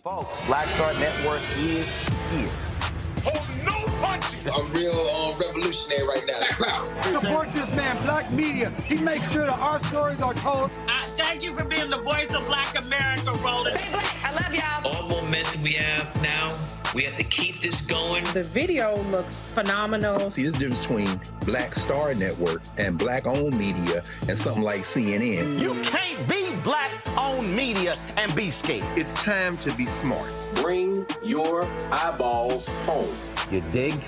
Folks, Black Star Network is here. Hold no punches. I'm real revolutionary right now. Support black media. He makes sure that our stories are told. Thank you for being the voice of Black America, Roland. Stay black. I love y'all. All momentum we have now, we have to keep this going. The video looks phenomenal. See, there's a difference between Black Star Network and black-owned media and something like CNN. You can't be black-owned media and be scared. It's time to be smart. Bring your eyeballs home. You dig?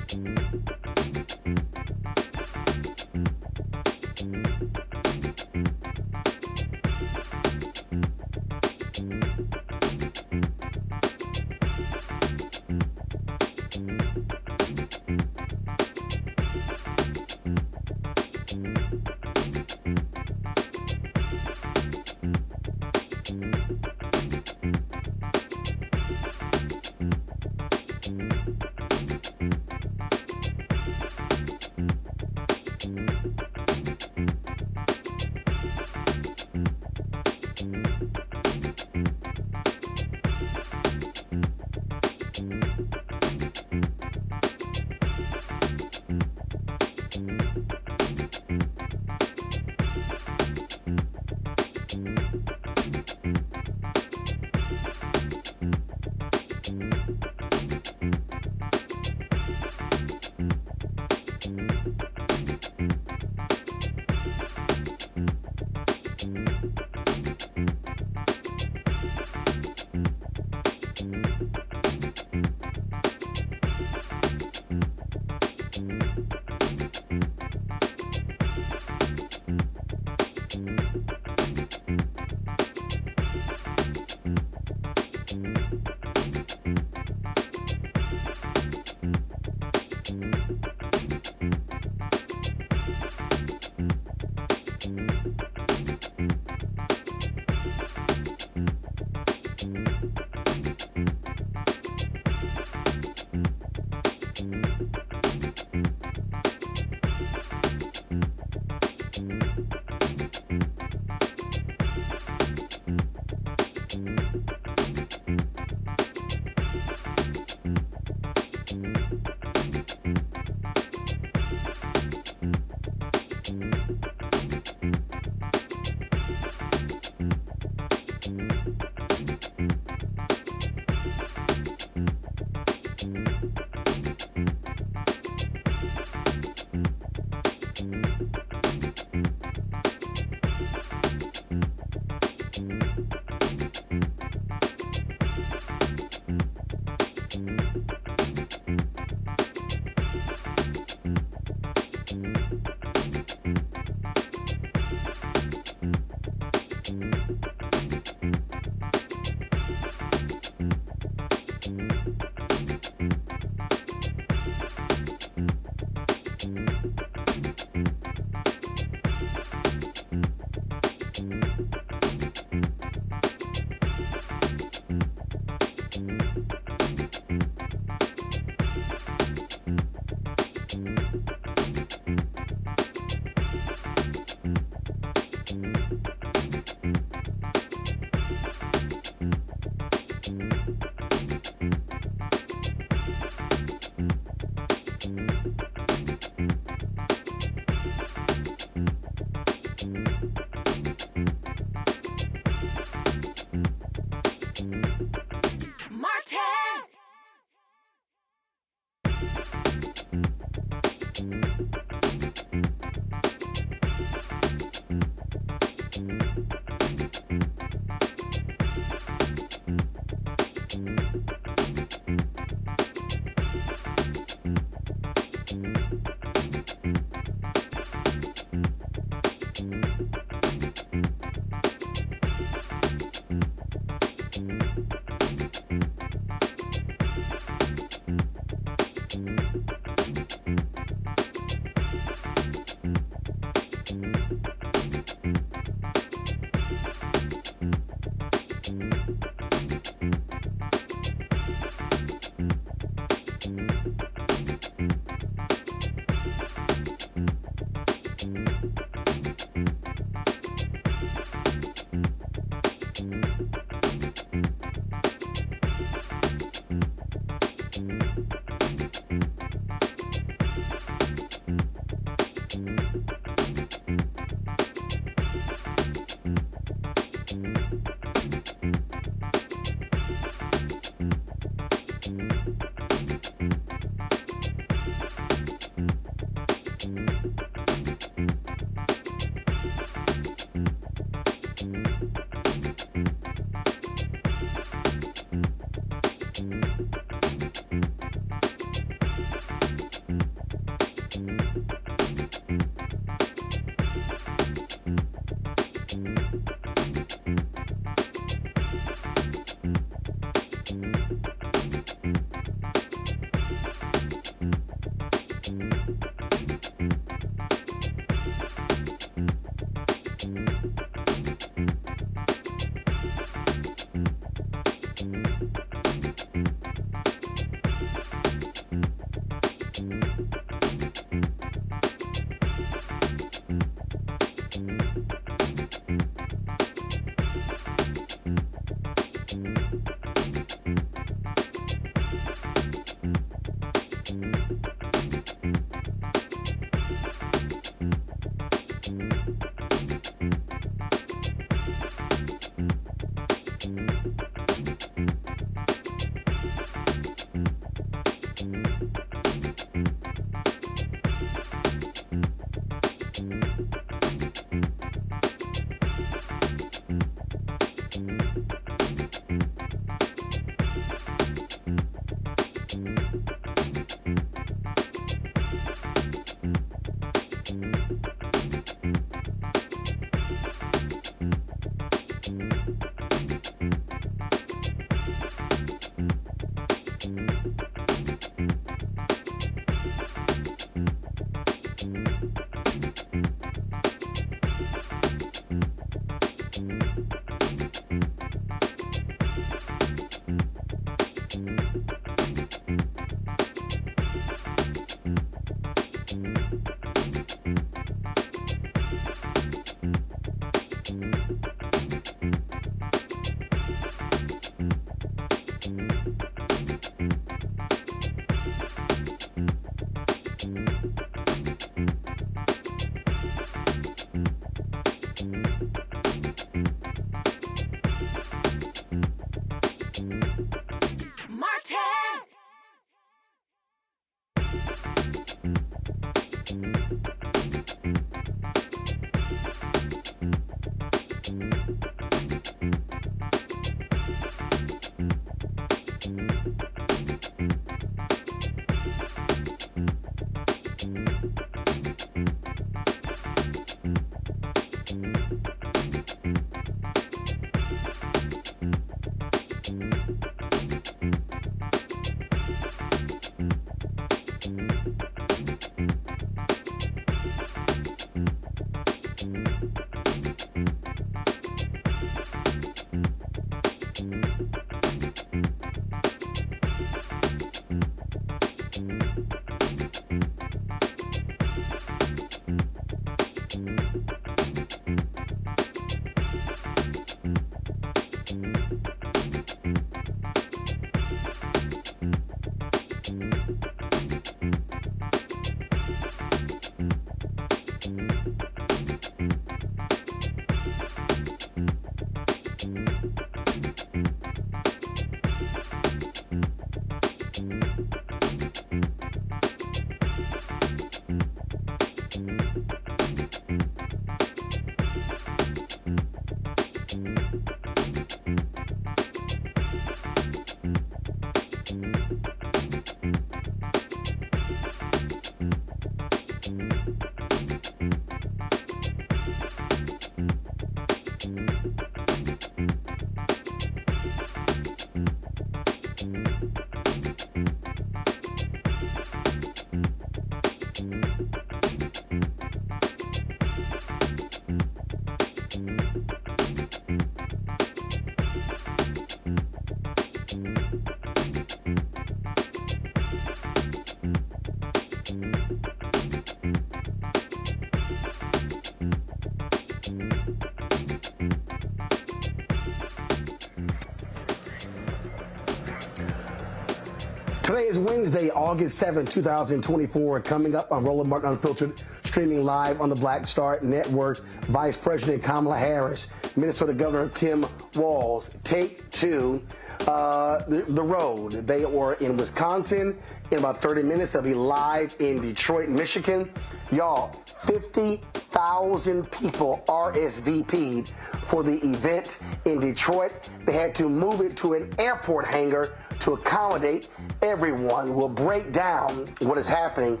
Today is Wednesday, August 7, 2024. Coming up on Roland Martin Unfiltered, streaming live on the Black Star Network, Vice President Kamala Harris, Minnesota Governor Tim Walz take to the road. They were in Wisconsin. In about 30 minutes, they'll be live in Detroit, Michigan. Y'all, 50,000 people RSVP'd for the event in Detroit. They had to move it to an airport hangar to accommodate everyone. We'll break down what is happening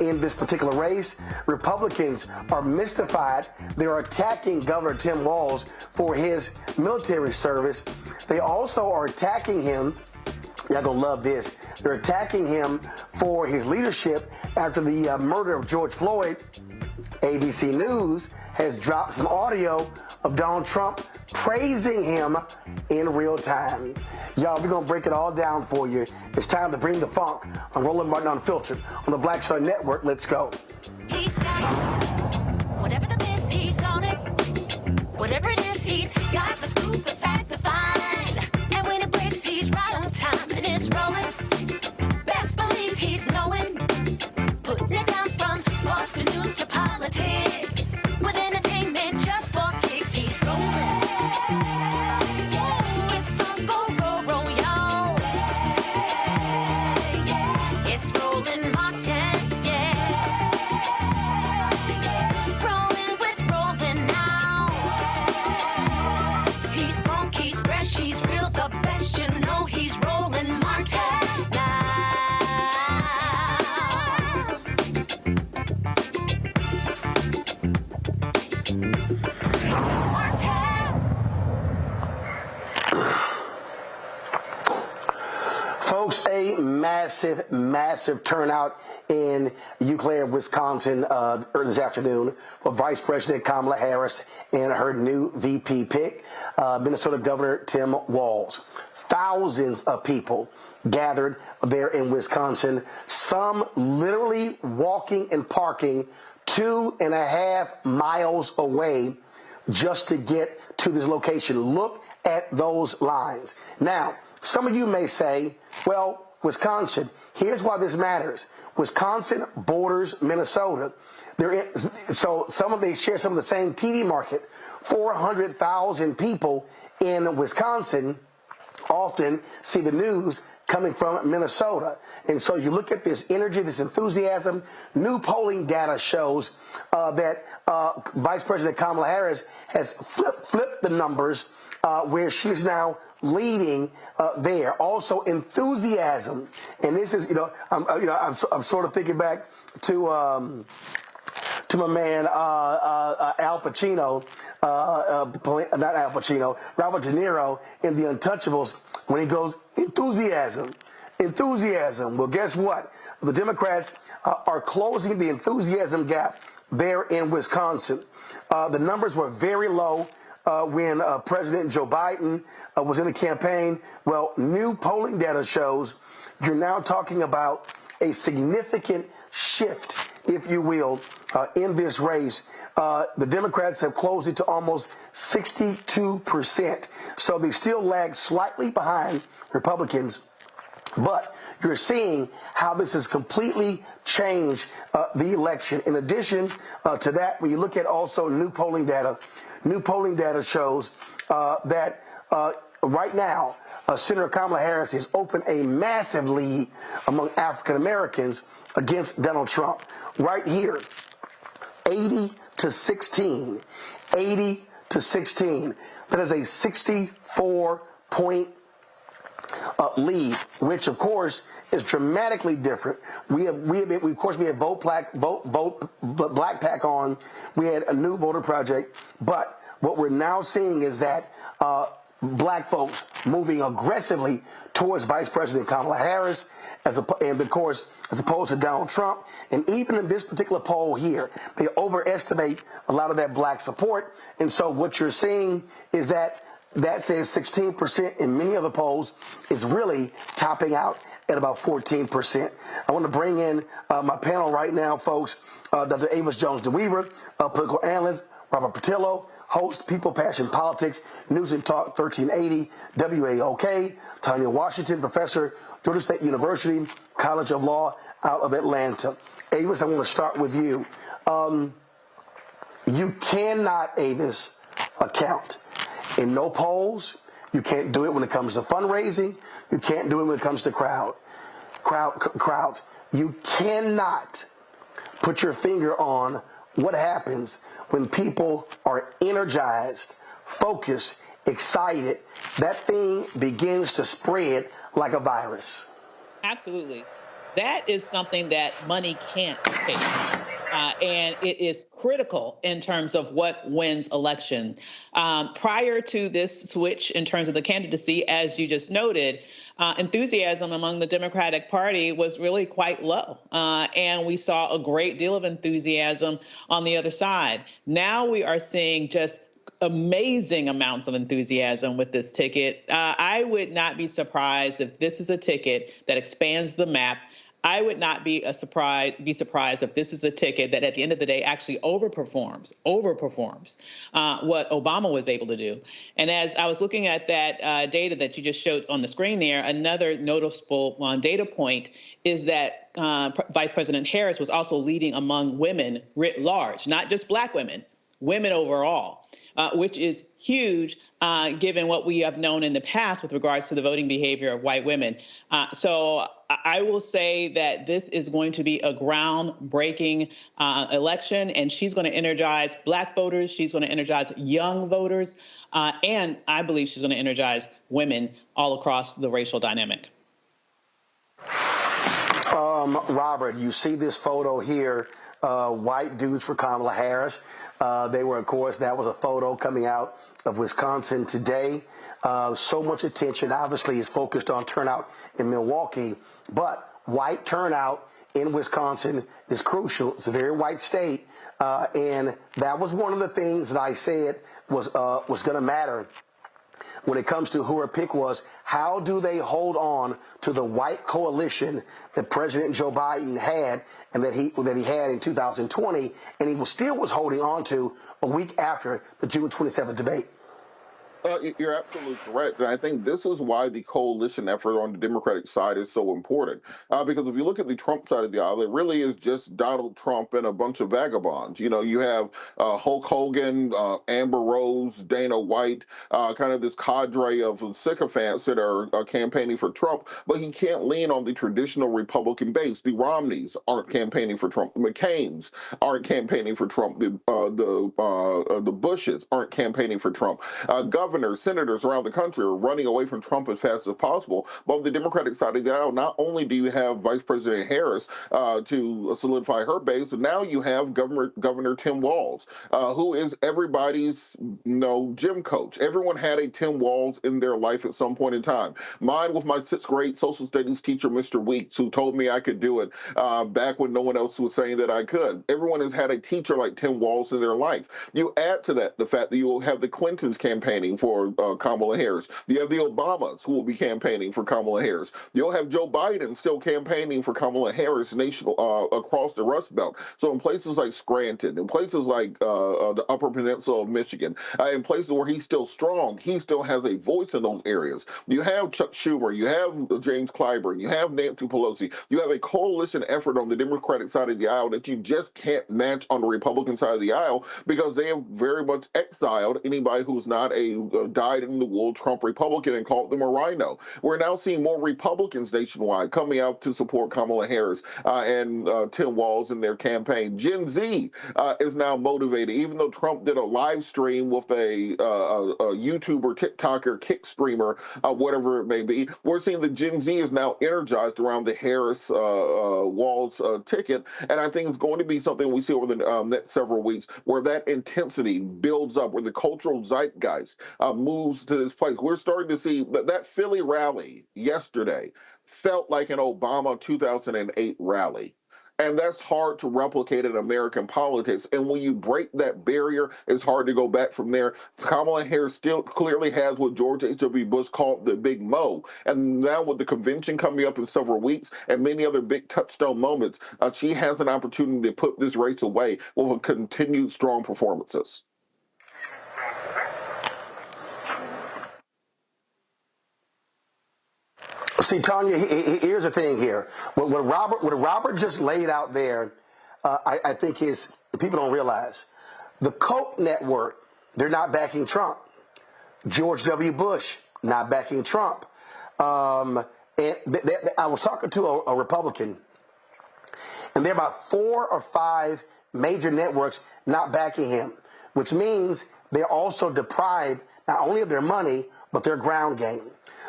in this particular race. Republicans are mystified. They're attacking Governor Tim Walz for his military service. They also are attacking him. Y'all gonna love this. They're attacking him for his leadership after the murder of George Floyd. ABC News has dropped some audio of Donald Trump praising him in real time. Y'all, we're gonna break it all down for you. It's time to bring the funk on Roland Martin Unfiltered on the Black Star Network. Let's go. He's got it. Whatever the biz, he's on it. Whatever it is, he's got the scoop, the fact, the find. And when it breaks, he's right on time and it's rolling. Best believe he's knowing. Putting it down from sports to news to politics. With entertainment just for kicks, he's rolling. It's on go, roll, y'all. It's Roland Martin, yeah. Rolling with Roland now. He's funk, he's fresh, he's real, the best, you know he's Roland Martin now. Folks, a massive turnout in Eau Claire, Wisconsin early this afternoon for Vice President Kamala Harris and her new VP pick, Minnesota Governor Tim Walz. Thousands of people gathered there in Wisconsin, some literally walking and parking 2.5 miles away just to get to this location. Look at those lines. Now, some of you may say, well, Wisconsin, here's why this matters. Wisconsin borders Minnesota. So they share some of the same TV market. 400,000 people in Wisconsin often see the news coming from Minnesota. And so you look at this energy, this enthusiasm. New polling data shows that Vice President Kamala Harris has flipped the numbers where she's now leading there. Also, enthusiasm, and this is, I'm sort of thinking back to my man Al Pacino, not Al Pacino, Robert De Niro in The Untouchables when he goes enthusiasm. Well, guess what? The Democrats are closing the enthusiasm gap there in Wisconsin. The numbers were very low when President Joe Biden was in the campaign. Well, new polling data shows you're now talking about a significant shift, if you will, in this race. The Democrats have closed it to almost 62%. So they still lag slightly behind Republicans. But you're seeing how this has completely changed the election. In addition to that, when you look at also new polling data shows that right now, Senator Kamala Harris has opened a massive lead among African Americans against Donald Trump. Right here, 80-16. 80-16. That is a 64-point lead, which of course is dramatically different. We had Vote Black Pack on. We had a new voter project, but what we're now seeing is that black folks moving aggressively towards Vice President Kamala Harris, as opposed to Donald Trump. And even in this particular poll here, they overestimate a lot of that black support. And so what you're seeing is that says 16% in many other polls. It's really topping out at about 14%. I want to bring in my panel right now, folks. Dr. Avis Jones-DeWeaver, political analyst, Robert Patillo, host, People, Passion, Politics, News and Talk 1380, WAOK. Tanya Washington, professor, Georgia State University, College of Law out of Atlanta. Avis, I want to start with you. You cannot, Avis, account in no polls. You can't do it when it comes to fundraising. You can't do it when it comes to crowds. You cannot put your finger on what happens when people are energized, focused, excited. That thing begins to spread like a virus. Absolutely. That is something that money can't pay. And it is critical in terms of what wins election. Prior to this switch in terms of the candidacy, as you just noted, enthusiasm among the Democratic Party was really quite low. And we saw a great deal of enthusiasm on the other side. Now we are seeing just amazing amounts of enthusiasm with this ticket. I would not be surprised if this is a ticket that expands the map. I would not be surprised if this is a ticket that at the end of the day actually overperforms what Obama was able to do. And as I was looking at that data that you just showed on the screen there, another noticeable data point is that Vice President Harris was also leading among women writ large, not just black women, women overall. Which is huge given what we have known in the past with regards to the voting behavior of white women. So I will say that this is going to be a groundbreaking election, and she's going to energize black voters. She's going to energize young voters. And I believe she's going to energize women all across the racial dynamic. Robert, you see this photo here, white dudes for Kamala Harris. They were, of course, that was a photo coming out of Wisconsin today. So much attention, obviously, is focused on turnout in Milwaukee, but white turnout in Wisconsin is crucial. It's a very white state, and that was one of the things that I said was going to matter when it comes to who her pick was. How do they hold on to the white coalition that President Joe Biden had and that he had in 2020, and he still was holding on to a week after the June 27th debate? You're absolutely correct. And I think this is why the coalition effort on the Democratic side is so important. Because if you look at the Trump side of the aisle, it really is just Donald Trump and a bunch of vagabonds. You know, you have Hulk Hogan, Amber Rose, Dana White, kind of this cadre of sycophants that are campaigning for Trump. But he can't lean on the traditional Republican base. The Romneys aren't campaigning for Trump. The McCains aren't campaigning for Trump. The Bushes aren't campaigning for Trump. Governors, senators around the country are running away from Trump as fast as possible. But on the Democratic side of the aisle, not only do you have Vice President Harris to solidify her base, now you have Governor Tim Walz, who is everybody's gym coach. Everyone had a Tim Walz in their life at some point in time. Mine was my 6th grade social studies teacher, Mr. Weeks, who told me I could do it back when no one else was saying that I could. Everyone has had a teacher like Tim Walz in their life. You add to that the fact that you will have the Clintons campaigning for Kamala Harris. You have the Obamas who will be campaigning for Kamala Harris. You'll have Joe Biden still campaigning for Kamala Harris across the Rust Belt. So in places like Scranton, in places like the Upper Peninsula of Michigan, in places where he's still strong, he still has a voice in those areas. You have Chuck Schumer, you have James Clyburn, you have Nancy Pelosi. You have a coalition effort on the Democratic side of the aisle that you just can't match on the Republican side of the aisle because they have very much exiled anybody who's not a dyed-in-the-wool Trump Republican and called them a rhino. We're now seeing more Republicans nationwide coming out to support Kamala Harris and Tim Walz in their campaign. Gen Z is now motivated, even though Trump did a live stream with a YouTuber, TikToker, kick streamer, whatever it may be. We're seeing the Gen Z is now energized around the Harris Walz ticket, and I think it's going to be something we see over the next several weeks where that intensity builds up, where the cultural zeitgeist moves to this place. We're starting to see that Philly rally yesterday felt like an Obama 2008 rally. And that's hard to replicate in American politics. And when you break that barrier, it's hard to go back from there. Kamala Harris still clearly has what George H.W. Bush called the Big Mo. And now with the convention coming up in several weeks and many other big touchstone moments, she has an opportunity to put this race away with continued strong performances. See, Tanya, here's the thing here. What Robert just laid out there, I think is, people don't realize, the Koch network, they're not backing Trump. George W. Bush, not backing Trump. And I was talking to a Republican, and there are about 4 or 5 major networks not backing him, which means they're also deprived not only of their money, but their ground game.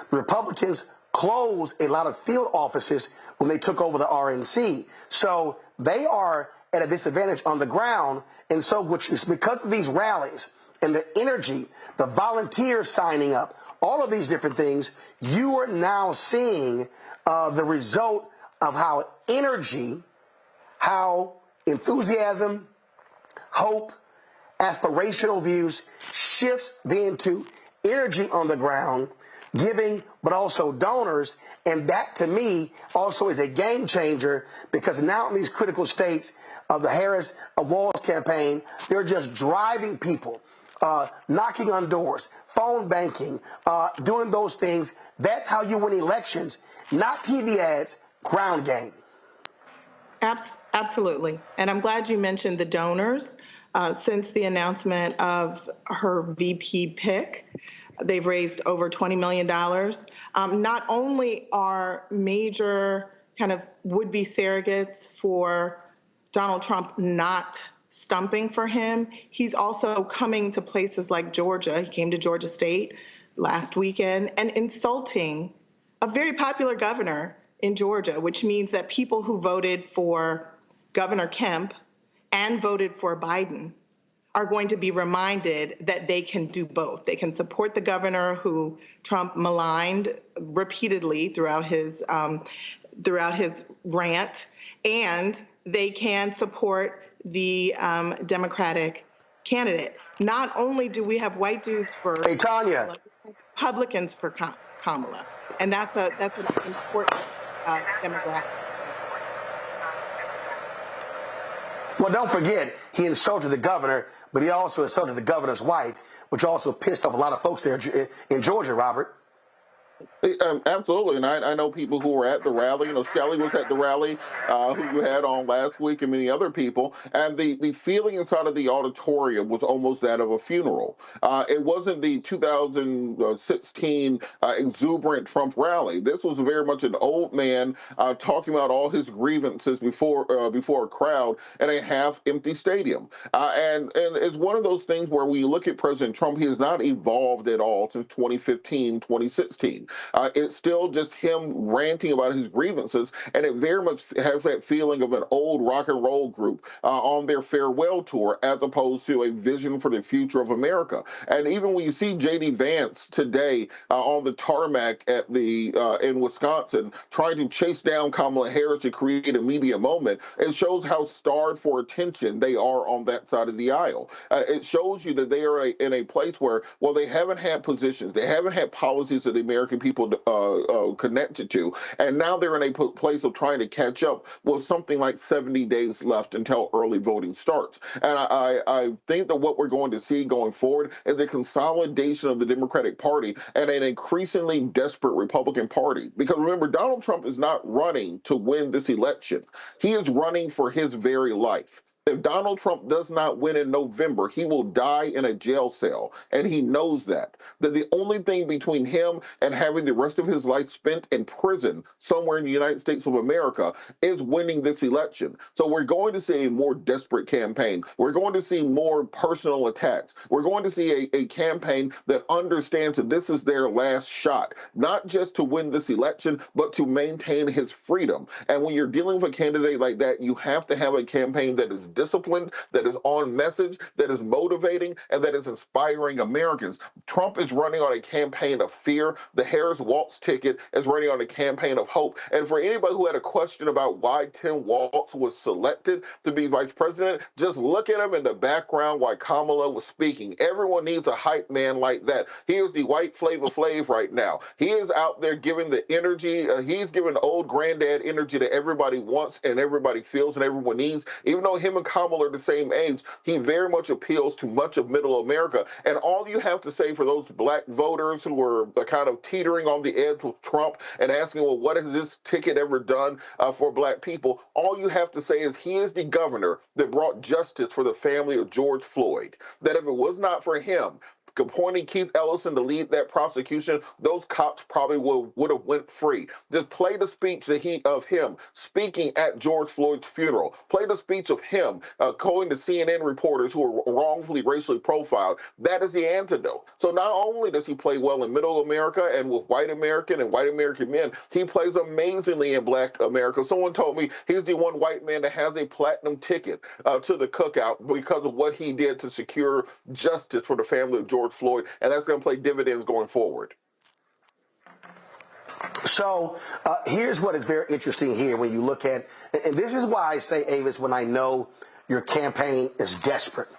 The Republicans closed a lot of field offices when they took over the RNC. So they are at a disadvantage on the ground. And so because of these rallies and the energy, the volunteers signing up, all of these different things, you are now seeing the result of how energy, how enthusiasm, hope, aspirational views shifts then to energy on the ground, giving, but also donors. And that, to me, also is a game changer, because now in these critical states of the Harris Walz campaign, they're just driving people, knocking on doors, phone banking, doing those things. That's how you win elections, not TV ads, ground game. Absolutely. And I'm glad you mentioned the donors. Since the announcement of her VP pick, they've raised over $20 million. Not only are major kind of would-be surrogates for Donald Trump not stumping for him, he's also coming to places like Georgia. He came to Georgia State last weekend and insulting a very popular governor in Georgia, which means that people who voted for Governor Kemp and voted for Biden are going to be reminded that they can do both. They can support the governor who Trump maligned repeatedly throughout his rant, and they can support the Democratic candidate. Not only do we have white dudes for Tanya, Republicans for Kamala, and that's an important demographic. Well, don't forget, he insulted the governor, but he also insulted the governor's wife, which also pissed off a lot of folks there in Georgia, Robert. Absolutely, and I know people who were at the rally. You know, Shelley was at the rally, who you had on last week, and many other people. And the feeling inside of the auditorium was almost that of a funeral. It wasn't the 2016 exuberant Trump rally. This was very much an old man talking about all his grievances before a crowd in a half-empty stadium. And it's one of those things where when you look at President Trump, he has not evolved at all since 2015, 2016. It's still just him ranting about his grievances, and it very much has that feeling of an old rock and roll group on their farewell tour, as opposed to a vision for the future of America. And even when you see J.D. Vance today on the tarmac at in Wisconsin trying to chase down Kamala Harris to create a media moment, it shows how starved for attention they are on that side of the aisle. It shows you that they are in a place where, well, they haven't had positions, they haven't had policies that the American people connected to, and now they're in a place of trying to catch up with something like 70 days left until early voting starts. And I think that what we're going to see going forward is the consolidation of the Democratic Party and an increasingly desperate Republican Party. Because remember, Donald Trump is not running to win this election. He is running for his very life. If Donald Trump does not win in November, he will die in a jail cell, and he knows that. That the only thing between him and having the rest of his life spent in prison somewhere in the United States of America is winning this election. So we're going to see a more desperate campaign. We're going to see more personal attacks. We're going to see a campaign that understands that this is their last shot, not just to win this election, but to maintain his freedom. And when you're dealing with a candidate like that, you have to have a campaign that is disciplined, that is on message, that is motivating, and that is inspiring Americans. Trump is running on a campaign of fear. The Harris Walz ticket is running on a campaign of hope. And for anybody who had a question about why Tim Walz was selected to be vice president, just look at him in the background while Kamala was speaking. Everyone needs a hype man like that. He is the white Flavor Flav right now. He is out there giving the energy. He's giving old granddad energy that everybody wants and everybody feels and everyone needs. Even though him and Kamala are the same age, he very much appeals to much of middle America. And all you have to say for those black voters who are kind of teetering on the edge with Trump and asking, well, what has this ticket ever done for black people? All you have to say is he is the governor that brought justice for the family of George Floyd. That if it was not for him appointing Keith Ellison to lead that prosecution, those cops probably would have went free. Just play the speech of him speaking at George Floyd's funeral. Play the speech of him calling the CNN reporters who were wrongfully racially profiled. That is the antidote. So not only does he play well in middle America and with white American and white American men, he plays amazingly in black America. Someone told me he's the one white man that has a platinum ticket to the cookout because of what he did to secure justice for the family of George Floyd, and that's going to play dividends going forward. So here's what is very interesting here when you look at, and this is why I say, Avis, when I know your campaign is desperate.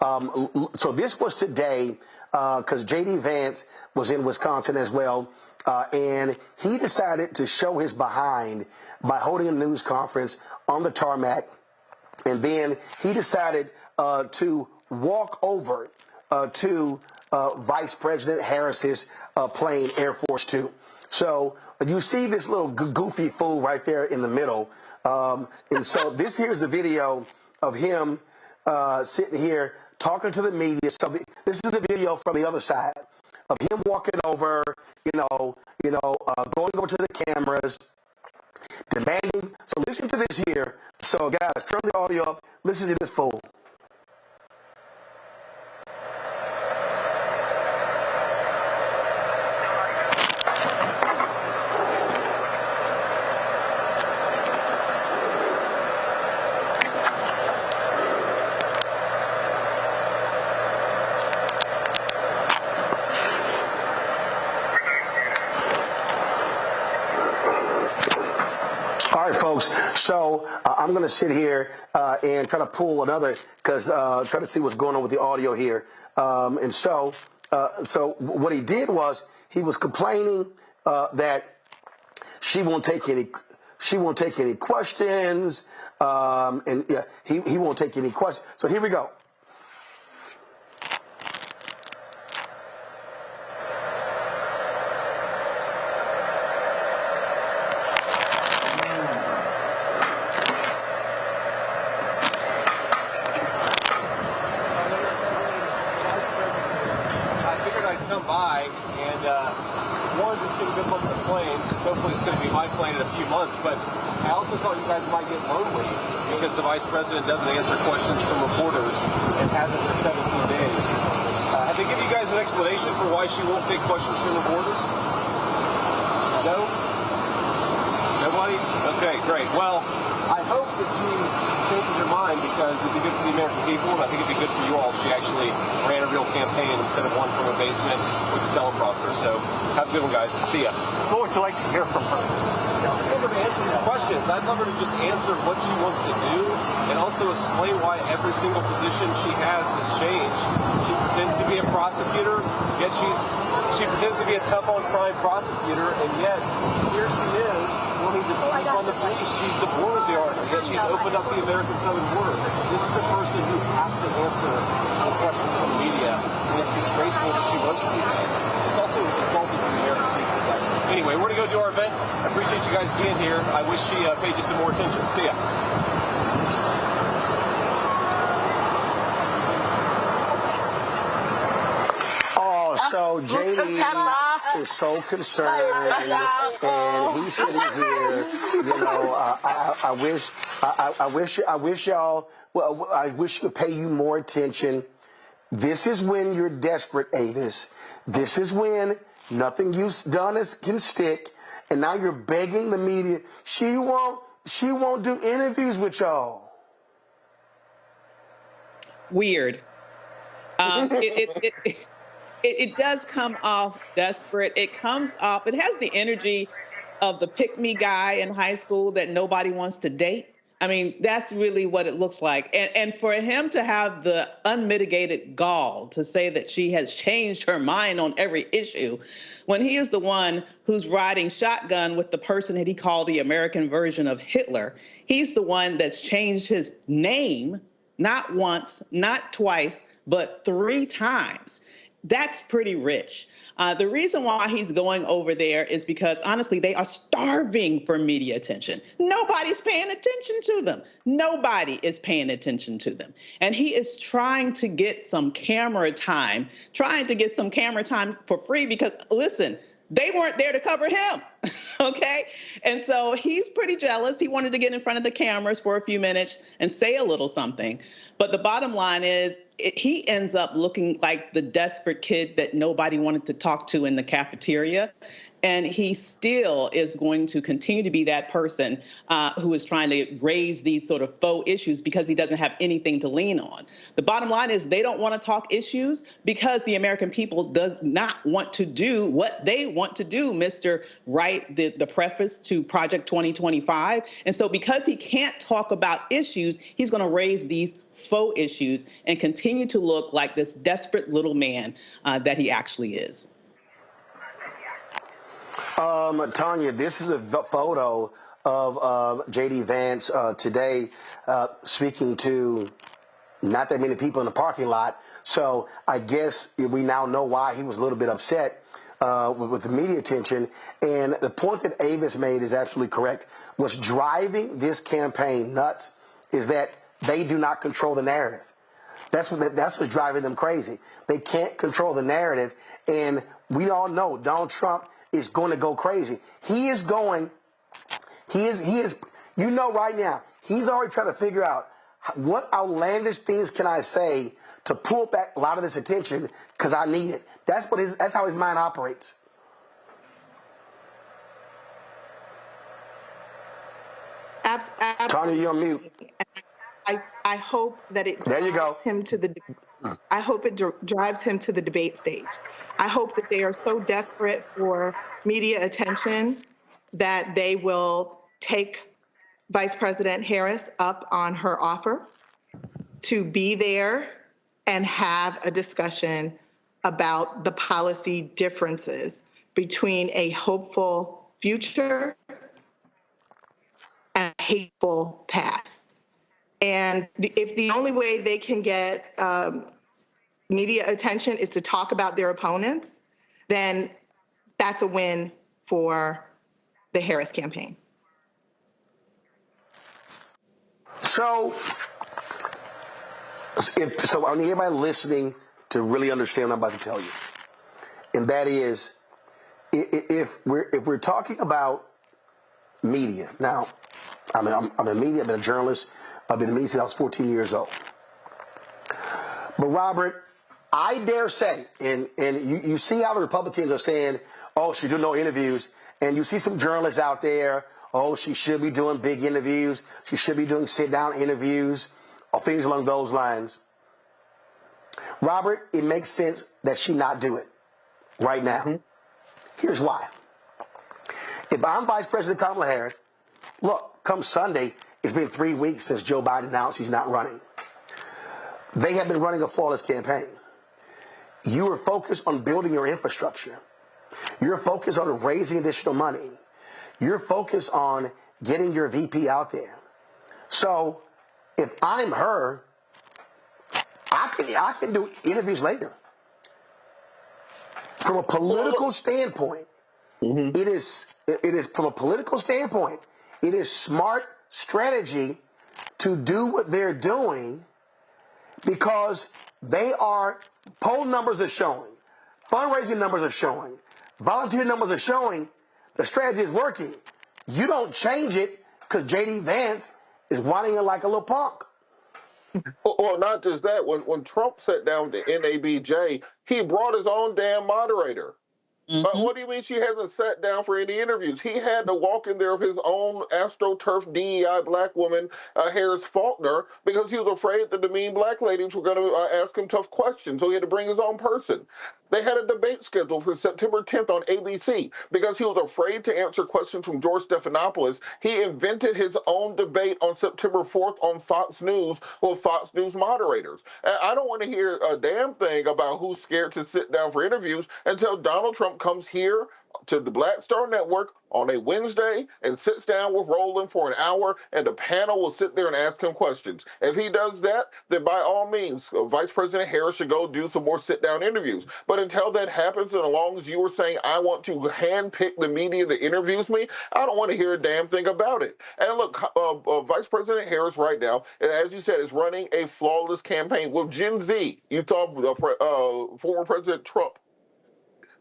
So this was today because J.D. Vance was in Wisconsin as well, and he decided to show his behind by holding a news conference on the tarmac, and then he decided to walk over to Vice President Harris's plane, Air Force Two. So you see this little goofy fool right there in the middle. And so here's the video of him sitting here talking to the media. So this is the video from the other side of him walking over, going over to the cameras, demanding. So listen to this here. So guys, turn the audio up. Listen to this fool. Folks, so I'm going to sit here and try to pull another try to see what's going on with the audio here. So what he did was he was complaining that she won't take any questions, and yeah, he won't take any questions. So here we go. President doesn't answer questions from reporters and hasn't for 17 days. Have they given you guys an explanation for why she won't take questions from reporters? No? Nobody? Okay, great. Well, I hope that she changes her mind because it'd be good for the American people, and I think it'd be good for you all if she actually ran a real campaign instead of one from her basement with a teleprompter. So have a good one, guys. See ya. What would you like to hear from her? I'd love her to answer your questions. I'd love her to just answer what she wants to do and also explain why every single position she has changed. She pretends to be a prosecutor, yet she pretends to be a tough-on-crime prosecutor, and yet here she is wanting to defund the police. She's the border guard, yet she's opened up the American southern border. This is a person who has to answer the questions from the media, and it's disgraceful that she works for you guys. It's also insulting to the American people. But anyway, we're going to go do our event. I appreciate you guys being here. I wish she paid you some more attention. See ya. Oh, so JD is so concerned, and he's sitting here. I wish y'all. Well, I wish could pay you more attention. This is when you're desperate, Avis. This is when nothing you've done can stick. And now you're begging the media. She won't do interviews with y'all. Weird. It does come off desperate. It comes off. It has the energy of the pick-me guy in high school that nobody wants to date. I mean, that's really what it looks like. And for him to have the unmitigated gall to say that she has changed her mind on every issue, when he is the one who's riding shotgun with the person that he called the American version of Hitler. He's the one that's changed his name not once, not twice, but 3 times. That's pretty rich. The reason why he's going over there is because, honestly, they are starving for media attention. Nobody's paying attention to them. Nobody is paying attention to them. And he is trying to get some camera time, for free because, listen, they weren't there to cover him, okay? And so he's pretty jealous. He wanted to get in front of the cameras for a few minutes and say a little something. But the bottom line is he ends up looking like the desperate kid that nobody wanted to talk to in the cafeteria. And he still is going to continue to be that person who is trying to raise these sort of faux issues because he doesn't have anything to lean on. The bottom line is they don't want to talk issues because the American people does not want to do what they want to do, Mr. Wright, the preface to Project 2025. And so because he can't talk about issues, he's going to raise these faux issues and continue to look like this desperate little man that he actually is. Tanya, this is a photo of J.D. Vance today speaking to not that many people in the parking lot. So I guess we now know why he was a little bit upset with the media attention. And the point that Avis made is absolutely correct. What's driving this campaign nuts is that they do not control the narrative. That's what's driving them crazy. They can't control the narrative. And we all know Donald Trump is going to go crazy. He is, you know right now, he's already trying to figure out what outlandish things can I say to pull back a lot of this attention because I need it. That's how his mind operates. Tanya, you're on mute. I hope that it there you go. I hope it drives him to the debate stage. I hope that they are so desperate for media attention that they will take Vice President Harris up on her offer to be there and have a discussion about the policy differences between a hopeful future and a hateful past. And if the only way they can get media attention is to talk about their opponents, then that's a win for the Harris campaign. So I need everybody listening to really understand what I'm about to tell you. And that is, if we're talking about media, now, I'm in media, I've been a journalist, I've been in media since I was 14 years old. But Robert, I dare say, and you see how the Republicans are saying, oh, she do no interviews, and you see some journalists out there, oh, she should be doing big interviews, she should be doing sit-down interviews, or things along those lines. Robert, it makes sense that she not do it right now. Mm-hmm. Here's why. If I'm Vice President Kamala Harris, look, come Sunday, it's been 3 weeks since Joe Biden announced he's not running. They have been running a flawless campaign. You are focused on building your infrastructure. You're focused on raising additional money. You're focused on getting your VP out there. So if I'm her, I can do interviews later. From a political standpoint, mm-hmm. it is from a political standpoint, it is smart strategy to do what they're doing because poll numbers are showing, fundraising numbers are showing, volunteer numbers are showing the strategy is working. You don't change it because J.D. Vance is whining it like a little punk. Well, not just that. When Trump sat down to NABJ, he brought his own damn moderator. Mm-hmm. What do you mean she hasn't sat down for any interviews? He had to walk in there with his own AstroTurf DEI black woman, Harris Faulkner, because he was afraid that the mean black ladies were going to ask him tough questions, so he had to bring his own person. They had a debate scheduled for September 10th on ABC because he was afraid to answer questions from George Stephanopoulos. He invented his own debate on September 4th on Fox News with Fox News moderators. And I don't want to hear a damn thing about who's scared to sit down for interviews until Donald Trump comes here to the Black Star Network on a Wednesday and sits down with Roland for an hour, and the panel will sit there and ask him questions. If he does that, then by all means, Vice President Harris should go do some more sit-down interviews. But until that happens, and as long as you were saying, I want to handpick the media that interviews me, I don't want to hear a damn thing about it. And look, Vice President Harris right now, as you said, is running a flawless campaign with Gen Z. You talk former President Trump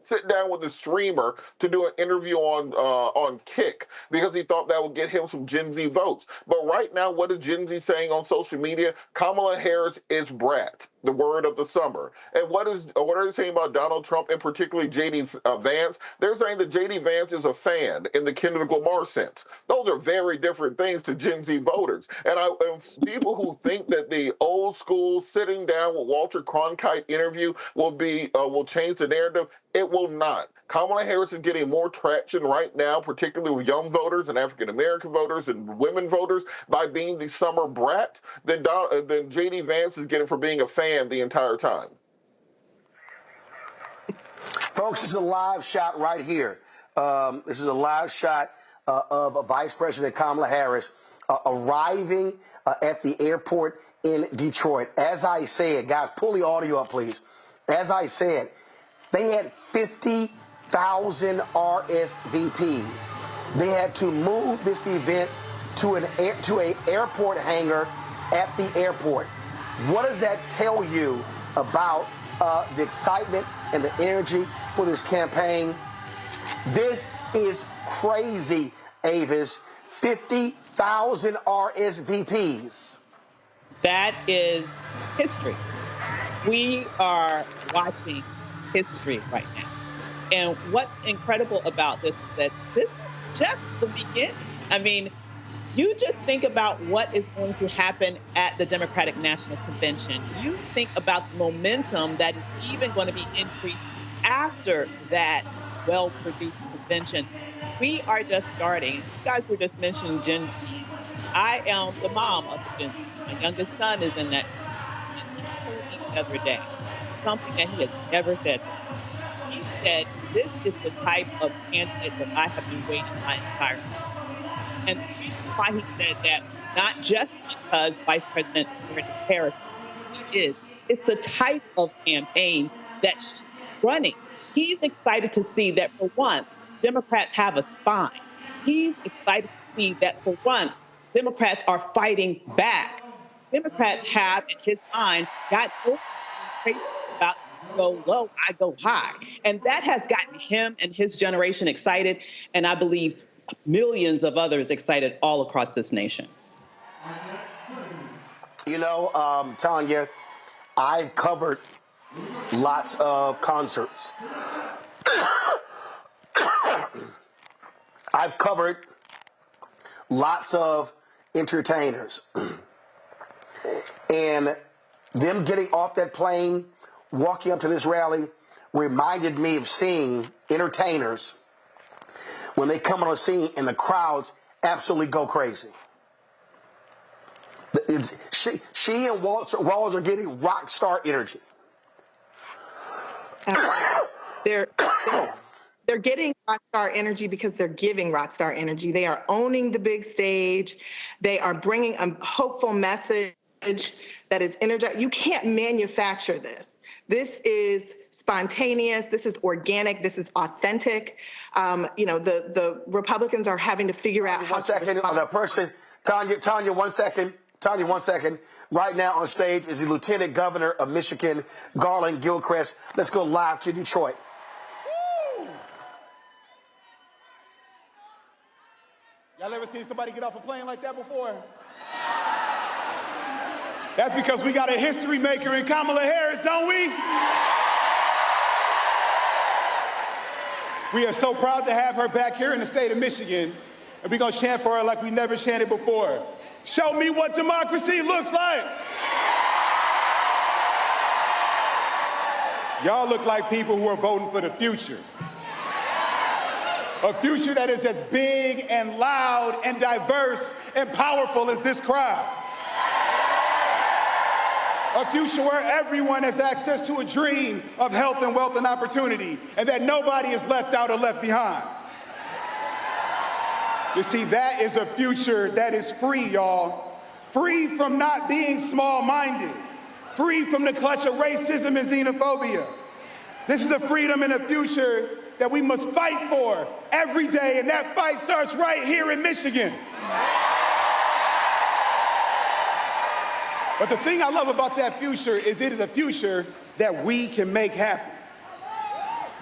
sit down with a streamer to do an interview on Kick because he thought that would get him some Gen Z votes. But right now, what is Gen Z saying on social media? Kamala Harris is brat, the word of the summer. And what are they saying about Donald Trump and particularly J.D. Vance? They're saying that J.D. Vance is a fan in the Kendrick Lamar sense. Those are very different things to Gen Z voters. And people who think that the old school sitting down with Walter Cronkite interview will change the narrative, it will not. Kamala Harris is getting more traction right now, particularly with young voters and African-American voters and women voters, by being the summer brat than J.D. Vance is getting for being a fan the entire time. Folks, this is a live shot right here. This is a live shot of Vice President Kamala Harris arriving at the airport in Detroit. As I said, guys, pull the audio up, please. As I said, they had 50,000 RSVPs. They had to move this event to an airport hangar at the airport. What does that tell you about the excitement and the energy for this campaign? This is crazy, Avis. 50,000 RSVPs. That is history. We are watching history right now. And what's incredible about this is that this is just the beginning. I mean, you just think about what is going to happen at the Democratic National Convention. You think about the momentum that is even going to be increased after that well-produced convention. We are just starting. You guys were just mentioning Gen Z. I am the mom of the Gen Z. My youngest son is in that. And he told me the other day something that he has never said. He said, this is the type of candidate that I have been waiting my entire life. And the reason why he said that was not just because Vice President Harris is, it's the type of campaign that she's running. He's excited to see that for once, Democrats have a spine. He's excited to see that for once, Democrats are fighting back. Democrats have, in his mind, got crazy about go low, I go high. And that has gotten him and his generation excited, and I believe millions of others excited all across this nation. You know, Tanya, I've covered lots of concerts. I've covered lots of entertainers. And them getting off that plane, walking up to this rally, reminded me of seeing entertainers when they come on a scene and the crowds absolutely go crazy. She and Walz are getting rock star energy. They're getting rock star energy because they're giving rock star energy. They are owning the big stage. They are bringing a hopeful message that is energized. You can't manufacture this. This is spontaneous. This is organic. This is authentic. You know, the Republicans are having to figure out how to respond. The person, Tanya, 1 second. Tanya, 1 second. Right now on stage is the Lieutenant Governor of Michigan, Garland Gilchrist. Let's go live to Detroit. Y'all ever seen somebody get off a plane like that before? That's because we got a history maker in Kamala Harris, don't we? We are so proud to have her back here in the state of Michigan, and we're going to chant for her like we never chanted before. Show me what democracy looks like. Y'all look like people who are voting for the future. A future that is as big and loud and diverse and powerful as this crowd. A future where everyone has access to a dream of health and wealth and opportunity, and that nobody is left out or left behind. You see, that is a future that is free, y'all. Free from not being small-minded. Free from the clutch of racism and xenophobia. This is a freedom and a future that we must fight for every day, and that fight starts right here in Michigan. But the thing I love about that future is it is a future that we can make happen.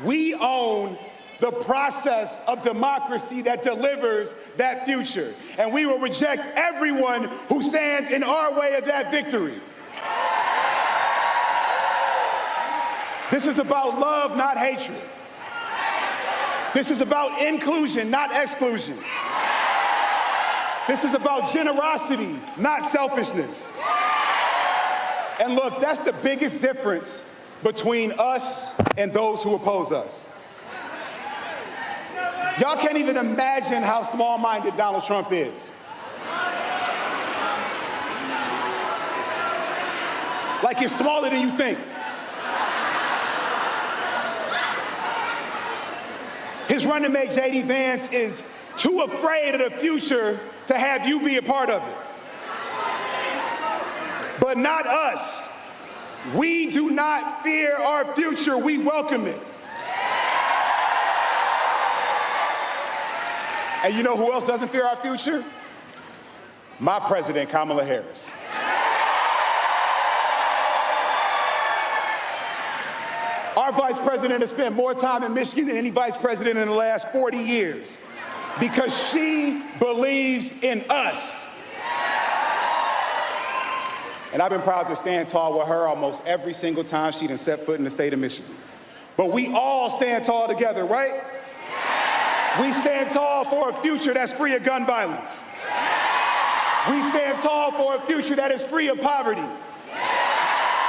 We own the process of democracy that delivers that future, and we will reject everyone who stands in our way of that victory. This is about love, not hatred. This is about inclusion, not exclusion. This is about generosity, not selfishness. And look, that's the biggest difference between us and those who oppose us. Y'all can't even imagine how small-minded Donald Trump is. Like it's smaller than you think. His running mate, J.D. Vance, is too afraid of the future to have you be a part of it. But not us. We do not fear our future, we welcome it. And you know who else doesn't fear our future? My President, Kamala Harris. Our vice president has spent more time in Michigan than any vice president in the last 40 years because she believes in us. And I've been proud to stand tall with her almost every single time she done set foot in the state of Michigan. But we all stand tall together, right? We stand tall for a future that's free of gun violence. We stand tall for a future that is free of poverty.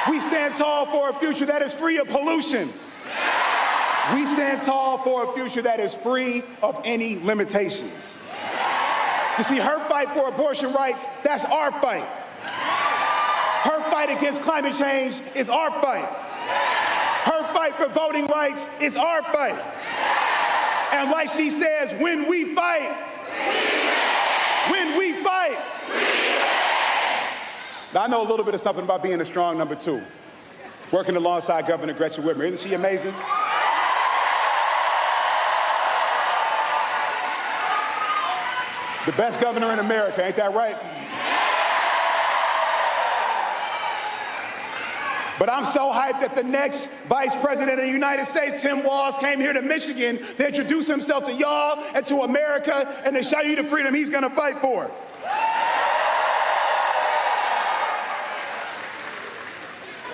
We stand tall for a future that is free of pollution. We stand tall for a future that is free of any limitations. You see, her fight for abortion rights, that's our fight. Her fight against climate change is our fight. Her fight for voting rights is our fight. And like she says, when we fight, when we fight. Now, I know a little bit of something about being a strong number two, working alongside Governor Gretchen Whitmer. Isn't she amazing? The best governor in America, ain't that right? But I'm so hyped that the next Vice President of the United States, Tim Walz, came here to Michigan to introduce himself to y'all and to America and to show you the freedom he's gonna fight for.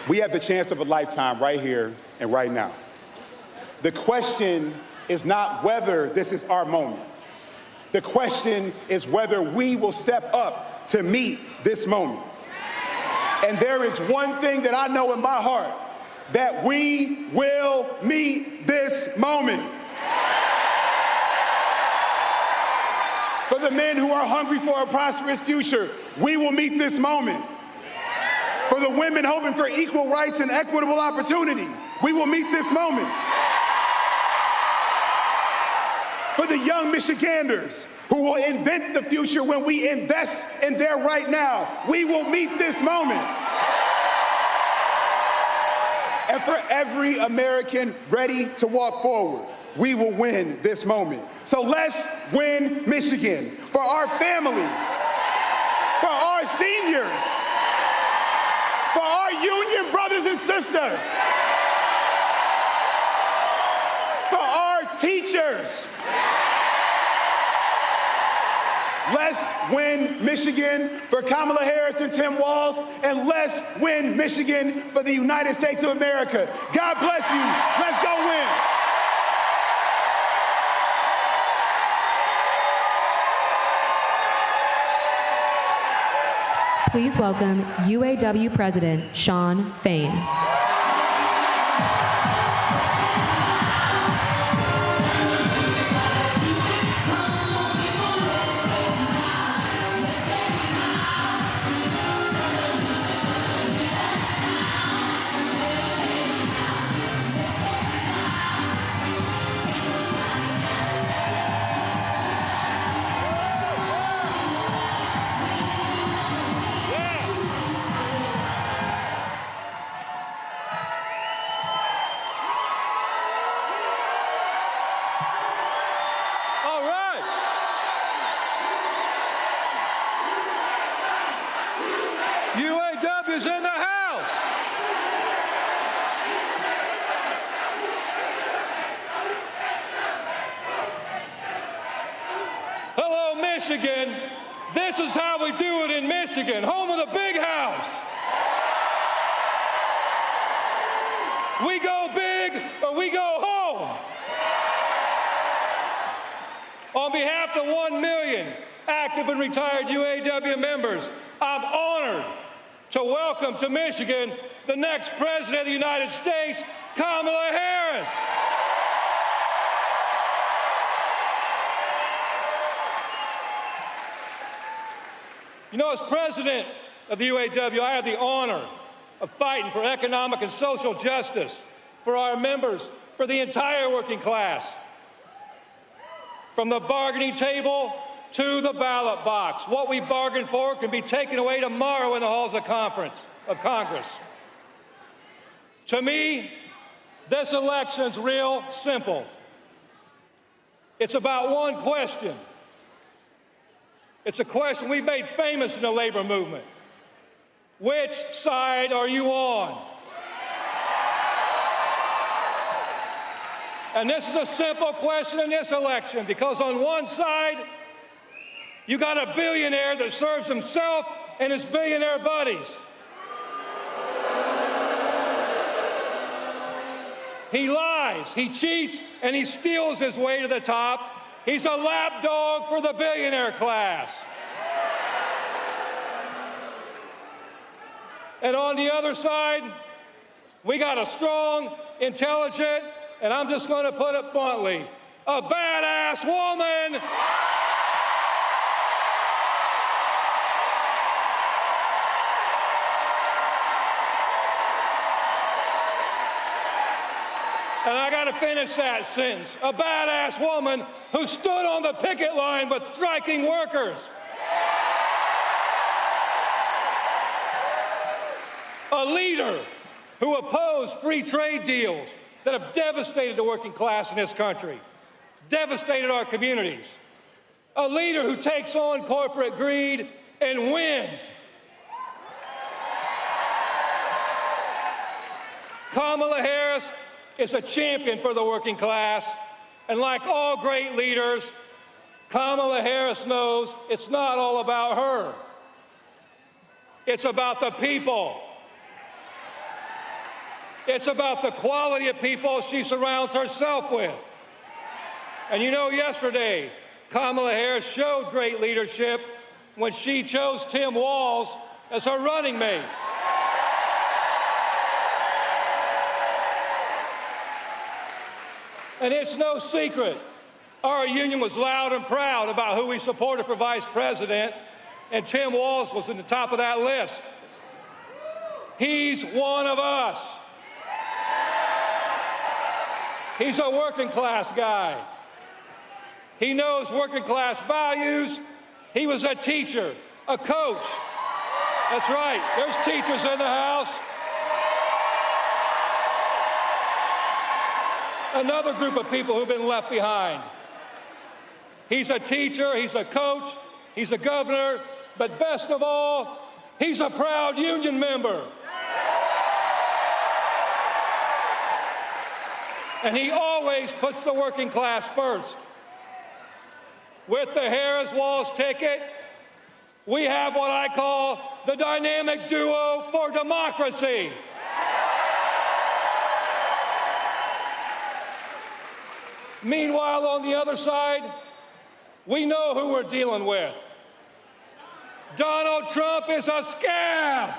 We have the chance of a lifetime right here and right now. The question is not whether this is our moment. The question is whether we will step up to meet this moment. And there is one thing that I know in my heart, that we will meet this moment. For the men who are hungry for a prosperous future, we will meet this moment. For the women hoping for equal rights and equitable opportunity, we will meet this moment. For the young Michiganders who will invent the future when we invest in their right now, we will meet this moment. And for every American ready to walk forward, we will win this moment. So let's win Michigan for our families, for our seniors, for our union brothers and sisters, for our teachers. Let's win Michigan for Kamala Harris and Tim Walz, and let's win Michigan for the United States of America. God bless you. Let's go win. Please welcome UAW President Shawn Fain. is in the house. Hello, Michigan. This is how we do it in Michigan, home of the big house. We go big or we go home. On behalf of the 1 million active and retired UAW members, I'm honored to welcome to Michigan the next President of the United States, Kamala Harris. You know, as President of the UAW, I have the honor of fighting for economic and social justice for our members, for the entire working class. From the bargaining table to the ballot box. What we bargain for can be taken away tomorrow in the halls of Congress. To me, this election's real simple. It's about one question. It's a question we made famous in the labor movement. Which side are you on? And this is a simple question in this election, because on one side, you got a billionaire that serves himself and his billionaire buddies. He lies, he cheats, and he steals his way to the top. He's a lapdog for the billionaire class. And on the other side, we got a strong, intelligent, and I'm just going to put it bluntly, a badass woman. And I got to finish that sentence. A badass woman who stood on the picket line with striking workers. A leader who opposed free trade deals that have devastated the working class in this country, devastated our communities. A leader who takes on corporate greed and wins. Kamala Harris is a champion for the working class, and like all great leaders, Kamala Harris knows it's not all about her. It's about the people. It's about the quality of people she surrounds herself with. And you know, yesterday, Kamala Harris showed great leadership when she chose Tim Walz as her running mate. And it's no secret, our union was loud and proud about who we supported for vice president, and Tim Walz was at the top of that list. He's one of us. He's a working class guy. He knows working class values. He was a teacher, a coach. That's right, there's teachers in the house. Another group of people who've been left behind. He's a teacher, he's a coach, he's a governor, but best of all, he's a proud union member. And he always puts the working class first. With the Harris-Walz ticket, we have what I call the dynamic duo for democracy. Meanwhile, on the other side, we know who we're dealing with. Donald Trump is a scab.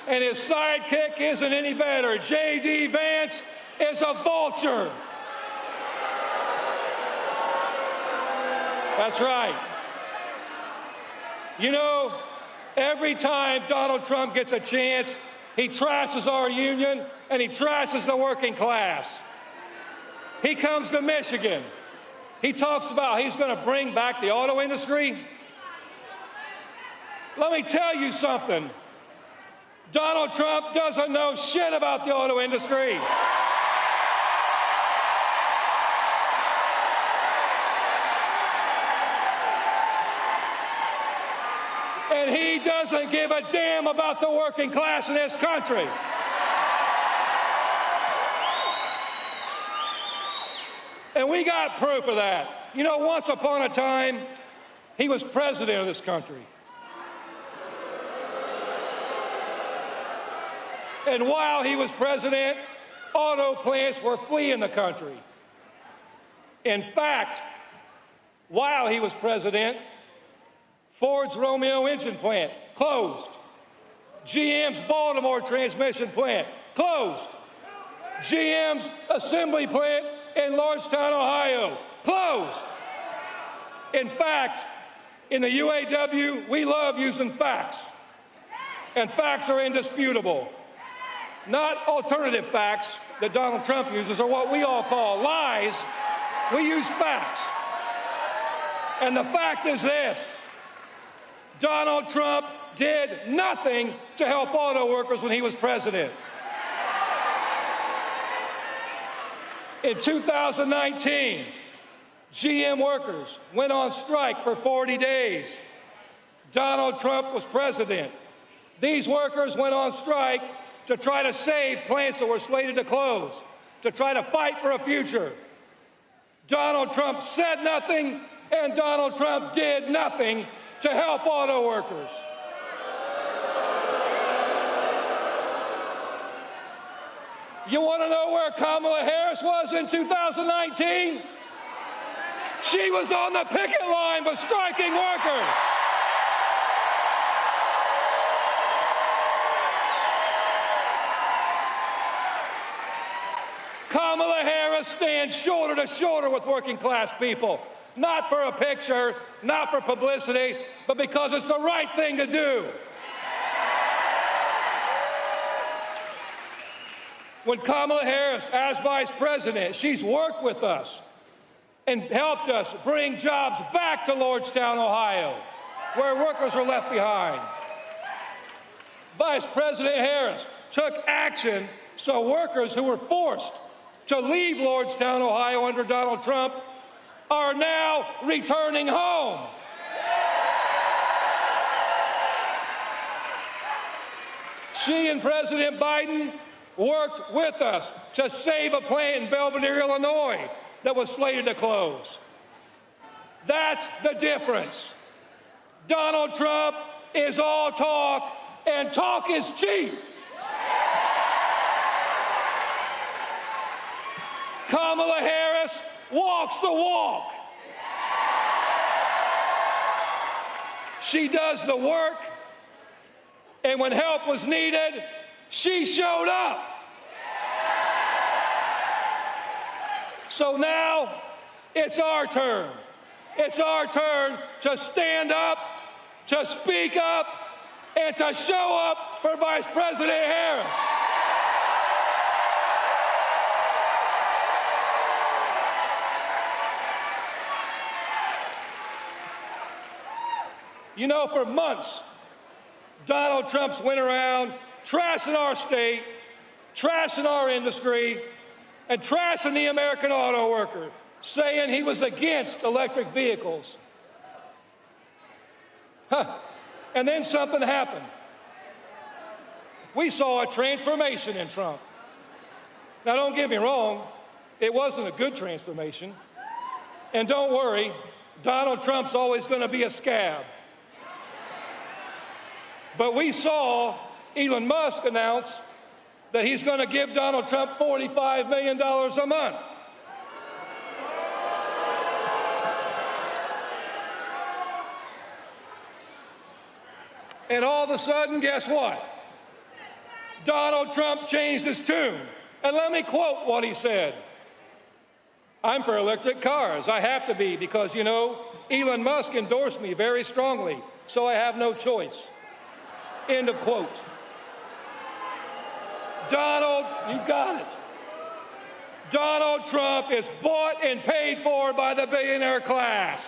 And his sidekick isn't any better. J.D. Vance is a vulture. That's right. You know, every time Donald Trump gets a chance, he trashes our union and he trashes the working class. He comes to Michigan. He talks about he's going to bring back the auto industry. Let me tell you something. Donald Trump doesn't know shit about the auto industry. And he doesn't give a damn about the working class in this country. And we got proof of that. You know, once upon a time, he was president of this country. And while he was president, auto plants were fleeing the country. In fact, while he was president, Ford's Romeo engine plant closed. GM's Baltimore transmission plant closed. GM's assembly plant in Lordstown, Ohio closed. In fact, in the UAW, we love using facts. And facts are indisputable. Not alternative facts that Donald Trump uses, or what we all call lies. We use facts. And the fact is this: Donald Trump did nothing to help auto workers when he was president. In 2019, GM workers went on strike for 40 days. Donald Trump was president. These workers went on strike to try to save plants that were slated to close, to try to fight for a future. Donald Trump said nothing, and Donald Trump did nothing to help auto workers. You want to know where Kamala Harris was in 2019? She was on the picket line with striking workers. Kamala Harris stands shoulder to shoulder with working class people, not for a picture, not for publicity, but because it's the right thing to do. When Kamala Harris, as vice president, she's worked with us and helped us bring jobs back to Lordstown, Ohio, where workers were left behind. Vice President Harris took action so workers who were forced to leave Lordstown, Ohio under Donald Trump are now returning home. She and President Biden worked with us to save a plant in Belvedere, Illinois that was slated to close. That's the difference. Donald Trump is all talk, and talk is cheap. Kamala Harris walks the walk. She does the work, and when help was needed, she showed up. So now it's our turn. It's our turn to stand up, to speak up, and to show up for Vice President Harris. You know, for months, Donald Trump's went around trashing our state, trashing our industry, and trashing the American auto worker, saying he was against electric vehicles. And then something happened. We saw a transformation in Trump. Now, don't get me wrong, it wasn't a good transformation. And don't worry, Donald Trump's always going to be a scab. But we saw Elon Musk announce that he's going to give Donald Trump $45 million a month. And all of a sudden, guess what? Donald Trump changed his tune. And let me quote what he said. I'm for electric cars. I have to be because, you know, Elon Musk endorsed me very strongly, so I have no choice. End of quote. Donald, you got it. Donald Trump is bought and paid for by the billionaire class.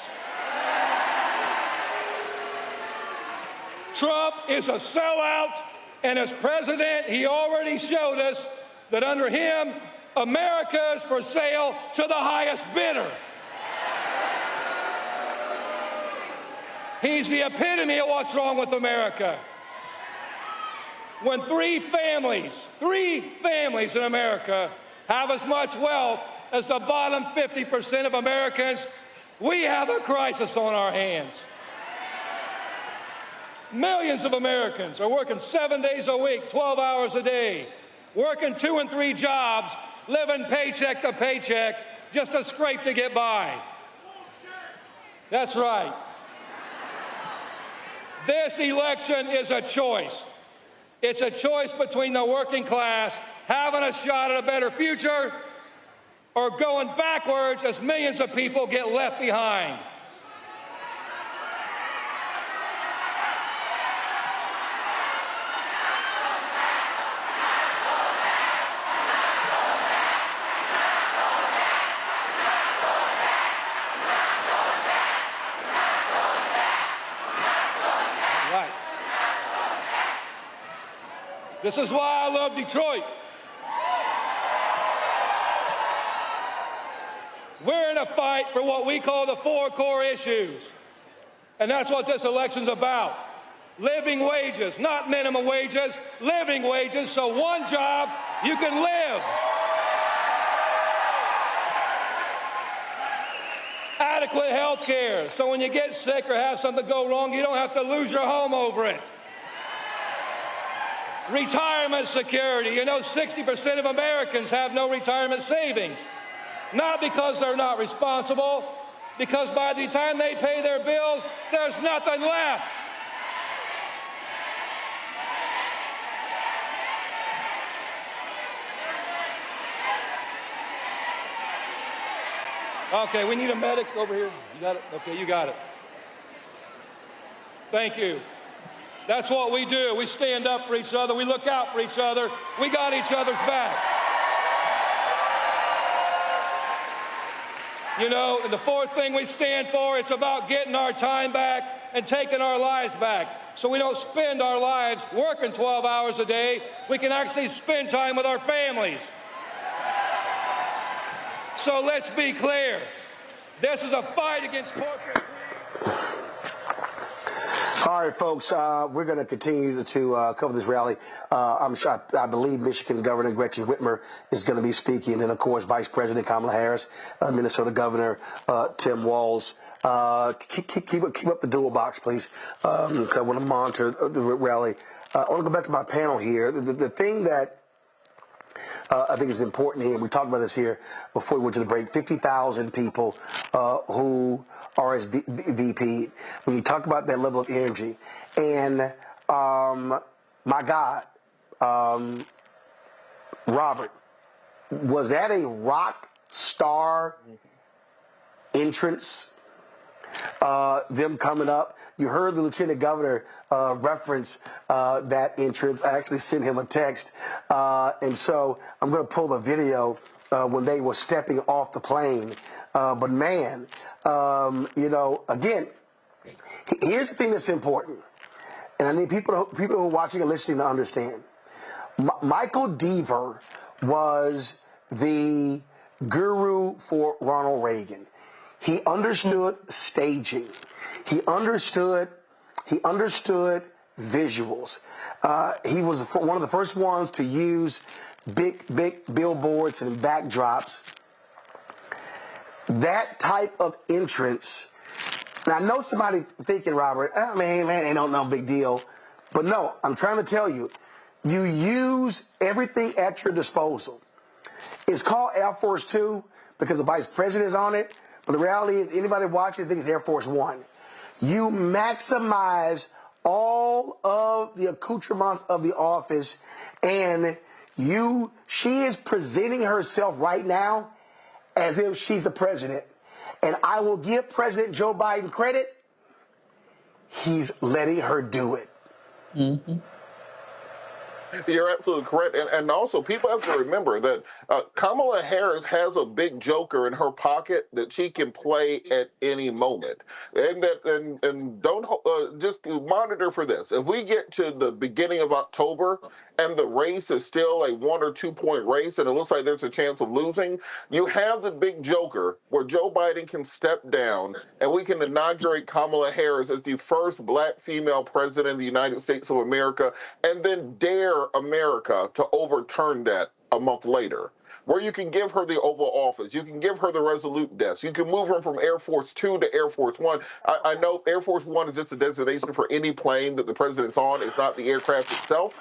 Trump is a sellout, and as president, he already showed us that under him, America is for sale to the highest bidder. He's the epitome of what's wrong with America. When three families in America have as much wealth as the bottom 50% of Americans, we have a crisis on our hands. Millions of Americans are working 7 days a week, 12 hours a day, working 2 and 3 jobs, living paycheck to paycheck, just to scrape to get by. That's right. This election is a choice. It's a choice between the working class having a shot at a better future or going backwards as millions of people get left behind. This is why I love Detroit. We're in a fight for what we call the 4 core issues. And that's what this election's about. Living wages, not minimum wages, living wages, so one job you can live. Adequate health care, so when you get sick or have something go wrong, you don't have to lose your home over it. Retirement security. You know, 60% of Americans have no retirement savings. Not because they're not responsible, because by the time they pay their bills, there's nothing left. Okay, we need a medic over here. You got it? Okay, you got it. Thank you. That's what we do. We stand up for each other. We look out for each other. We got each other's back. You know, and the 4th thing we stand for, it's about getting our time back and taking our lives back. So we don't spend our lives working 12 hours a day. We can actually spend time with our families. So let's be clear. This is a fight against corporate. All right, folks, we're going to continue to cover this rally. I believe Michigan Governor Gretchen Whitmer is going to be speaking, and, of course, Vice President Kamala Harris, Minnesota Governor Tim Walz. Keep up the dual box, please, because I want to monitor the rally. I want to go back to my panel here. The thing that I think is important here, we talked about this here before we went to the break, 50,000 people who RSVP. When you talk about that level of energy, and my God, Robert, was that a rock star entrance? Them coming up. You heard the Lieutenant Governor reference that entrance. I actually sent him a text, and so I'm going to pull the video when they were stepping off the plane. But man, you know, again, here's the thing that's important, and I need people who are watching and listening to understand. Michael Deaver was the guru for Ronald Reagan. He understood staging. He understood visuals. He was one of the first ones to use big billboards and backdrops. That type of entrance. Now, I know somebody thinking, Robert, man, ain't no big deal. But no, I'm trying to tell you, you use everything at your disposal. It's called Air Force Two because the vice president is on it. But the reality is, anybody watching thinks it's Air Force One. You maximize all of the accoutrements of the office, and she is presenting herself right now as if she's the president. And I will give President Joe Biden credit. He's letting her do it. Mm-hmm. You're absolutely correct. And also, people have to remember that Kamala Harris has a big joker in her pocket that she can play at any moment. And don't just monitor for this. If we get to the beginning of October and the race is still a 1 or 2 point race and it looks like there's a chance of losing, you have the big joker where Joe Biden can step down and we can inaugurate Kamala Harris as the first black female president of the United States of America, and then dare America to overturn that a month later, where you can give her the Oval Office, you can give her the Resolute desk, you can move her from Air Force 2 to Air Force 1. I know Air Force 1 is just a designation for any plane that the president's on. It's not the aircraft itself.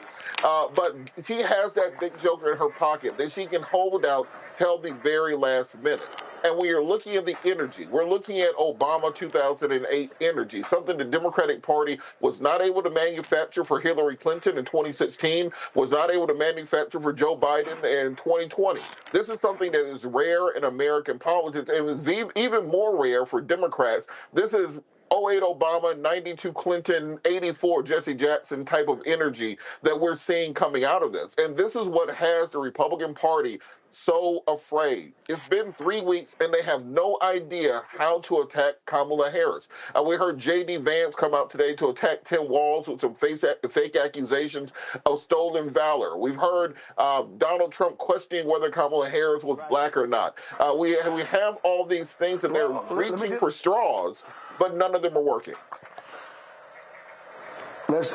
But she has that big joker in her pocket that she can hold out till the very last minute. And we are looking at the energy. We're looking at Obama 2008 energy, something the Democratic Party was not able to manufacture for Hillary Clinton in 2016, was not able to manufacture for Joe Biden in 2020. This is something that is rare in American politics, and it's even more rare for Democrats. This is 08 Obama, 92 Clinton, 84 Jesse Jackson type of energy that we're seeing coming out of this. And this is what has the Republican Party so afraid. It's been 3 weeks and they have no idea how to attack Kamala Harris. We heard J.D. Vance come out today to attack Tim Walz with some fake accusations of stolen valor. We've heard Donald Trump questioning whether Kamala Harris was black or not. We have all these things and they're reaching for straws, but none of them are working.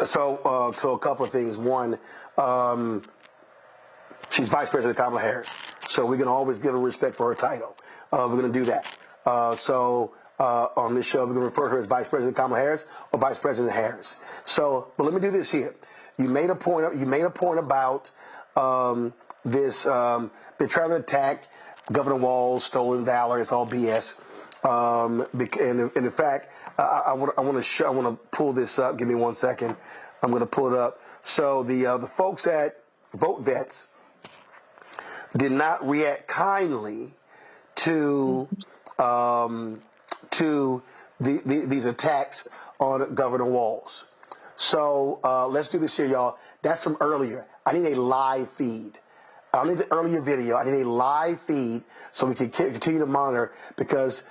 So a couple of things. One, she's Vice President Kamala Harris, so we're going to always give her respect for her title. We're going to do that. On this show, we're going to refer to her as Vice President Kamala Harris or Vice President Harris. So, but let me do this here. You made a point. You made a point about this. They're trying to attack Governor Walz, stolen valor. It's all BS. And in fact, I want to pull this up. Give me 1 second. I'm going to pull it up. So the folks at Vote Vets did not react kindly to these attacks on Governor Walz. So let's do this here, y'all. That's from earlier. I need a live feed. I don't need the earlier video. I need a live feed so we can continue to monitor because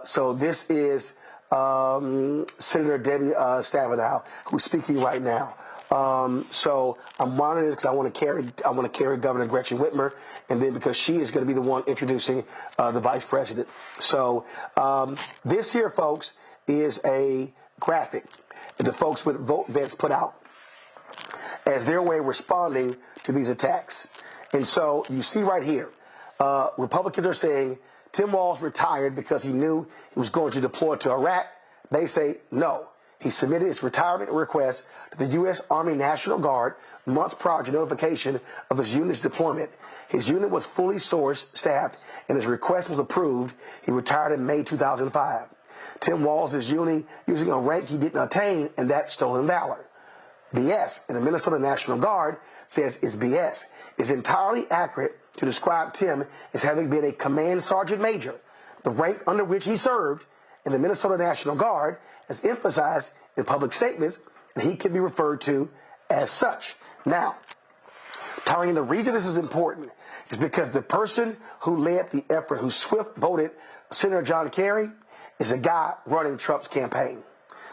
so this is Senator Debbie Stephanopoulos who's speaking right now. So I'm monitoring this because I want to carry Governor Gretchen Whitmer, and then because she is going to be the one introducing the vice president. So this here, folks, is a graphic that the folks with Vote Vets put out as their way of responding to these attacks. And so you see right here, Republicans are saying Tim Walz retired because he knew he was going to deploy to Iraq. They say no. He submitted his retirement request to the U.S. Army National Guard months prior to notification of his unit's deployment. His unit was fully sourced, staffed, and his request was approved. He retired in May 2005. Tim Walz is using a rank he didn't attain, and that's stolen valor. BS, and the Minnesota National Guard says it's BS. It's entirely accurate to describe Tim as having been a command sergeant major, the rank under which he served, and the Minnesota National Guard has emphasized in public statements that he can be referred to as such. Now, telling you the reason this is important is because the person who led the effort, who swift-voted Senator John Kerry, is a guy running Trump's campaign.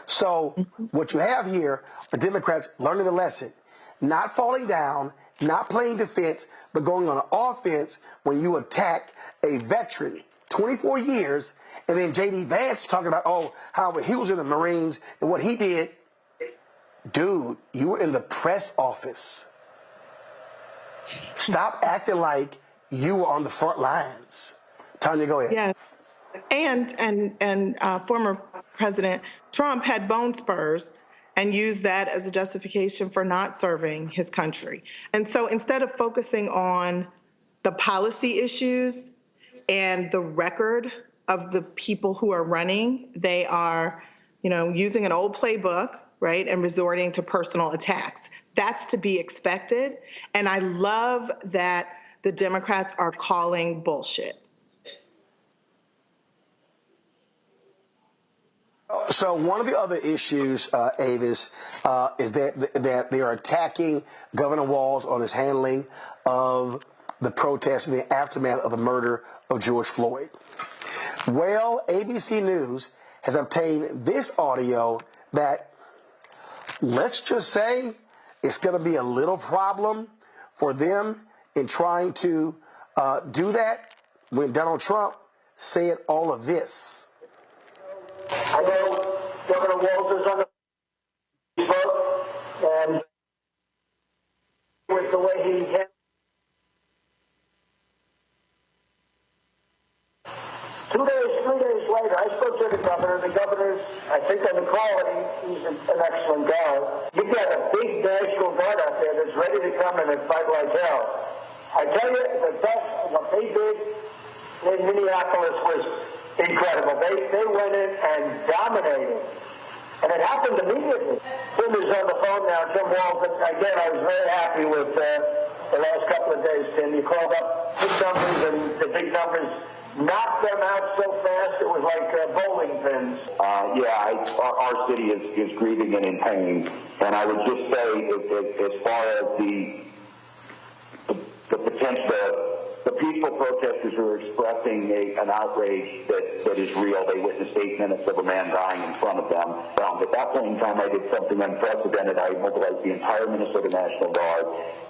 So what you have here are Democrats learning the lesson, not falling down, not playing defense, but going on offense when you attack a veteran, 24 years, and then J.D. Vance talking about, how he was in the Marines and what he did. Dude, you were in the press office. Stop acting like you were on the front lines. Tanya, go ahead. Yeah, and former President Trump had bone spurs and used that as a justification for not serving his country. And so instead of focusing on the policy issues and the record of the people who are running, they are, using an old playbook, right, and resorting to personal attacks. That's to be expected. And I love that the Democrats are calling bullshit. So one of the other issues, Avis, is that they are attacking Governor Walz on his handling of the protests in the aftermath of the murder of George Floyd. Well, ABC News has obtained this audio that, let's just say, it's going to be a little problem for them in trying to do that when Donald Trump said all of this. I know Governor Walz is on the vote, and with the way he handled 2 days, 3 days later, I spoke to the governor. The governor's, I think on the quality, he's an excellent guy. You've got a big National Guard out there that's ready to come in and fight like hell. I tell you, the best, what they did in Minneapolis was incredible. They went in and dominated. And it happened immediately. Tim is on the phone now, Tim Walz. Again, I was very happy with the last couple of days, Tim. You called up big numbers, and the big numbers knocked them out so fast it was like bowling pins. Our city is grieving and in pain. And I would just say, as far as the potential, the peaceful protesters who are expressing an outrage that is real. They witnessed 8 minutes of a man dying in front of them. At that point in time, I did something unprecedented. I mobilized the entire Minnesota National Guard,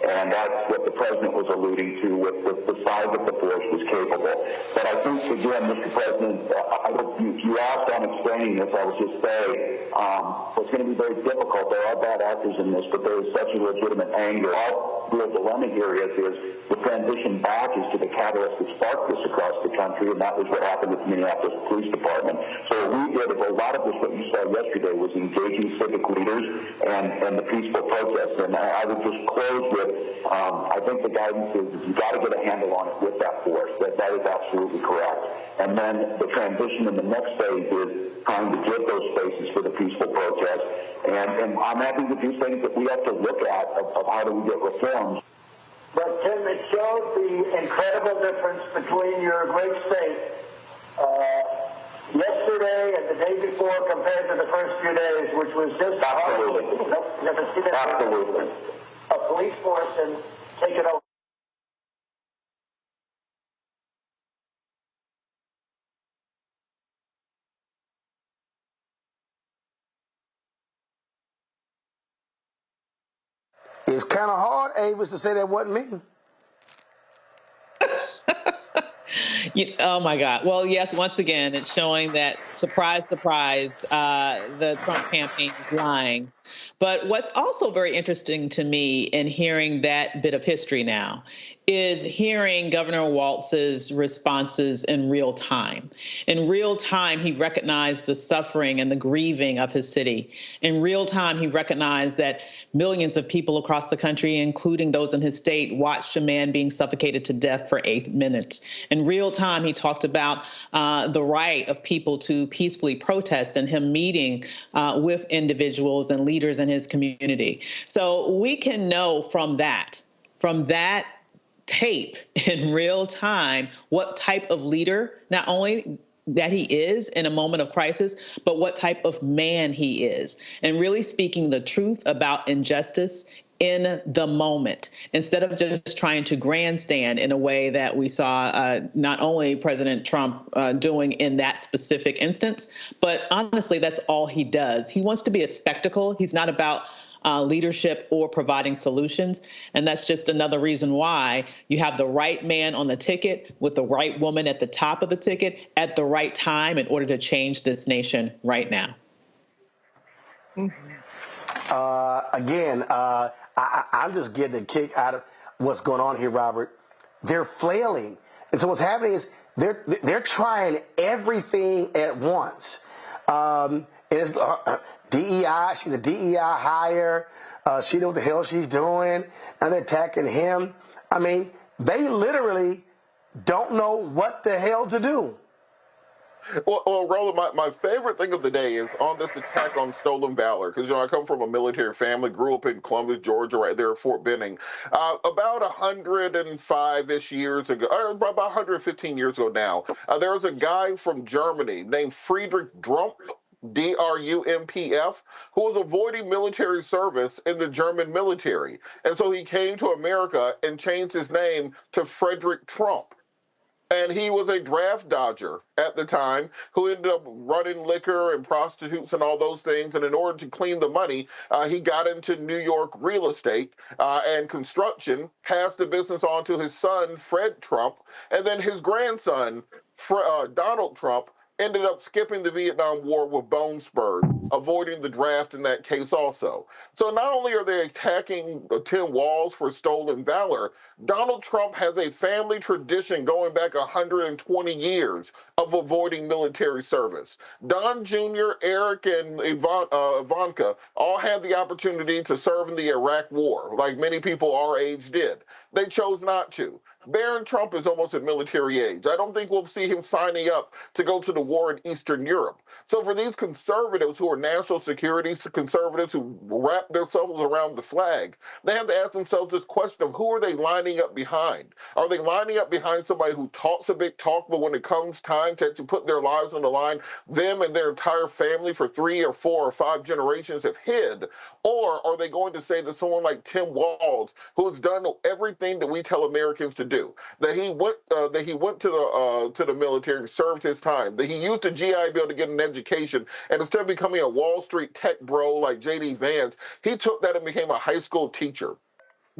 and that's what the president was alluding to with the size of the force was capable. But I think, again, Mr. President, you asked on explaining this, I would just say what's going to be very difficult. There are bad actors in this, but there is such a legitimate anger. Our real dilemma here is the transition back is to the catalyst that sparked this across the country, and that was what happened with the Minneapolis Police Department. So what we did, a lot of this, what you saw yesterday, was engaging civic leaders and the peaceful protests. And I would just close with, I think the guidance is you've got to get a handle on it with that force. That is absolutely correct. And then the transition in the next phase is trying to get those spaces for the peaceful protest. And I'm happy with these things that we have to look at of how do we get reforms. But, Tim, it showed the incredible difference between your great state yesterday and the day before compared to the first few days, which was just absolutely. Never seen it. Absolutely. A police force and take it over. It's kind of hard, Avis, to say that wasn't me. Oh, my God. Well, yes, once again, it's showing that, surprise, surprise, the Trump campaign is lying. But what's also very interesting to me in hearing that bit of history now is hearing Governor Walz's responses in real time. In real time, he recognized the suffering and the grieving of his city. In real time, he recognized that millions of people across the country, including those in his state, watched a man being suffocated to death for 8 minutes. In real time, he talked about the right of people to peacefully protest and him meeting with individuals and leaders in his community. So we can know from that tape in real time what type of leader, not only that he is in a moment of crisis, but what type of man he is, and really speaking the truth about injustice in the moment, instead of just trying to grandstand in a way that we saw not only President Trump doing in that specific instance, but honestly, that's all he does. He wants to be a spectacle. He's not about leadership or providing solutions. And that's just another reason why you have the right man on the ticket with the right woman at the top of the ticket at the right time in order to change this nation right now. I'm just getting a kick out of what's going on here, Robert. They're flailing. And so what's happening is they're trying everything at once. And it's DEI, she's a DEI hire. She knows what the hell she's doing. And they're attacking him. I mean, they literally don't know what the hell to do. Well, Roland, my favorite thing of the day is on this attack on stolen valor, because, I come from a military family, grew up in Columbus, Georgia, right there at Fort Benning. About 105-ish years ago, or about 115 years ago now, there was a guy from Germany named Friedrich Drump. D-R-U-M-P-F, who was avoiding military service in the German military. And so he came to America and changed his name to Frederick Trump. And he was a draft dodger at the time who ended up running liquor and prostitutes and all those things. And in order to clean the money, he got into New York real estate and construction, passed the business on to his son, Fred Trump, and then his grandson, Donald Trump, ended up skipping the Vietnam War with bone spurs, avoiding the draft in that case also. So not only are they attacking Tim Walz for stolen valor, Donald Trump has a family tradition going back 120 years of avoiding military service. Don Jr., Eric, and Ivanka all had the opportunity to serve in the Iraq War, like many people our age did. They chose not to. Barron Trump is almost at military age. I don't think we'll see him signing up to go to the war in Eastern Europe. So for these conservatives who are national security conservatives who wrap themselves around the flag, they have to ask themselves this question of who are they lining up behind? Are they lining up behind somebody who talks a big talk, but when it comes time to put their lives on the line, them and their entire family for 3 or 4 or 5 generations have hid? Or are they going to say that someone like Tim Walz, who has done everything that we tell Americans to do, that he went to the military and served his time, that he used the GI Bill to get an education, and instead of becoming a Wall Street tech bro like J.D. Vance, he took that and became a high school teacher.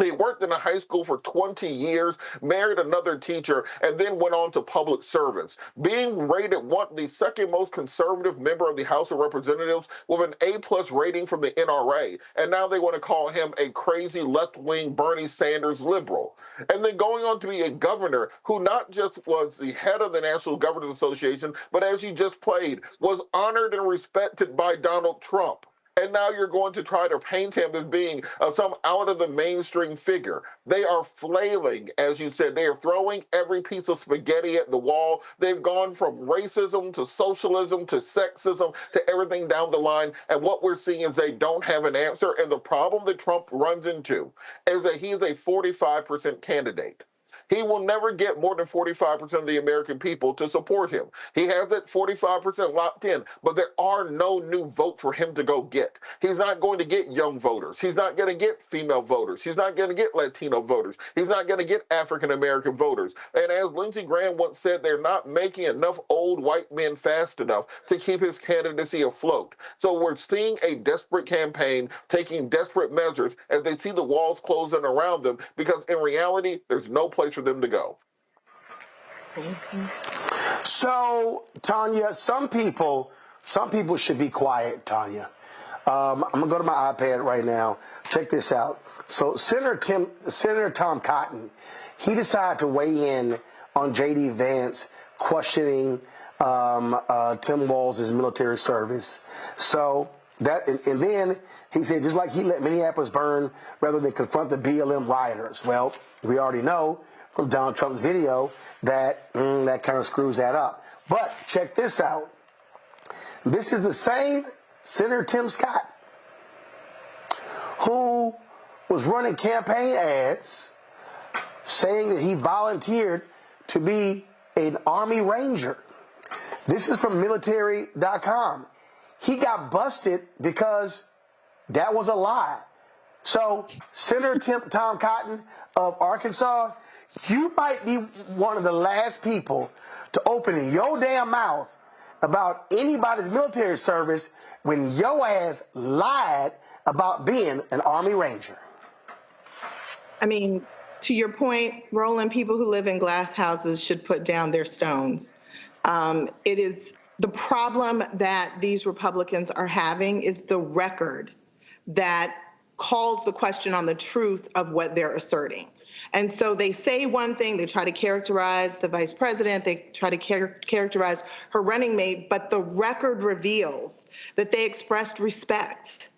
He worked in a high school for 20 years, married another teacher, and then went on to public service, being rated the second most conservative member of the House of Representatives with an A+ rating from the NRA. And now they want to call him a crazy left-wing Bernie Sanders liberal. And then going on to be a governor who not just was the head of the National Governors Association, but as you just played, was honored and respected by Donald Trump. And now you're going to try to paint him as being some out-of-the-mainstream figure. They are flailing, as you said. They are throwing every piece of spaghetti at the wall. They've gone from racism to socialism to sexism to everything down the line. And what we're seeing is they don't have an answer. And the problem that Trump runs into is that he is a 45% candidate. He will never get more than 45% of the American people to support him. He has that 45% locked in, but there are no new votes for him to go get. He's not going to get young voters. He's not going to get female voters. He's not going to get Latino voters. He's not going to get African-American voters. And as Lindsey Graham once said, they're not making enough old white men fast enough to keep his candidacy afloat. So we're seeing a desperate campaign taking desperate measures as they see the walls closing around them, because in reality, there's no place for them to go. So, Tanya, some people should be quiet, Tanya. I'm going to go to my iPad right now. Check this out. So Senator Tom Cotton, he decided to weigh in on J.D. Vance questioning Tim Walz's military service. So that, and then he said, just like he let Minneapolis burn rather than confront the BLM rioters. Well, we already know from Donald Trump's video that that kind of screws that up. But check this out. This is the same Senator Tim Scott who was running campaign ads saying that he volunteered to be an Army Ranger. This is from military.com. He got busted because that was a lie. So, Senator Tom Cotton of Arkansas, you might be one of the last people to open your damn mouth about anybody's military service when your ass lied about being an Army Ranger. I mean, to your point, Roland, people who live in glass houses should put down their stones. It is the problem that these Republicans are having is the record that calls the question on the truth of what they're asserting. And so they say one thing, they try to characterize the vice president, they try to characterize her running mate, but the record reveals that they expressed respect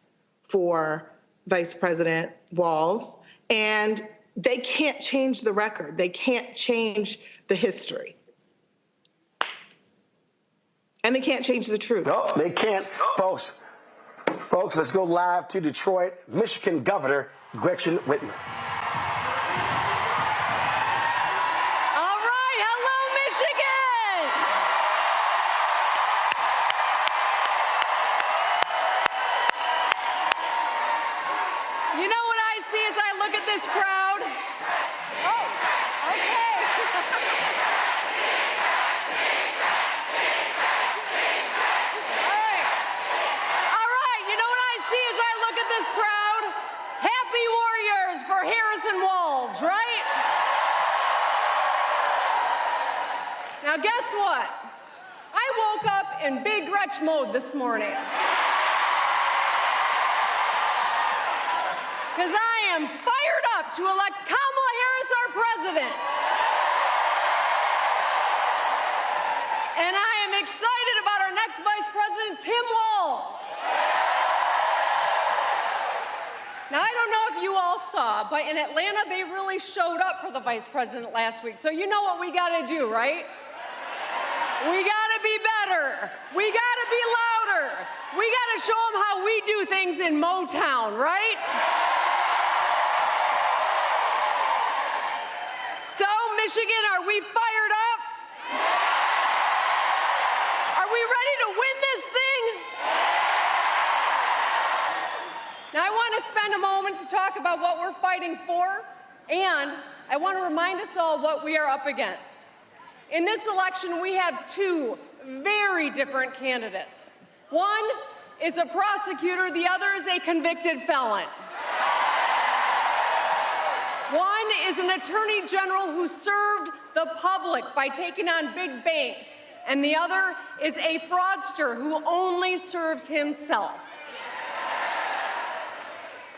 for Vice President Walz, and they can't change the record. They can't change the history. And they can't change the truth. No, they can't. Folks, let's go live to Detroit. Michigan Governor Gretchen Whitmer. All right, hello, Michigan. this crowd. Oh, okay. All right, you know what I see as I look at this crowd? Happy warriors for Harris and Walz, right? Now guess what? I woke up in big Gretch mode this morning. Because I am fired up to elect Kamala Harris our president. And I am excited about our next Vice President, Tim Walz. Now, I don't know if you all saw, but in Atlanta, they really showed up for the Vice President last week. So you know what we got to do, right? We got to be better. We got to be louder. We got to show them how we do things in Motown, right? So, Michigan, are we fired up? Are we ready to win this thing? Now, I want to spend a moment to talk about what we're fighting for, and I want to remind us all what we are up against. In this election, we have two very different candidates. One is a prosecutor, the other is a convicted felon. One is an attorney general who served the public by taking on big banks, and the other is a fraudster who only serves himself.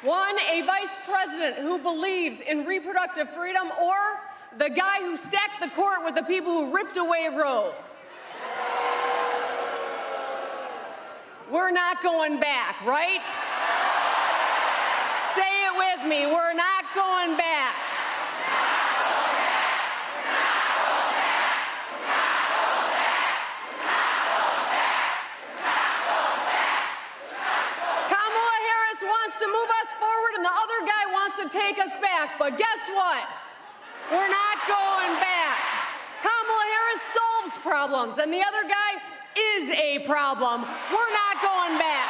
One, a vice president who believes in reproductive freedom, or the guy who stacked the court with the people who ripped away Roe. We're not going back, right? Say it with me, we're not going back. Kamala Harris wants to move us forward and the other guy wants to take us back, but guess what? We're not going back. Kamala Harris solves problems, and the other guy is a problem. We're not going back.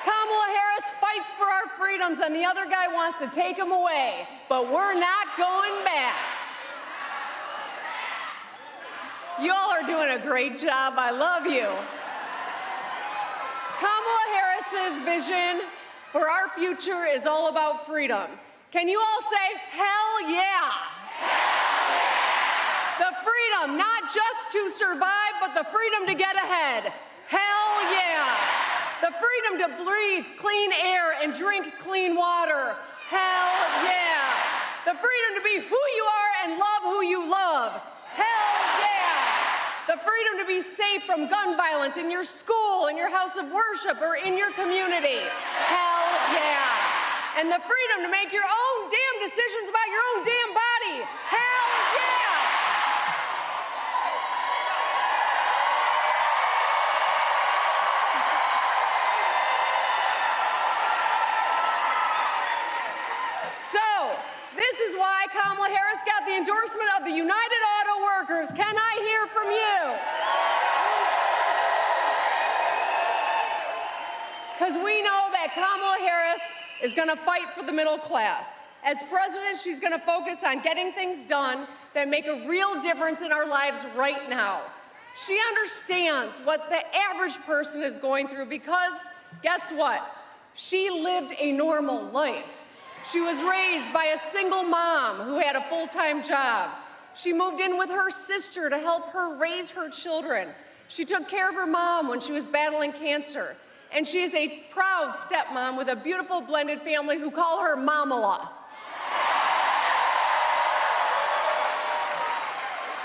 Kamala Harris fights for our freedoms, and the other guy wants to take them away, but we're not going back. You all are doing a great job. I love you. Kamala Harris's vision for our future is all about freedom. Can you all say, hell yeah? The freedom, not just to survive, but the freedom to get ahead. Hell yeah. The freedom to breathe clean air and drink clean water. Hell yeah. The freedom to be who you are and love who you love. Hell yeah. The freedom to be safe from gun violence in your school, in your house of worship, or in your community. Hell yeah. And the freedom to make your own damn decisions about your own damn body. Hell yeah! So, this is why Kamala Harris got the endorsement of the United Auto Workers. Can I hear from you? Because we know that Kamala Harris is going to fight for the middle class. As president, she's going to focus on getting things done that make a real difference in our lives right now. She understands what the average person is going through because, guess what? She lived a normal life. She was raised by a single mom who had a full-time job. She moved in with her sister to help her raise her children. She took care of her mom when she was battling cancer. And she is a proud stepmom with a beautiful blended family who call her Mamala.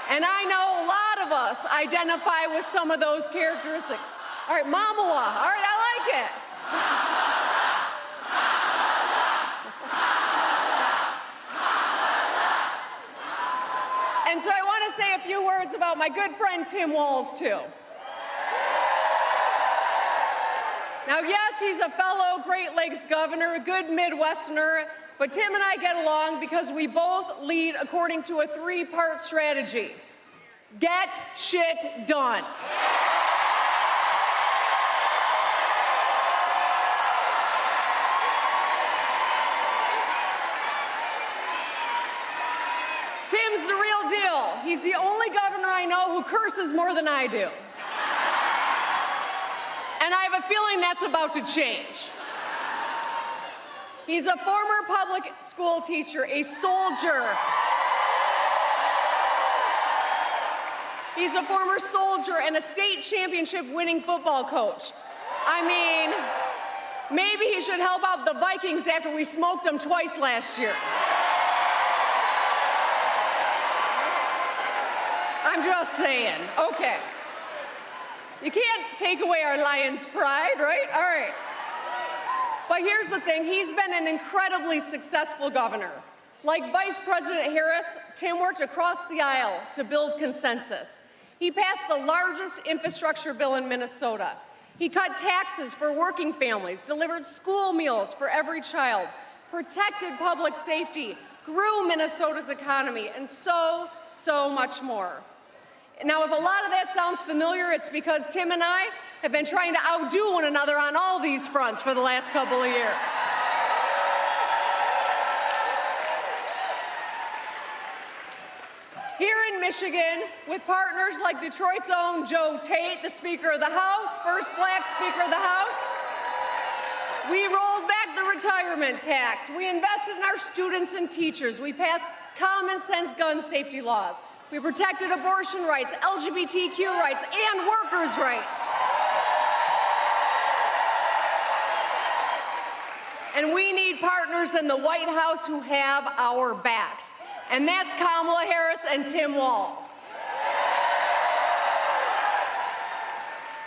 And I know a lot of us identify with some of those characteristics. All right, Mamala. All right, I like it. And so I want to say a few words about my good friend Tim Walz, too. Now, yes, he's a fellow Great Lakes governor, a good Midwesterner, but Tim and I get along because we both lead according to a three-part strategy. Get shit done. He's the only governor I know who curses more than I do. And I have a feeling that's about to change. He's a former public school teacher, a soldier. He's a former soldier and a state championship winning football coach. I mean, maybe he should help out the Vikings after we smoked them twice last year. I'm just saying, okay. You can't take away our Lions' pride, right? All right. But here's the thing, he's been an incredibly successful governor. Like Vice President Harris, Tim worked across the aisle to build consensus. He passed the largest infrastructure bill in Minnesota. He cut taxes for working families, delivered school meals for every child, protected public safety, grew Minnesota's economy, and so much more. Now, if a lot of that sounds familiar, it's because Tim and I have been trying to outdo one another on all these fronts for the last couple of years. Here in Michigan, with partners like Detroit's own Joe Tate, the Speaker of the House, first Black Speaker of the House, we rolled back the retirement tax. We invested in our students and teachers. We passed common sense gun safety laws. We protected abortion rights, LGBTQ rights, and workers' rights. And we need partners in the White House who have our backs. And that's Kamala Harris and Tim Walz.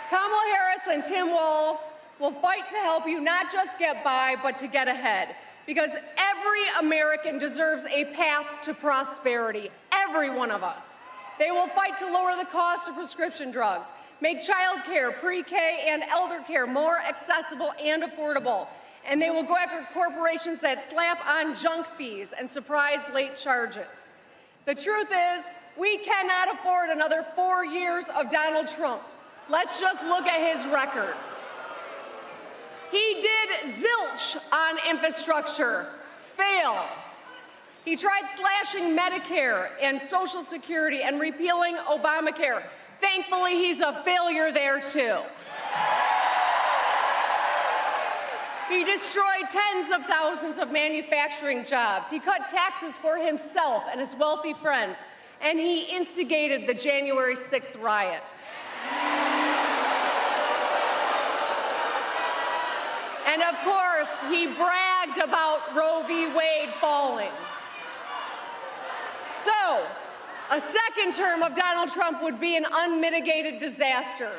Kamala Harris and Tim Walz will fight to help you not just get by, but to get ahead. Because every American deserves a path to prosperity, every one of us. They will fight to lower the cost of prescription drugs, make child care, pre-K, and elder care more accessible and affordable. And they will go after corporations that slap on junk fees and surprise late charges. The truth is, we cannot afford another 4 years of Donald Trump. Let's just look at his record. He did zilch on infrastructure, fail. He tried slashing Medicare and Social Security and repealing Obamacare. Thankfully, he's a failure there too. He destroyed tens of thousands of manufacturing jobs. He cut taxes for himself and his wealthy friends, and he instigated the January 6th riot. And of course, he bragged about Roe v. Wade falling. So, a second term of Donald Trump would be an unmitigated disaster.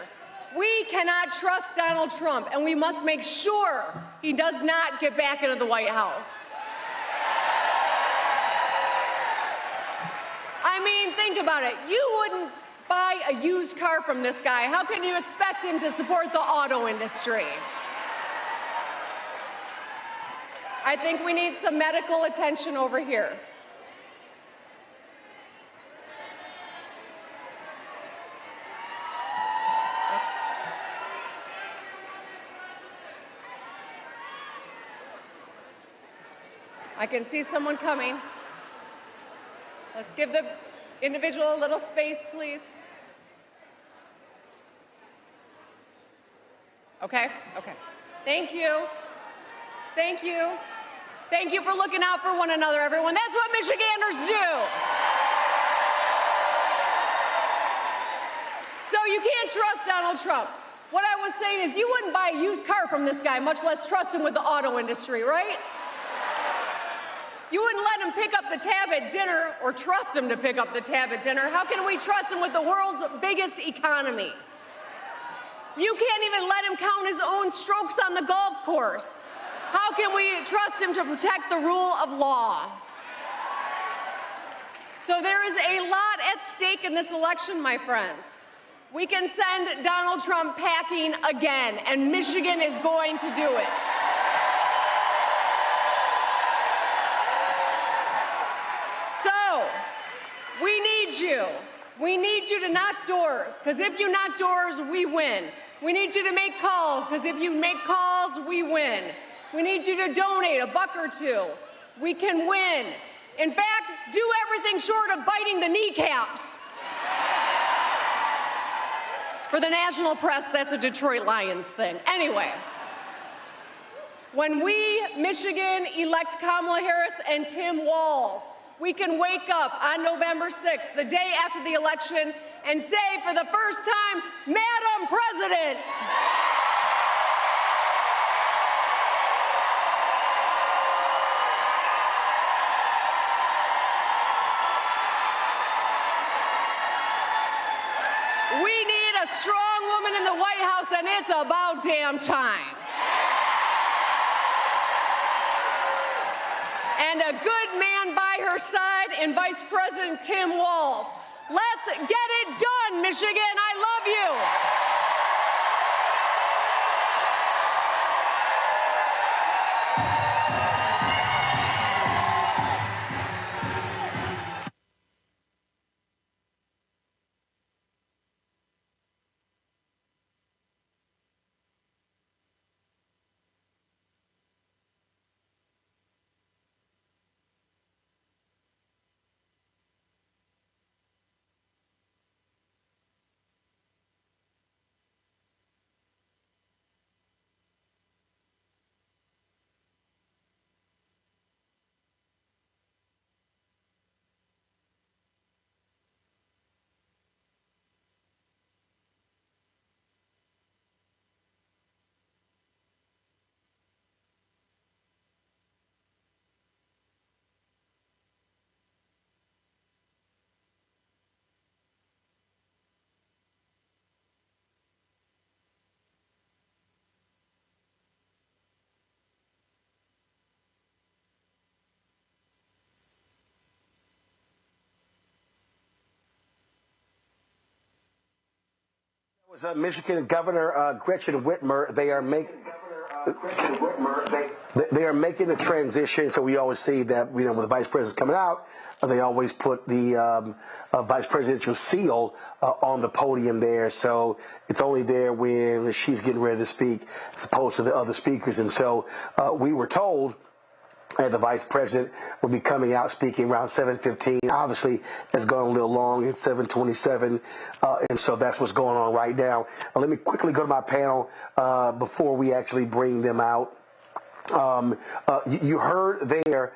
We cannot trust Donald Trump, and we must make sure he does not get back into the White House. I mean, think about it. You wouldn't buy a used car from this guy. How can you expect him to support the auto industry? I think we need some medical attention over here. I can see someone coming. Let's give the individual a little space, please. Okay, okay. Thank you. Thank you. Thank you for looking out for one another, everyone. That's what Michiganders do. So you can't trust Donald Trump. What I was saying is you wouldn't buy a used car from this guy, much less trust him with the auto industry, right? You wouldn't let him pick up the tab at dinner or trust him to pick up the tab at dinner. How can we trust him with the world's biggest economy? You can't even let him count his own strokes on the golf course. How can we trust him to protect the rule of law? So there is a lot at stake in this election, my friends. We can send Donald Trump packing again, and Michigan is going to do it. So, we need you. We need you to knock doors, because if you knock doors, we win. We need you to make calls, because if you make calls, we win. We need you to donate $1 or $2. We can win. In fact, do everything short of biting the kneecaps. For the national press, that's a Detroit Lions thing. Anyway, when we, Michigan, elect Kamala Harris and Tim Walz, we can wake up on November 6th, the day after the election, and say for the first time, Madam President. We need a strong woman in the White House, and it's about damn time. And a good man by her side in Vice President Tim Walz. Let's get it done, Michigan. I love you. Was Michigan Governor Gretchen Whitmer. They are making the transition. So we always see that, you know, when the vice president's coming out, they always put the vice presidential seal on the podium there. So it's only there when she's getting ready to speak, as opposed to the other speakers. And so we were told the vice president will be coming out speaking around 7:15. Obviously, it's gone a little long. It's 7:27, and so that's what's going on right now. Let me quickly go to my panel before we actually bring them out. You heard there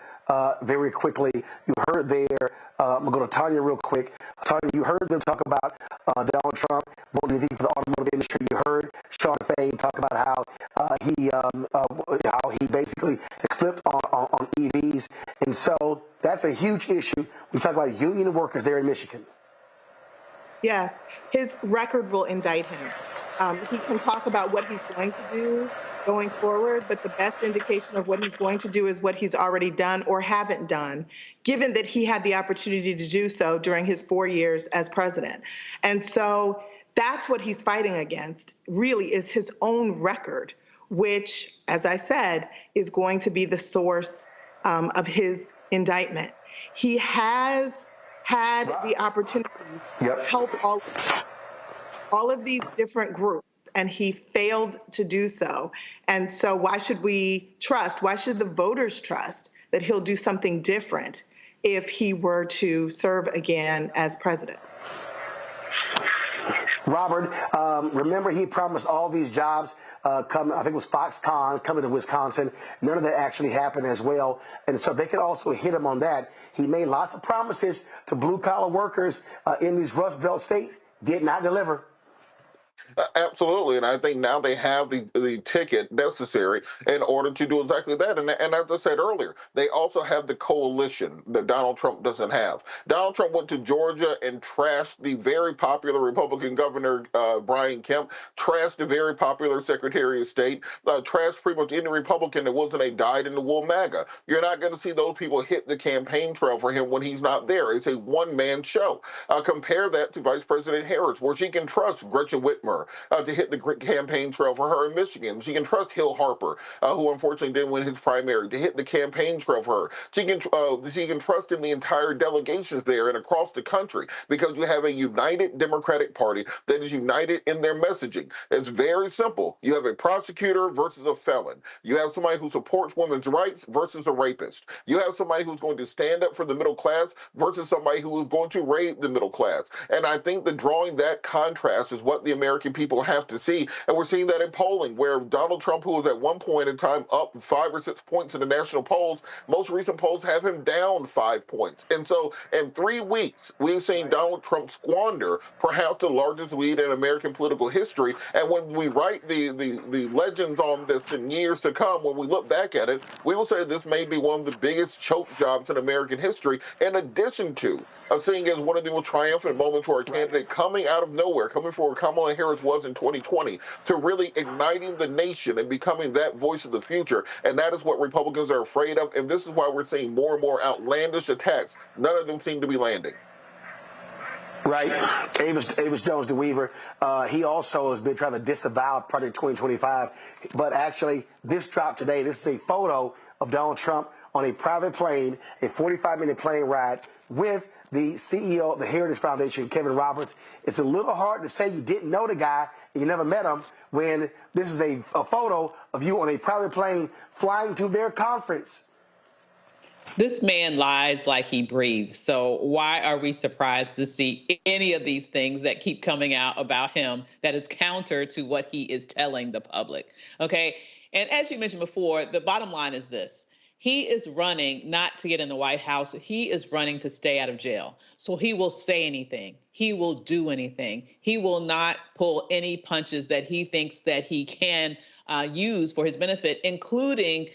very quickly. You heard there. I'm going to go to Tanya real quick. Tanya, you heard them talk about Donald Trump won't do anything for the automotive industry. You heard Shawn Fain talk about how he basically has flipped on EVs, and so that's a huge issue. We talk about union workers there in Michigan. Yes, his record will indict him. He can talk about what he's going to do going forward, but the best indication of what he's going to do is what he's already done or haven't done, given that he had the opportunity to do so during his 4 years as president. And so that's what he's fighting against, really, is his own record, which, as I said, is going to be the source of his indictment. He has had the opportunity to help all of these different groups, and he failed to do so. And so why should we trust, why should the voters trust that he'll do something different if he were to serve again as president? Robert, remember he promised all these jobs I think it was Foxconn coming to Wisconsin. None of that actually happened as well. And so they could also hit him on that. He made lots of promises to blue-collar workers in these Rust Belt states, did not deliver. Absolutely, and I think now they have the ticket necessary in order to do exactly that. And as I said earlier, they also have the coalition that Donald Trump doesn't have. Donald Trump went to Georgia and trashed the very popular Republican Governor Brian Kemp, trashed the very popular Secretary of State, trashed pretty much any Republican that wasn't a dyed-in-the-wool MAGA. You're not going to see those people hit the campaign trail for him when he's not there. It's a one-man show. Compare that to Vice President Harris, where she can trust Gretchen Whitmer, her to hit the campaign trail for her in Michigan. She can trust Hill Harper, who unfortunately didn't win his primary, to hit the campaign trail for her. She can trust in the entire delegations there and across the country because you have a united Democratic Party that is united in their messaging. It's very simple. You have a prosecutor versus a felon. You have somebody who supports women's rights versus a rapist. You have somebody who's going to stand up for the middle class versus somebody who is going to rape the middle class. And I think that drawing that contrast is what the American people have to see. And we're seeing that in polling, where Donald Trump, who was at one point in time up 5 or 6 points in the national polls, most recent polls have him down 5 points. And so in 3 weeks, we've seen Donald Trump squander perhaps the largest lead in American political history. And when we write the legends on this in years to come, when we look back at it, we will say this may be one of the biggest choke jobs in American history, in addition to seeing as one of the most triumphant moments for a candidate coming out of nowhere, coming for where Kamala Harris was in 2020, to really igniting the nation and becoming that voice of the future. And that is what Republicans are afraid of. And this is why we're seeing more and more outlandish attacks. None of them seem to be landing. Right. Avis Jones DeWeaver, he also has been trying to disavow Project 2025. But actually, this dropped today. This is a photo of Donald Trump on a private plane, a 45-minute plane ride with the CEO of the Heritage Foundation, Kevin Roberts. It's a little hard to say you didn't know the guy and you never met him when this is a photo of you on a private plane flying to their conference. This man lies like he breathes. So why are we surprised to see any of these things that keep coming out about him that is counter to what he is telling the public? Okay. And as you mentioned before, the bottom line is this. He is running not to get in the White House. He is running to stay out of jail. So he will say anything. He will do anything. He will not pull any punches that he thinks that he can use for his benefit, including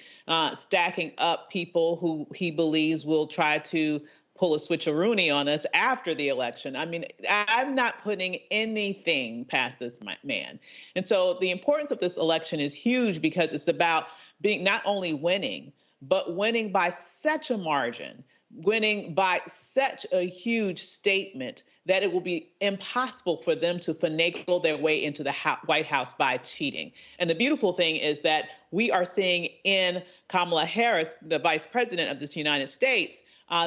stacking up people who he believes will try to pull a switcheroony on us after the election. I mean, I'm not putting anything past this man. And so the importance of this election is huge because it's about being not only winning, but winning by such a margin, winning by such a huge statement that it will be impossible for them to finagle their way into the White House by cheating. And the beautiful thing is that we are seeing in Kamala Harris, the vice president of this United States,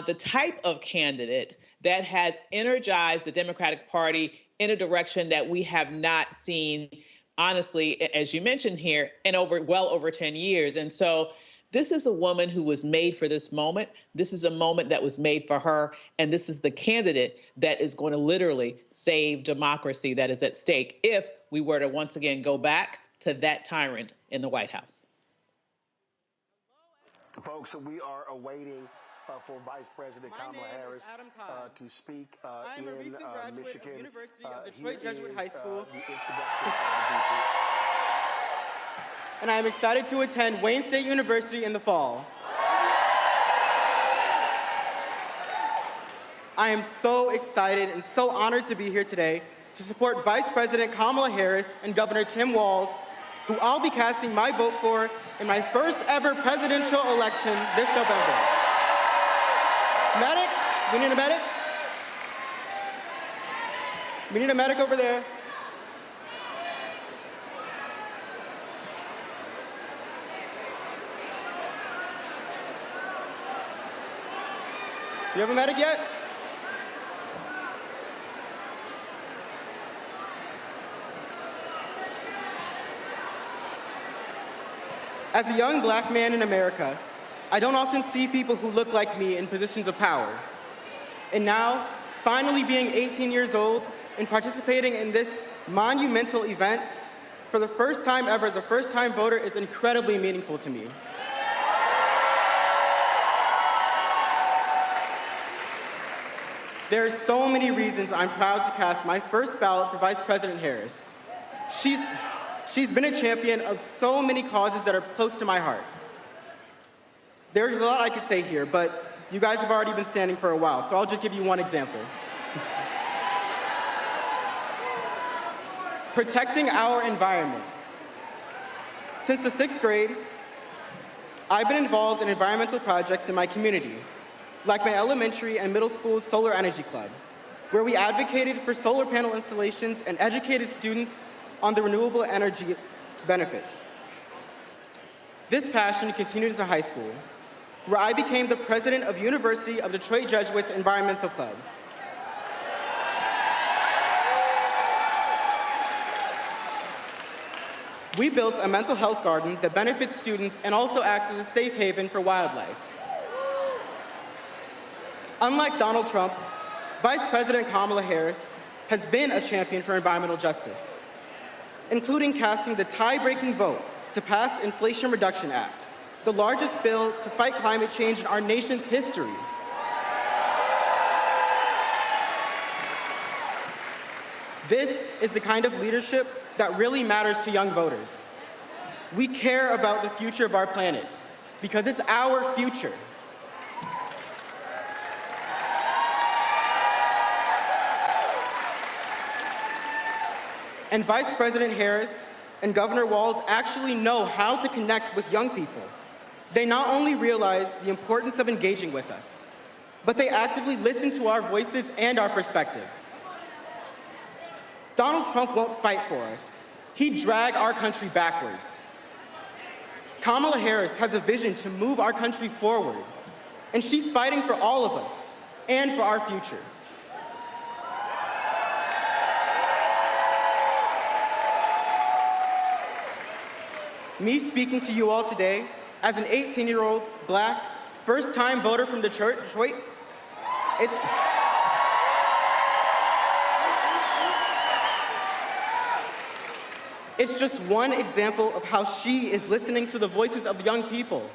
the type of candidate that has energized the Democratic Party in a direction that we have not seen, honestly, as you mentioned here, in well over 10 years. And so this is a woman who was made for this moment. This is a moment that was made for her. And this is the candidate that is going to literally save democracy that is at stake if we were to once again go back to that tyrant in the White House. Folks, we are awaiting for Vice President Kamala Harris to speak in Michigan. University of Detroit Jesuit High School. And I am excited to attend Wayne State University in the fall. I am so excited and so honored to be here today to support Vice President Kamala Harris and Governor Tim Walz, who I'll be casting my vote for in my first ever presidential election this November. Medic, we need a medic. We need a medic over there. You have a medic yet? As a young black man in America, I don't often see people who look like me in positions of power. And now, finally being 18 years old and participating in this monumental event for the first time ever as a first-time voter is incredibly meaningful to me. There are so many reasons I'm proud to cast my first ballot for Vice President Harris. She's been a champion of so many causes that are close to my heart. There's a lot I could say here, but you guys have already been standing for a while, so I'll just give you one example. Protecting our environment. Since the 6th grade, I've been involved in environmental projects in my community, like my elementary and middle school's Solar Energy Club, where we advocated for solar panel installations and educated students on the renewable energy benefits. This passion continued into high school, where I became the president of University of Detroit Jesuits Environmental Club. We built a mental health garden that benefits students and also acts as a safe haven for wildlife. Unlike Donald Trump, Vice President Kamala Harris has been a champion for environmental justice, including casting the tie-breaking vote to pass the Inflation Reduction Act, the largest bill to fight climate change in our nation's history. This is the kind of leadership that really matters to young voters. We care about the future of our planet because it's our future. And Vice President Harris and Governor Walz actually know how to connect with young people. They not only realize the importance of engaging with us, but they actively listen to our voices and our perspectives. Donald Trump won't fight for us. He'd drag our country backwards. Kamala Harris has a vision to move our country forward, and she's fighting for all of us and for our future. Me speaking to you all today as an 18-year-old Black, first-time voter from Detroit, it's just one example of how she is listening to the voices of young people.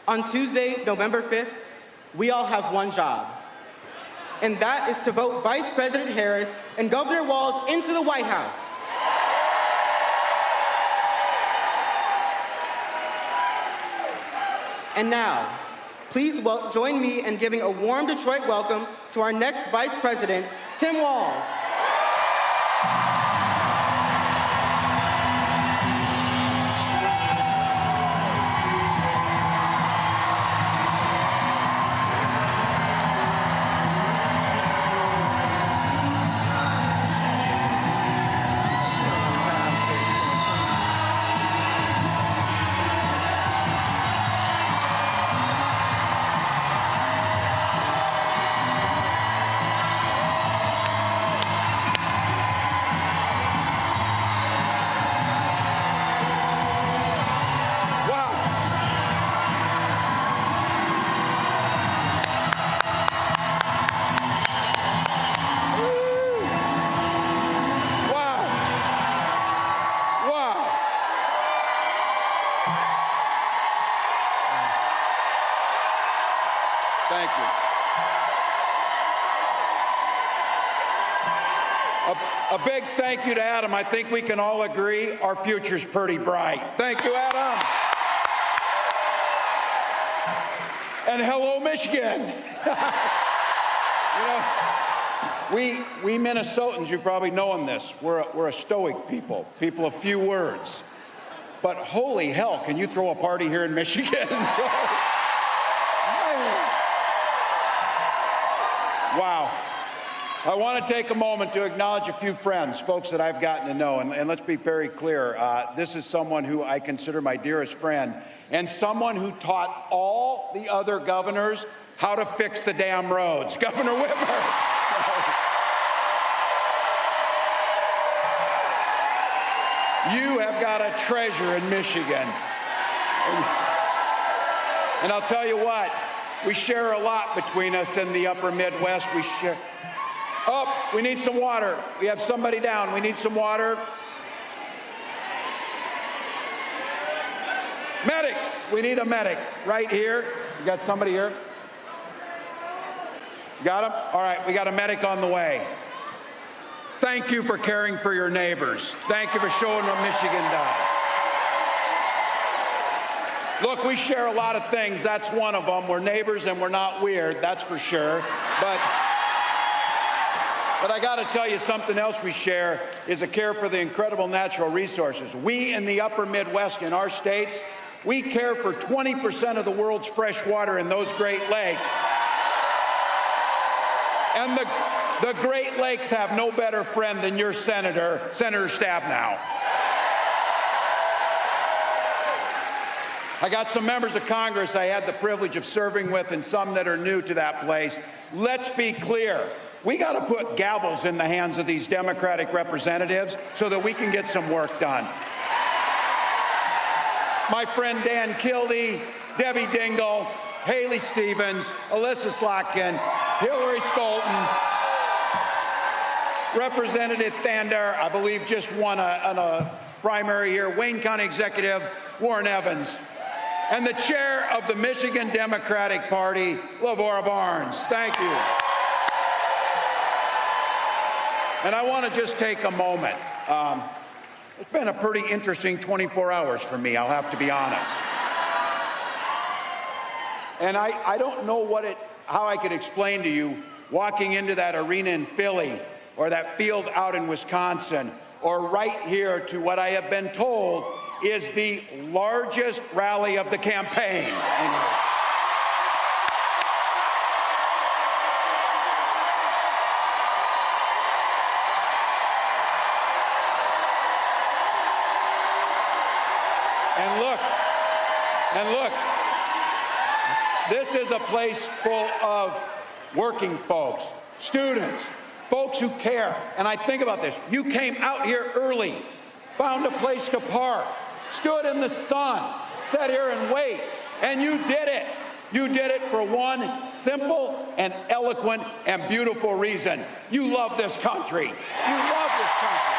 On Tuesday, November 5th, we all have one job, and that is to vote Vice President Harris and Governor Walz into the White House. And now, please join me in giving a warm Detroit welcome to our next Vice President, Tim Walz. Thank you. A big thank you to Adam. I think we can all agree our future's pretty bright. Thank you, Adam. And hello, Michigan. We Minnesotans, you probably know this, we're a stoic people of few words. But holy hell, can you throw a party here in Michigan? Wow. I want to take a moment to acknowledge a few friends, folks that I've gotten to know, and let's be very clear. This is someone who I consider my dearest friend, and someone who taught all the other governors how to fix the damn roads, Governor Whitmer. You have got a treasure in Michigan. And I'll tell you what, we share a lot between us in the upper Midwest. We share. Oh, we need some water. We have somebody down. We need some water. Medic. We need a medic right here. You got somebody here? Got him? All right, we got a medic on the way. Thank you for caring for your neighbors. Thank you for showing what Michigan does. Look, we share a lot of things. That's one of them. We're neighbors and we're not weird, that's for sure. But I got to tell you, something else we share is a care for the incredible natural resources. We in the upper Midwest, in our states, we care for 20% of the world's fresh water in those Great Lakes. The Great Lakes have no better friend than your Senator Stabenow. I got some members of Congress I had the privilege of serving with and some that are new to that place. Let's be clear. We got to put gavels in the hands of these Democratic representatives so that we can get some work done. My friend Dan Kildee, Debbie Dingell, Haley Stevens, Alyssa Slotkin, Hillary Scholten, Representative Thander, I believe just won a primary here, Wayne County Executive Warren Evans, and the chair of the Michigan Democratic Party, Lavora Barnes. Thank you. And I want to just take a moment. It's been a pretty interesting 24 hours for me, I'll have to be honest. And I don't know how I could explain to you walking into that arena in Philly or that field out in Wisconsin or right here to what I have been told is the largest rally of the campaign. And look, this is a place full of working folks, students, folks who care. And I think about this. You came out here early, found a place to park, stood in the sun, sat here and wait, and you did it. You did it for one simple and eloquent and beautiful reason. You love this country. You love this country.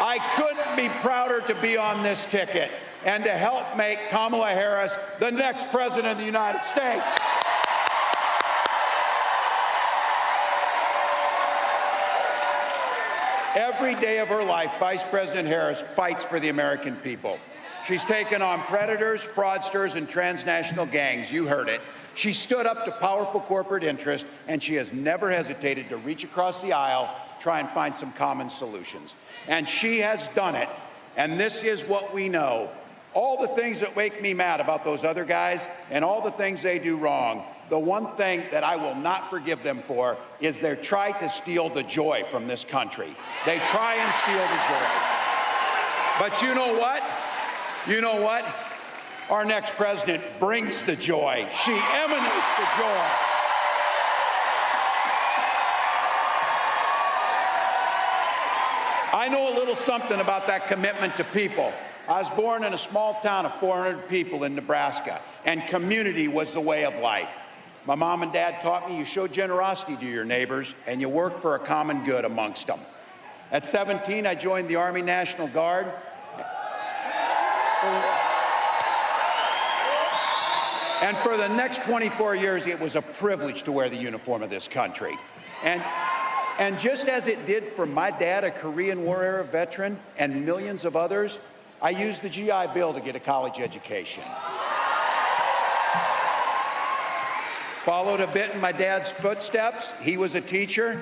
I couldn't be prouder to be on this ticket and to help make Kamala Harris the next president of the United States. Every day of her life, Vice President Harris fights for the American people. She's taken on predators, fraudsters, and transnational gangs. You heard it. She stood up to powerful corporate interests, and she has never hesitated to reach across the aisle, try and find some common solutions. And she has done it, and this is what we know. All the things that make me mad about those other guys and all the things they do wrong, the one thing that I will not forgive them for is they try to steal the joy from this country. They try and steal the joy. But you know what? You know what? Our next president brings the joy. She emanates the joy. I know a little something about that commitment to people. I was born in a small town of 400 people in Nebraska, and community was the way of life. My mom and dad taught me you show generosity to your neighbors and you work for a common good amongst them. At 17, I joined the Army National Guard. And for the next 24 years, it was a privilege to wear the uniform of this country. And just as it did for my dad, a Korean War era veteran, and millions of others, I used the GI Bill to get a college education. Followed a bit in my dad's footsteps. He was a teacher.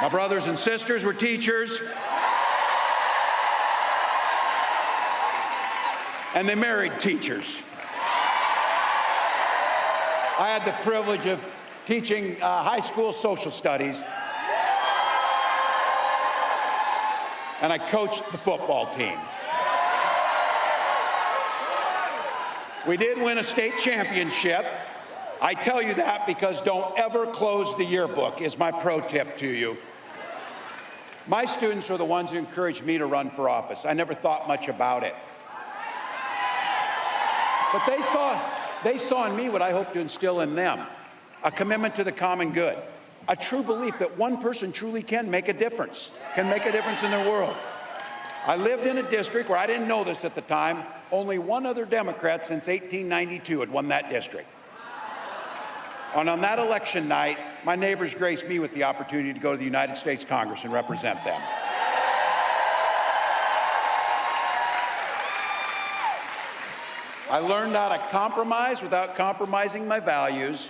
My brothers and sisters were teachers. And they married teachers. I had the privilege of teaching high school social studies. And I coached the football team. We did win a state championship. I tell you that because don't ever close the yearbook is my pro tip to you. My students are the ones who encouraged me to run for office. I never thought much about it. But they saw in me what I hope to instill in them, a commitment to the common good, a true belief that one person truly can make a difference in their world. I lived in a district where I didn't know this at the time, only one other Democrat since 1892 had won that district. And on that election night, my neighbors graced me with the opportunity to go to the United States Congress and represent them. I learned how to compromise without compromising my values.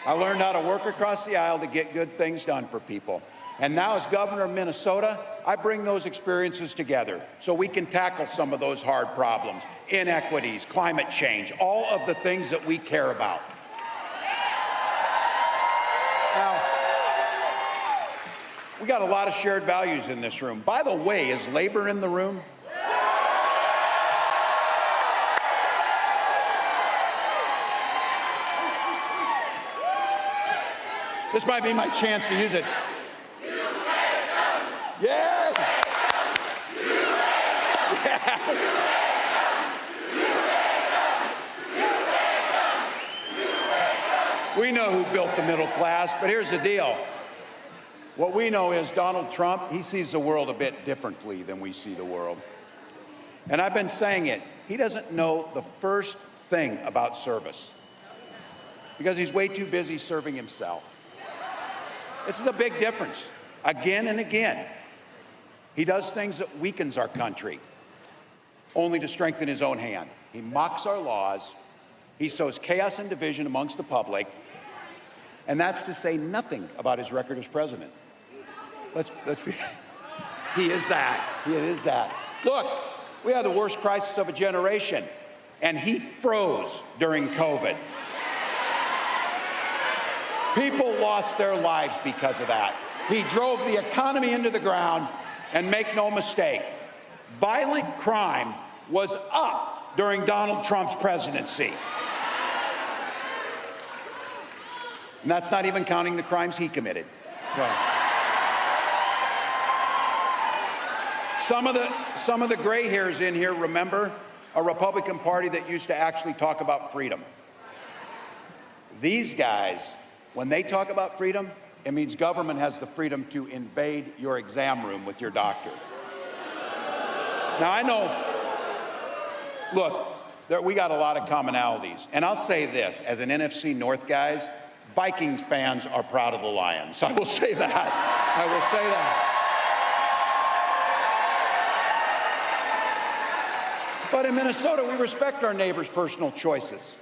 I learned how to work across the aisle to get good things done for people. And now as governor of Minnesota, I bring those experiences together so we can tackle some of those hard problems, inequities, climate change, all of the things that we care about. Now, we got a lot of shared values in this room. By the way, is labor in the room? This might be my chance to use it. Yeah. We know who built the middle class, but here's the deal. What we know is Donald Trump, he sees the world a bit differently than we see the world. And I've been saying it, he doesn't know the first thing about service because he's way too busy serving himself. This is a big difference, again and again. He does things that weakens our country, only to strengthen his own hand. He mocks our laws, he sows chaos and division amongst the public, and that's to say nothing about his record as president. He is that. Look, we had the worst crisis of a generation, and he froze during COVID. People lost their lives because of that. He drove the economy into the ground, and make no mistake, violent crime was up during Donald Trump's presidency. And that's not even counting the crimes he committed. So, some of the gray hairs in here remember a Republican Party that used to actually talk about freedom. These guys, when they talk about freedom, it means government has the freedom to invade your exam room with your doctor. Now, I know, look, we got a lot of commonalities. And I'll say this, as an NFC North guys, Vikings fans are proud of the Lions. I will say that. I will say that. But in Minnesota, we respect our neighbors' personal choices.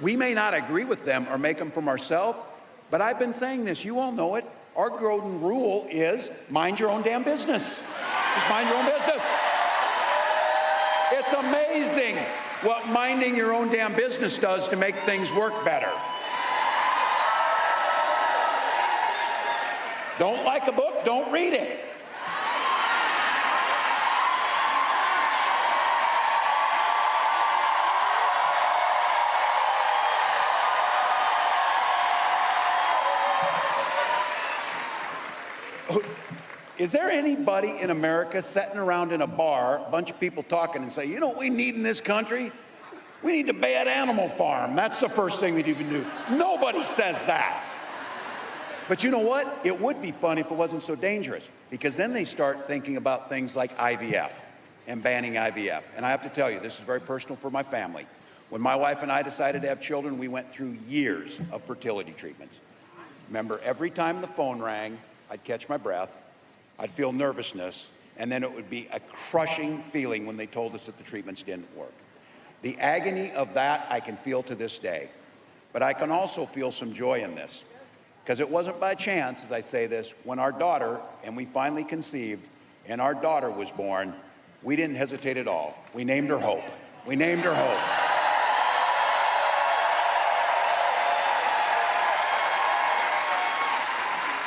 We may not agree with them or make them from ourselves, but I've been saying this, you all know it. Our golden rule is mind your own damn business. Just mind your own business. It's amazing what minding your own damn business does to make things work better. Don't like a book, don't read it. Is there anybody in America sitting around in a bar, a bunch of people talking and say, you know what we need in this country? We need to ban Animal Farm. That's the first thing we need to do. Nobody says that. But you know what? It would be fun if it wasn't so dangerous, because then they start thinking about things like IVF and banning IVF. And I have to tell you, this is very personal for my family. When my wife and I decided to have children, we went through years of fertility treatments. Remember, every time the phone rang, I'd catch my breath, I'd feel nervousness, and then it would be a crushing feeling when they told us that the treatments didn't work. The agony of that I can feel to this day. But I can also feel some joy in this, because it wasn't by chance, as I say this, when our daughter, and we finally conceived, and our daughter was born, we didn't hesitate at all. We named her Hope. We named her Hope.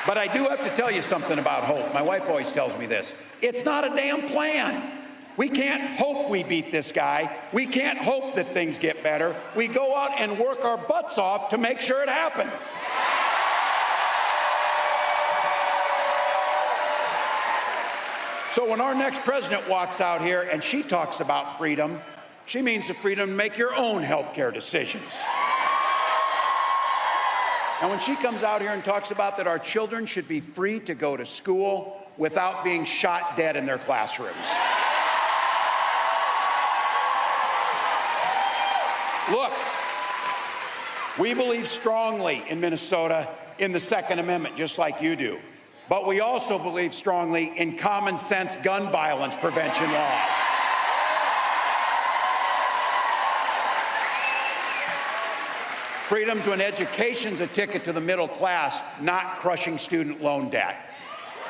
But I do have to tell you something about hope. My wife always tells me this. It's not a damn plan. We can't hope we beat this guy. We can't hope that things get better. We go out and work our butts off to make sure it happens. So when our next president walks out here and she talks about freedom, she means the freedom to make your own health care decisions. And when she comes out here and talks about that our children should be free to go to school without being shot dead in their classrooms. Look, we believe strongly in Minnesota in the Second Amendment, just like you do. But we also believe strongly in common sense gun violence prevention laws. Freedom's when education's a ticket to the middle class, not crushing student loan debt.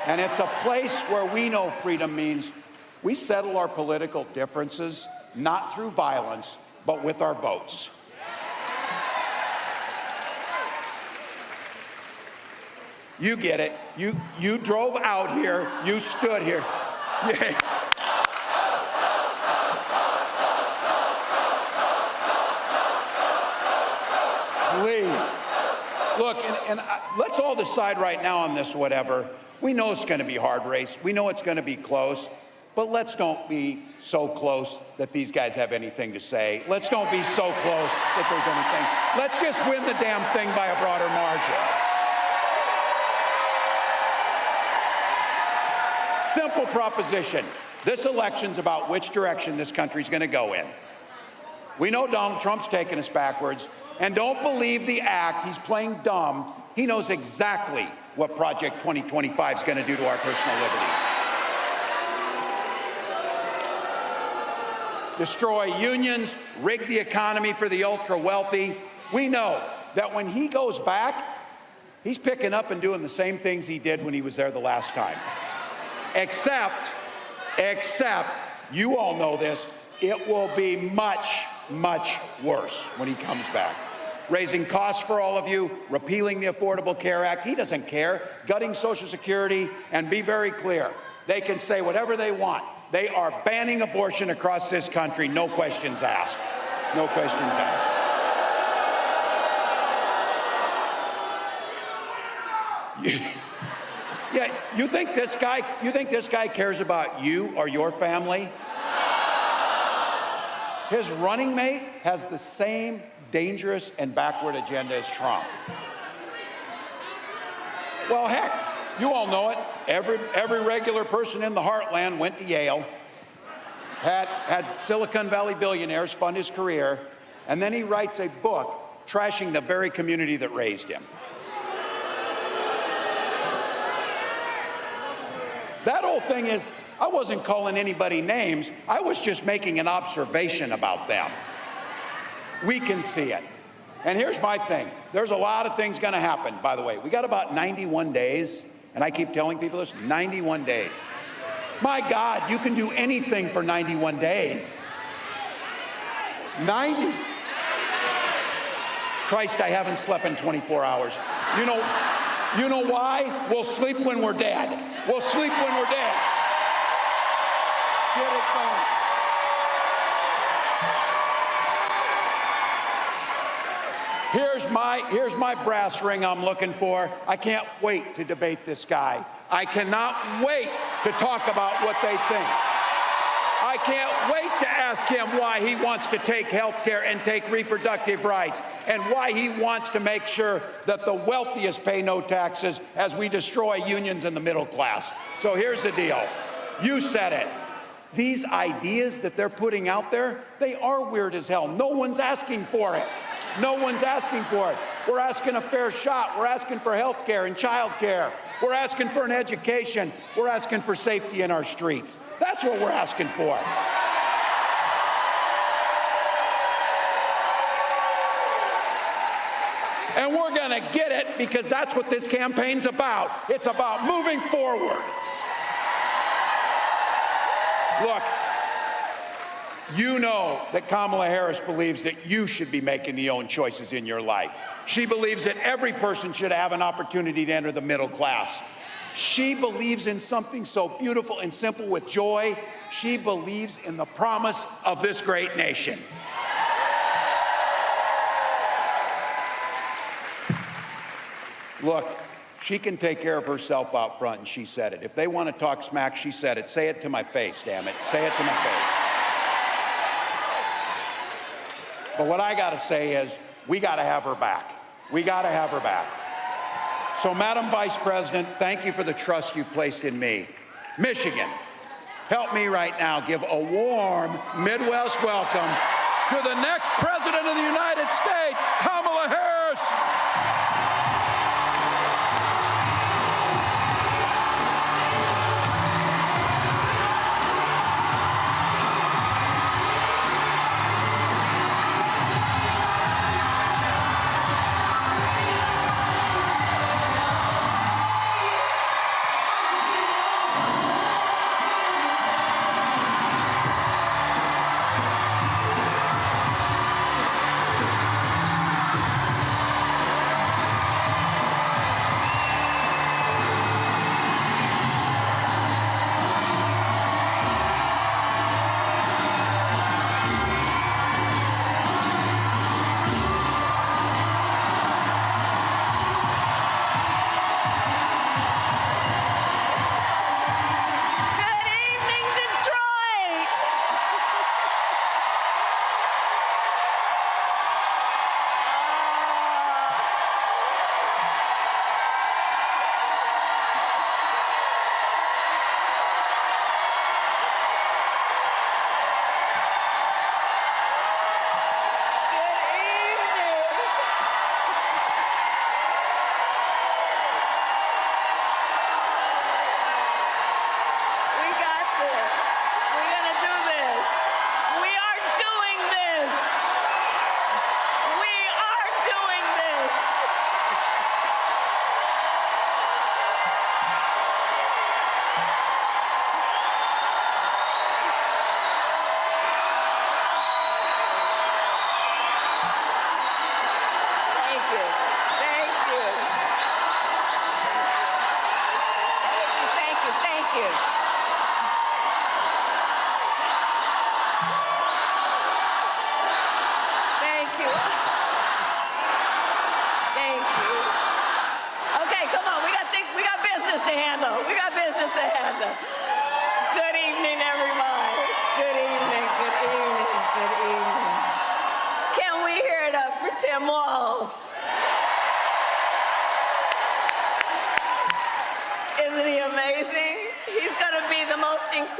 And it's a place where we know freedom means we settle our political differences not through violence, but with our votes. You get it. You drove out here. You stood here. Yeah. Please. Look, and let's all decide right now on this, whatever. We know it's going to be a hard race. We know it's going to be close. But let's don't be so close that these guys have anything to say. Let's don't be so close that there's anything. Let's just win the damn thing by a broader margin. Simple proposition. This election's about which direction this country's going to go in. We know Donald Trump's taking us backwards. And don't believe the act. He's playing dumb. He knows exactly what Project 2025 is going to do to our personal liberties. Destroy unions, rig the economy for the ultra-wealthy. We know that when he goes back, he's picking up and doing the same things he did when he was there the last time. Except, you all know this, it will be much, much worse when he comes back. Raising costs for all of you, repealing the Affordable Care Act. He doesn't care. Gutting Social Security, and be very clear. They can say whatever they want. They are banning abortion across this country, no questions asked. No questions asked. Yeah, you think this guy cares about you or your family? His running mate has the same dangerous and backward agenda as Trump. Well, heck, you all know it. Every regular person in the heartland went to Yale, had Silicon Valley billionaires fund his career, and then he writes a book trashing the very community that raised him. That whole thing is, I wasn't calling anybody names. I was just making an observation about them. We can see it. And here's my thing. There's a lot of things going to happen, by the way. We got about 91 days, and I keep telling people this, 91 days. My God, you can do anything for 91 days. 90. Christ, I haven't slept in 24 hours. You know why? We'll sleep when we're dead. We'll sleep when we're dead. Get it going. Here's my brass ring I'm looking for. I can't wait to debate this guy. I cannot wait to talk about what they think. I can't wait to ask him why he wants to take health care and take reproductive rights, and why he wants to make sure that the wealthiest pay no taxes as we destroy unions in the middle class. So here's the deal. You said it. These ideas that they're putting out there, they are weird as hell. No one's asking for it. No one's asking for it. We're asking a fair shot. We're asking for health care and child care. We're asking for an education. We're asking for safety in our streets. That's what we're asking for. And we're going to get it because that's what this campaign's about. It's about moving forward. Look, you know that Kamala Harris believes that you should be making the own choices in your life. She believes that every person should have an opportunity to enter the middle class. She believes in something so beautiful and simple with joy. She believes in the promise of this great nation. Look, she can take care of herself out front, and she said it. If they want to talk smack, she said it. Say it to my face, damn it. Say it to my face. But what I got to say is, we got to have her back. We got to have her back. So, Madam Vice President, thank you for the trust you've placed in me. Michigan, help me right now give a warm Midwest welcome to the next President of the United States, Kamala Harris.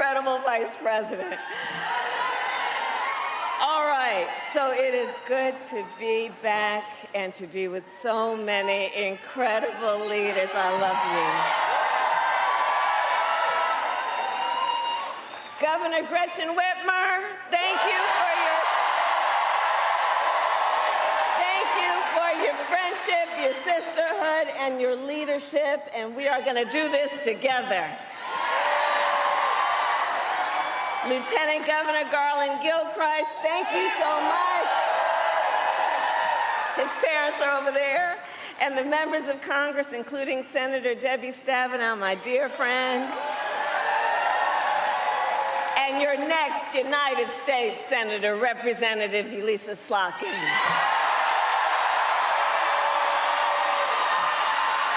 incredible Vice President. All right, so it is good to be back and to be with so many incredible leaders. I love you. Governor Gretchen Whitmer, thank you for your friendship, your sisterhood, and your leadership, and we are going to do this together. Lieutenant Governor Garland Gilchrist, thank you so much. His parents are over there. And the members of Congress, including Senator Debbie Stabenow, my dear friend. And your next United States Senator, Representative Elisa Slotkin.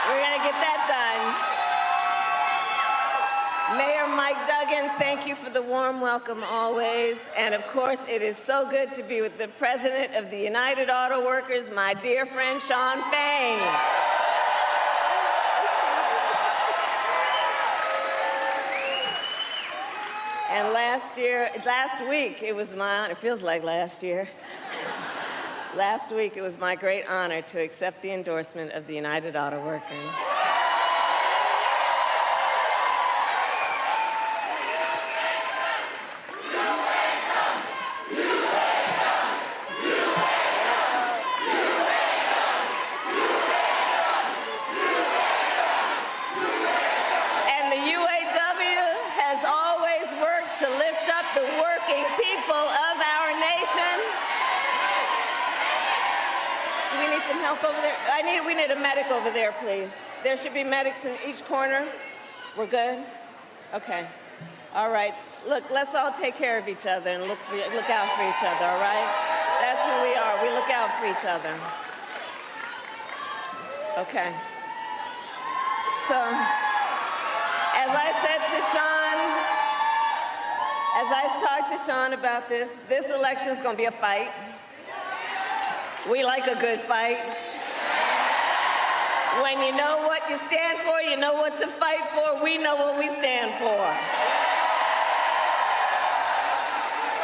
We're going to get that done. Mayor Mike Duggan, thank you for the warm welcome always. And of course, it is so good to be with the President of the United Auto Workers, my dear friend, Shawn Fain. And last week, it was my honor, it feels like last year. Last week, it was my great honor to accept the endorsement of the United Auto Workers. Over there. We need a medic over there, please. There should be medics in each corner. We're good? Okay. All right. Look, let's all take care of each other and look out for each other, all right? That's who we are. We look out for each other. Okay. So, as I said to Shawn, as I talked to Shawn about this election is going to be a fight. We like a good fight. When you know what you stand for, you know what to fight for, we know what we stand for.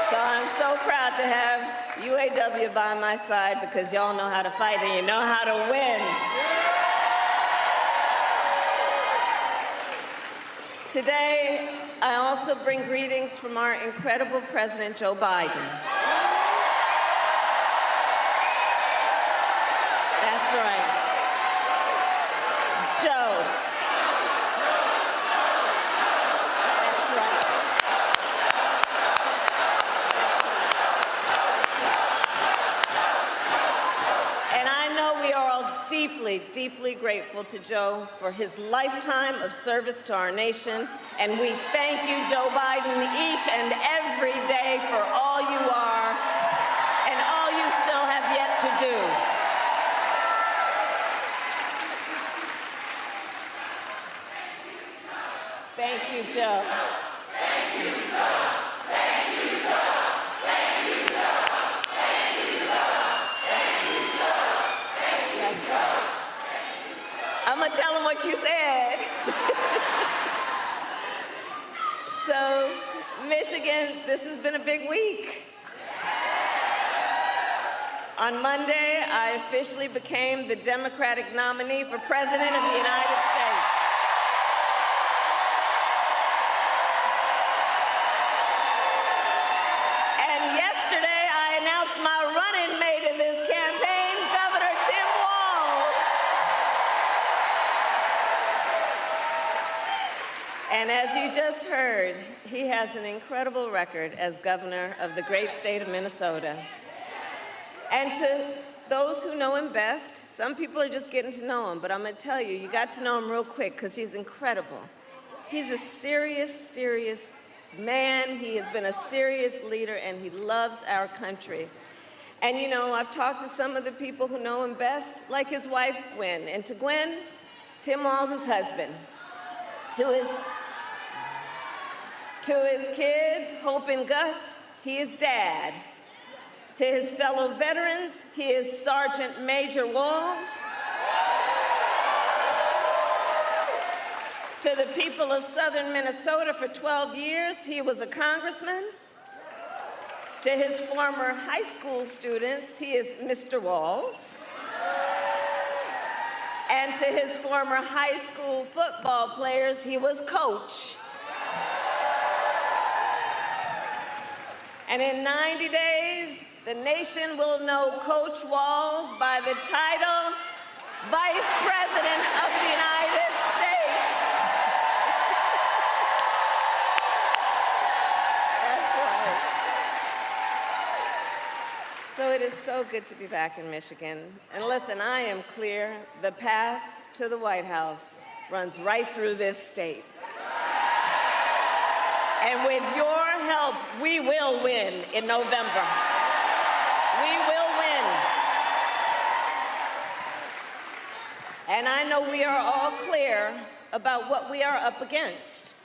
So I'm so proud to have UAW by my side because y'all know how to fight and you know how to win. Today, I also bring greetings from our incredible President Joe Biden. That's right. Joe. That's right. And I know we are all deeply, deeply grateful to Joe for his lifetime of service to our nation. And we thank you, Joe Biden, each and every day for all you are and all you still have yet to do. Thank you, Joe. Thank you, Joe. Thank you, Joe. Thank you, Joe. Thank you, Joe. Thank you, Joe. That's right. I'm going to tell him what you said. So, Michigan, this has been a big week. On Monday, I officially became the Democratic nominee for President of the United States. My running mate in this campaign, Governor Tim Walz. And as you just heard, he has an incredible record as governor of the great state of Minnesota. And to those who know him best, some people are just getting to know him, but I'm going to tell you, you got to know him real quick because he's incredible. He's a serious, serious man. He has been a serious leader, and he loves our country. And you know, I've talked to some of the people who know him best, like his wife, Gwen. And to Gwen, Tim Walz's husband. To his kids, Hope and Gus, he is dad. To his fellow veterans, he is Sergeant Major Walz. To the people of southern Minnesota for 12 years, he was a congressman. To his former high school students, he is Mr. Walz. And to his former high school football players, he was Coach. And in 90 days, the nation will know Coach Walz by the title Vice President of the United States. That's right. So it is so good to be back in Michigan. And listen, I am clear, the path to the White House runs right through this state. And with your help, we will win in November. We will win. And I know we are all clear about what we are up against.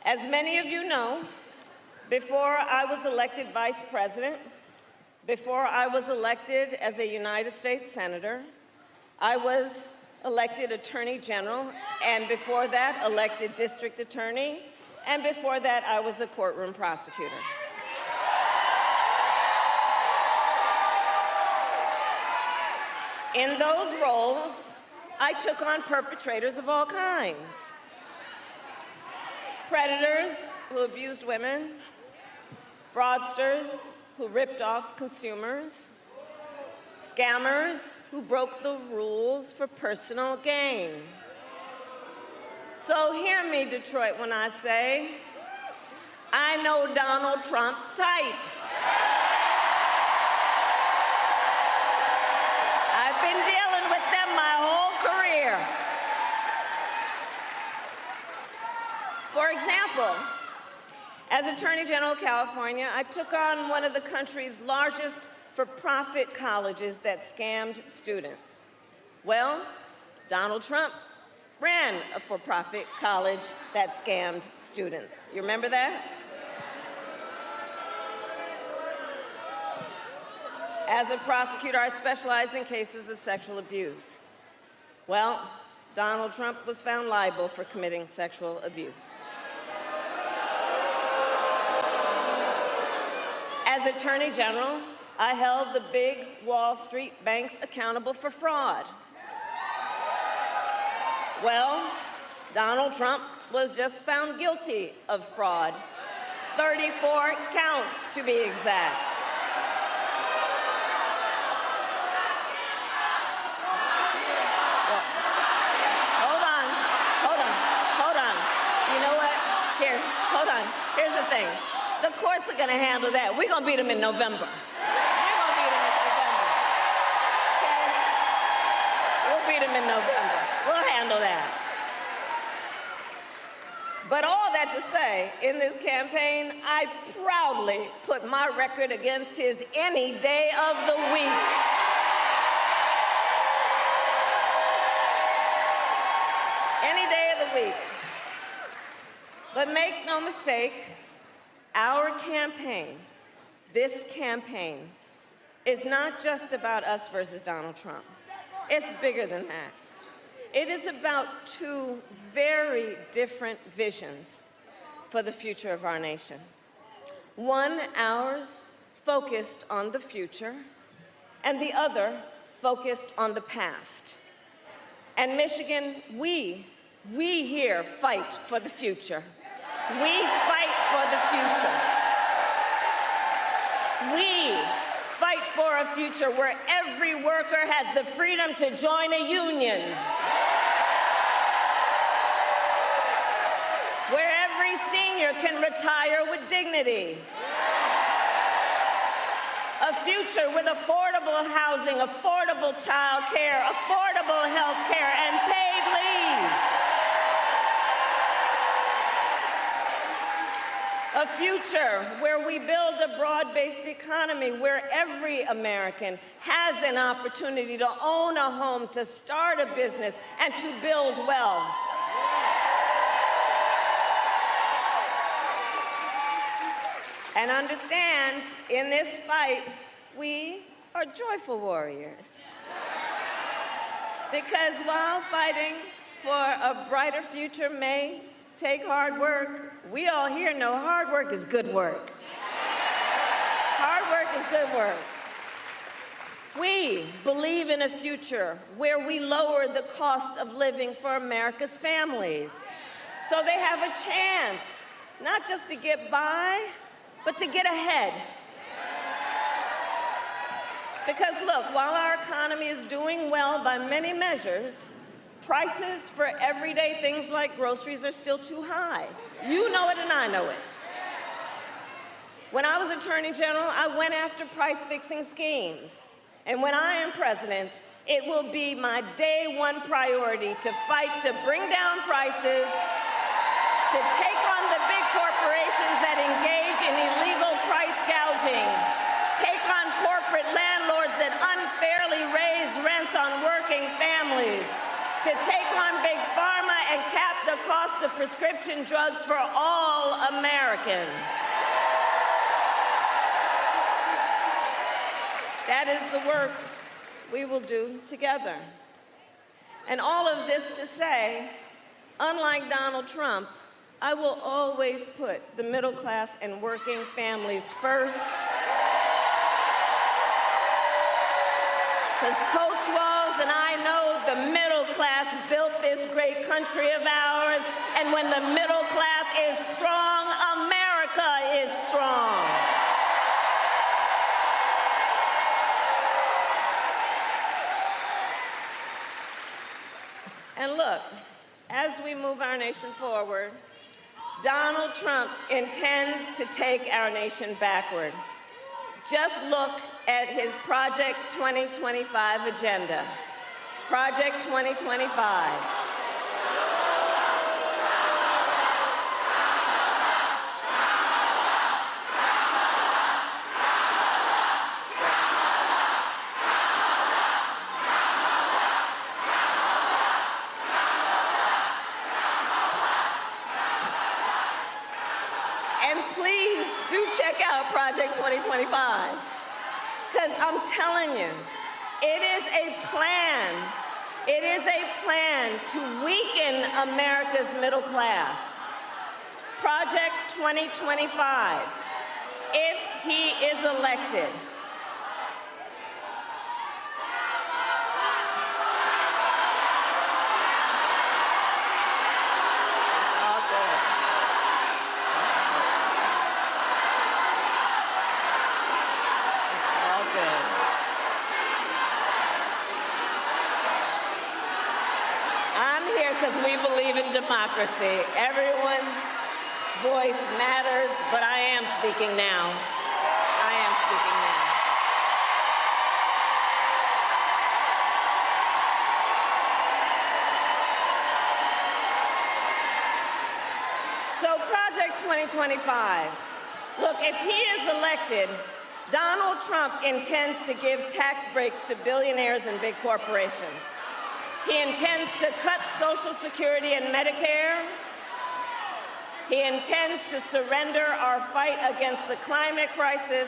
As many of you know, before I was elected vice president, before I was elected as a United States Senator, I was elected Attorney General, and before that, elected District Attorney, and before that, I was a courtroom prosecutor. In those roles, I took on perpetrators of all kinds. Predators who abused women, fraudsters who ripped off consumers, scammers who broke the rules for personal gain. So hear me, Detroit, when I say, I know Donald Trump's type. I've been dealing with them my whole career. For example, as Attorney General of California, I took on one of the country's largest for-profit colleges that scammed students. Well, Donald Trump ran a for-profit college that scammed students. You remember that? As a prosecutor, I specialize in cases of sexual abuse. Well, Donald Trump was found liable for committing sexual abuse. As Attorney General, I held the big Wall Street banks accountable for fraud. Well, Donald Trump was just found guilty of fraud. 34 counts, to be exact. Well, hold on. You know what? Here, hold on. Here's the thing. The courts are going to handle that. We're going to beat them in November. We'll beat them in November. We'll handle that. But all that to say, in this campaign, I proudly put my record against his any day of the week. Any day of the week. But make no mistake, our campaign, this campaign, is not just about us versus Donald Trump. It's bigger than that. It is about two very different visions for the future of our nation. One, ours, focused on the future, and the other, focused on the past. And Michigan, we here fight for the future. We fight for the future. We fight for a future where every worker has the freedom to join a union, where every senior can retire with dignity, a future with affordable housing, affordable child care, affordable health care, and paid leave. A future where we build a broad-based economy where every American has an opportunity to own a home, to start a business, and to build wealth. And understand, in this fight, we are joyful warriors. Because while fighting for a brighter future may take hard work. We all here know hard work is good work. Hard work is good work. We believe in a future where we lower the cost of living for America's families, so they have a chance, not just to get by, but to get ahead. Because look, while our economy is doing well by many measures, prices for everyday things like groceries are still too high. You know it and I know it. When I was Attorney General, I went after price-fixing schemes. And when I am president, it will be my day one priority to fight to bring down prices, to take on the big corporations that engage in illegal price gouging, take on corporate landlords that unfairly raise rents on working families, to take on big pharma and cap the cost of prescription drugs for all Americans. That is the work we will do together. And all of this to say, unlike Donald Trump, I will always put the middle class and working families first. Because Coach Walz and I know the middle class built this great country of ours, and when the middle class is strong, America is strong. And look, as we move our nation forward, Donald Trump intends to take our nation backward. Just look at his Project 2025 agenda. Project 2025. Project 2025, because I'm telling you, it is a plan. It is a plan to weaken America's middle class. Project 2025, if he is elected. Because we believe in democracy. Everyone's voice matters, but I am speaking now. I am speaking now. So Project 2025. Look, if he is elected, Donald Trump intends to give tax breaks to billionaires and big corporations. He intends to cut Social Security and Medicare. He intends to surrender our fight against the climate crisis,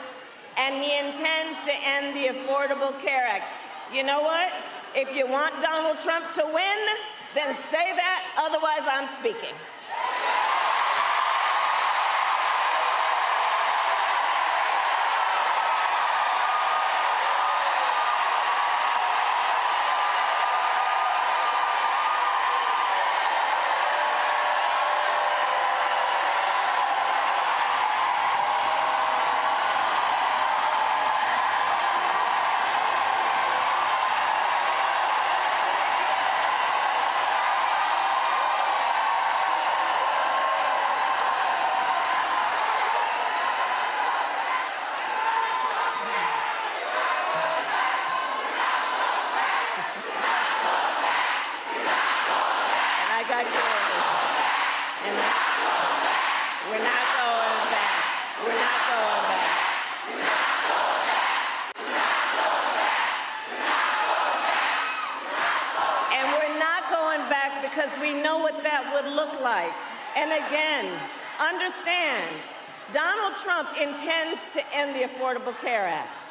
and he intends to end the Affordable Care Act. You know what? If you want Donald Trump to win, then say that, otherwise I'm speaking. And again, understand, Donald Trump intends to end the Affordable Care Act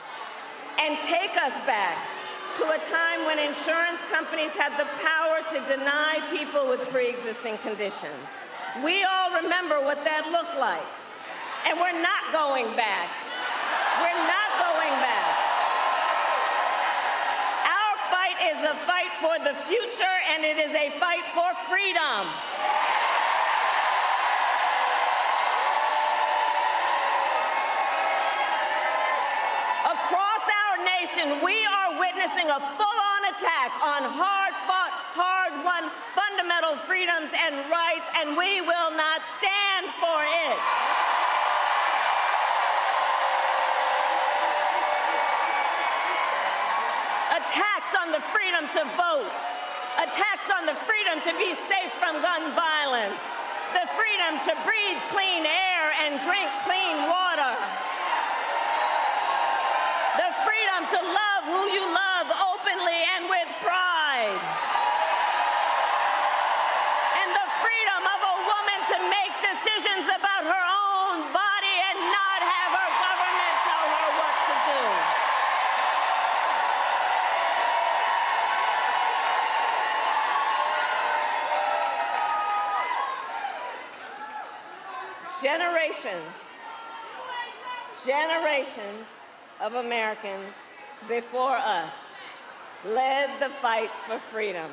and take us back to a time when insurance companies had the power to deny people with pre-existing conditions. We all remember what that looked like. And we're not going back. We're not going back. Our fight is a fight for the future, and it is a fight for freedom. Across our nation, we are witnessing a full-on attack on hard-fought, hard-won fundamental freedoms and rights, and we will not stand for it. Attacks on the freedom to vote, attacks on the freedom to be safe from gun violence, the freedom to breathe clean air and drink clean water, the freedom to love who you love openly and with pride, and the freedom of a woman to make decisions about her own body and not have her government tell her what to do. Generations of Americans before us led the fight for freedom.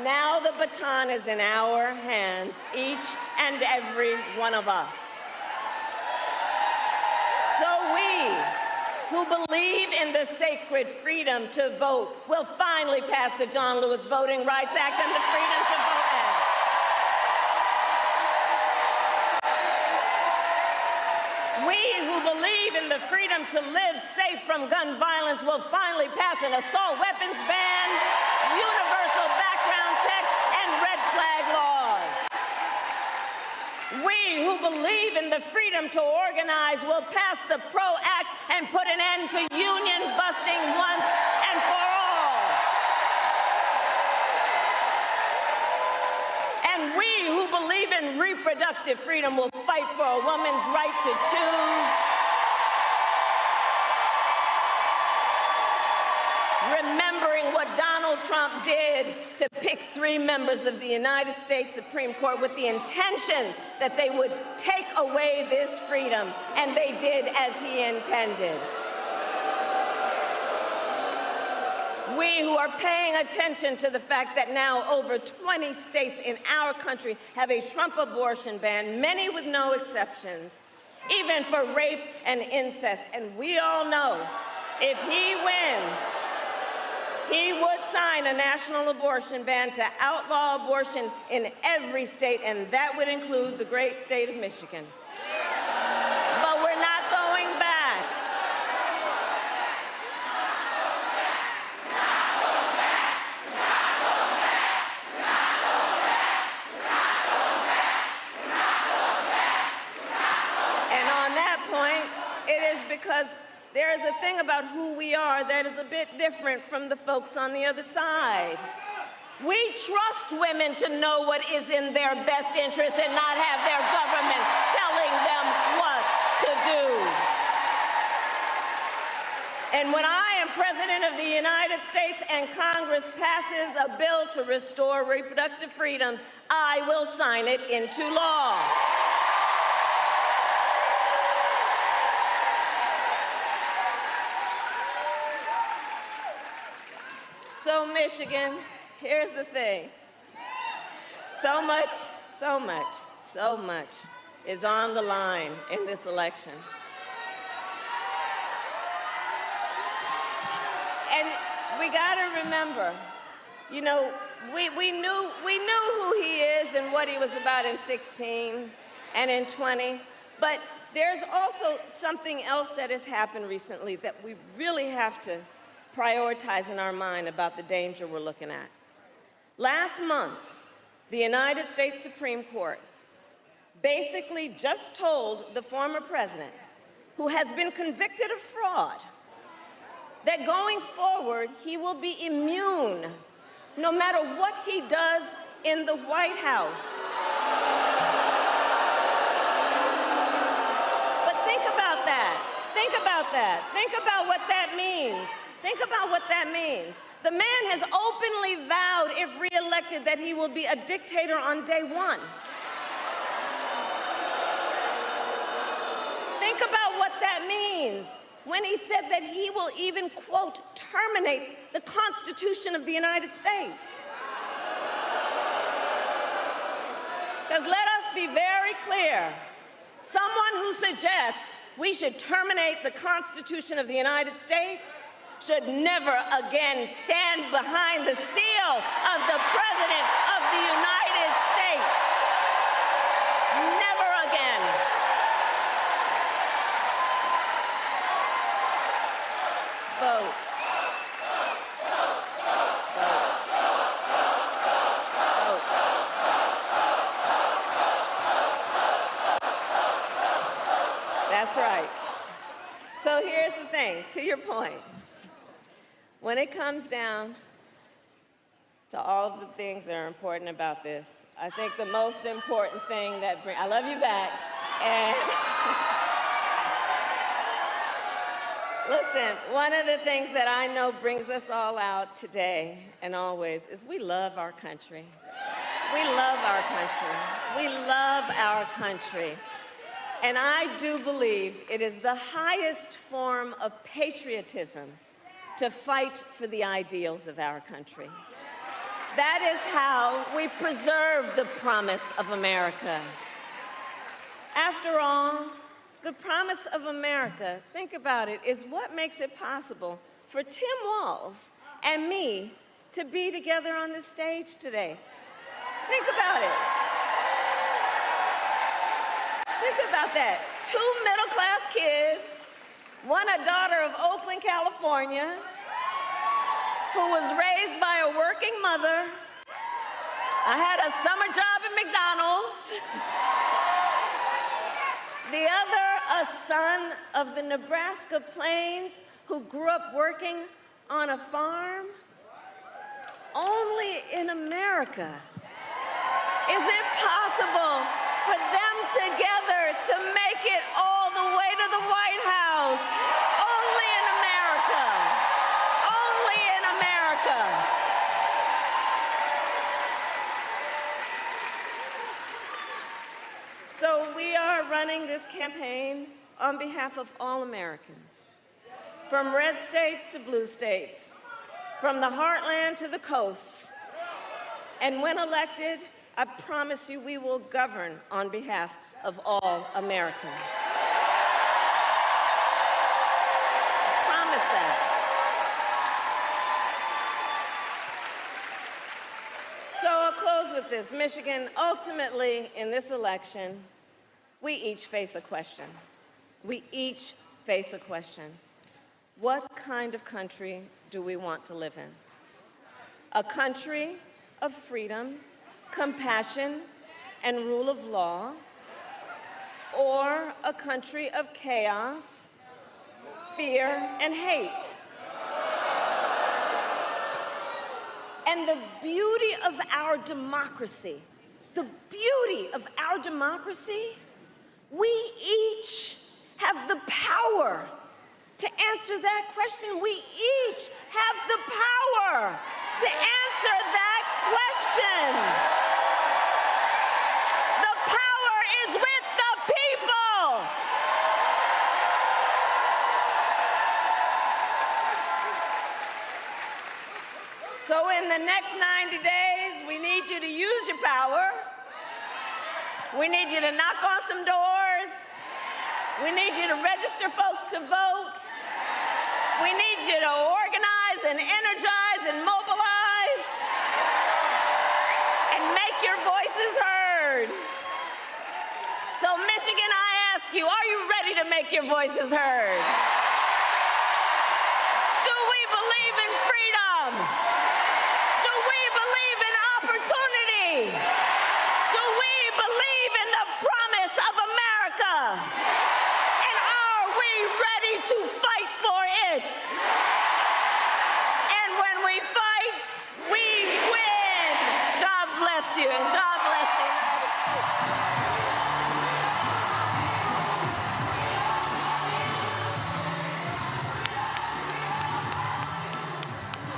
Now the baton is in our hands, each and every one of us. So we, who believe in the sacred freedom to vote, will finally pass the John Lewis Voting Rights Act and the Freedom to Vote Act. We who believe in the freedom to live safe from gun violence will finally pass an assault weapons ban, universal background checks, and red flag laws. We who believe in the freedom to organize will pass the PRO Act and put an end to union busting once and for all. And we who believe in reproductive freedom will fight for a woman's right to choose. Remembering what Donald Trump did to pick 3 members of the United States Supreme Court with the intention that they would take away this freedom, and they did as he intended. We who are paying attention to the fact that now over 20 states in our country have a Trump abortion ban, many with no exceptions, even for rape and incest. And we all know if he wins, he would sign a national abortion ban to outlaw abortion in every state, and that would include the great state of Michigan. But we're not going back. And on that point, it is because there is a thing about who we are that is a bit different from the folks on the other side. We trust women to know what is in their best interest and not have their government telling them what to do. And when I am President of the United States and Congress passes a bill to restore reproductive freedoms, I will sign it into law. So Michigan, here's the thing. So much is on the line in this election. And we gotta remember, you know, we knew who he is and what he was about in 16 and in 20, but there's also something else that has happened recently that we really have to prioritize in our mind about the danger we're looking at. Last month, the United States Supreme Court basically just told the former president, who has been convicted of fraud, that going forward, he will be immune no matter what he does in the White House. But think about that. Think about that. Think about what that means. Think about what that means. The man has openly vowed, if re-elected, that he will be a dictator on day one. Think about what that means when he said that he will even, quote, terminate the Constitution of the United States. Because let us be very clear, someone who suggests we should terminate the Constitution of the United States should never again stand behind the seal of the President of the United States. Never again. Vote. That's right. So here's the thing, to your point. When it comes down to all of the things that are important about this, I think the most important thing that I love you back, and listen, one of the things that I know brings us all out today and always is we love our country. We love our country. We love our country. And I do believe it is the highest form of patriotism to fight for the ideals of our country. That is how we preserve the promise of America. After all, the promise of America, think about it, is what makes it possible for Tim Walz and me to be together on this stage today. Think about it. Think about that. 2 middle-class kids, one a daughter of Oakland, California, who was raised by a working mother. I had a summer job at McDonald's. The other, a son of the Nebraska Plains who grew up working on a farm. Only in America is it possible for them together to make it all the way to the White House. Only in America. Only in America. So we are running this campaign on behalf of all Americans, from red states to blue states, from the heartland to the coast. And when elected, I promise you we will govern on behalf of all Americans. I promise that. So I'll close with this. Michigan, ultimately in this election, we each face a question. We each face a question. What kind of country do we want to live in? A country of freedom, compassion, and rule of law, or a country of chaos, fear, and hate? And the beauty of our democracy, we each have the power to answer that question. We each have the power to answer that question. The power is with the people. So in the next 90 days, we need you to use your power. We need you to knock on some doors. We need you to register folks to vote. We need you to organize and energize and mobilize and make your voices heard. So Michigan, I ask you, are you ready to make your voices heard? Do we believe in freedom? Do we believe in opportunity? Do we believe in the promise of America? And are we ready to fight for it? And when we fight, we win. God bless you, and God bless you.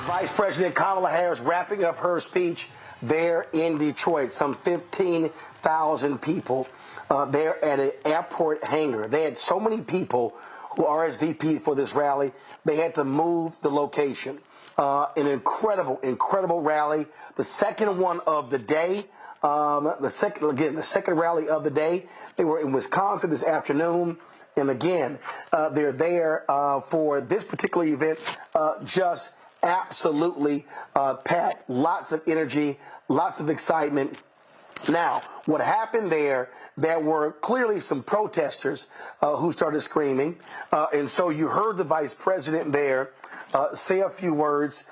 Vice President Kamala Harris wrapping up her speech there in Detroit. Some 15,000 people there at an airport hangar. They had so many people who RSVP'd for this rally, they had to move the location. An incredible rally. The second one of the day. The second rally of the day. They were in Wisconsin this afternoon. And again, they're there for this particular event, just absolutely packed. Lots of energy, lots of excitement. Now, what happened there were clearly some protesters who started screaming. And so you heard the vice president there say a few words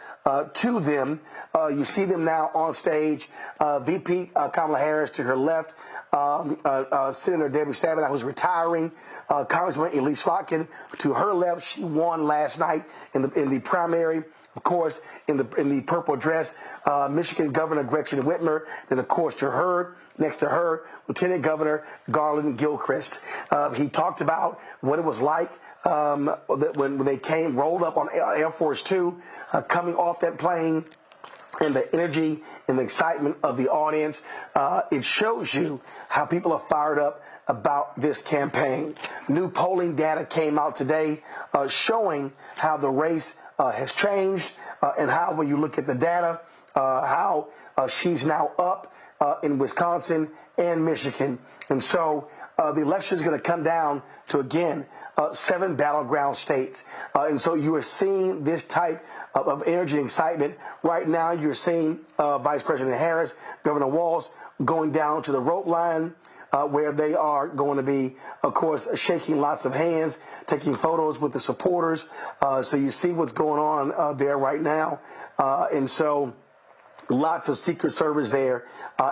to them. You see them now on stage. VP Kamala Harris to her left, Senator Debbie Stabenow, who's retiring, Congresswoman Elise Slotkin to her left. She won last night in the primary. Of course, in the purple dress, Michigan Governor Gretchen Whitmer. Then, of course, to her, next to her, Lieutenant Governor Garland Gilchrist. He talked about what it was like when they rolled up on Air Force Two, coming off that plane, and the energy and the excitement of the audience. It shows you how people are fired up about this campaign. New polling data came out today showing how the race has changed and how, when you look at the data, how she's now up in Wisconsin and Michigan. And so the election is going to come down to, again, 7 battleground states. And so you are seeing this type of energy and excitement. Right now, you're seeing Vice President Harris, Governor Walz going down to the rope line, where they are going to be, of course, shaking lots of hands, taking photos with the supporters. So you see what's going on there right now. And so lots of Secret Service there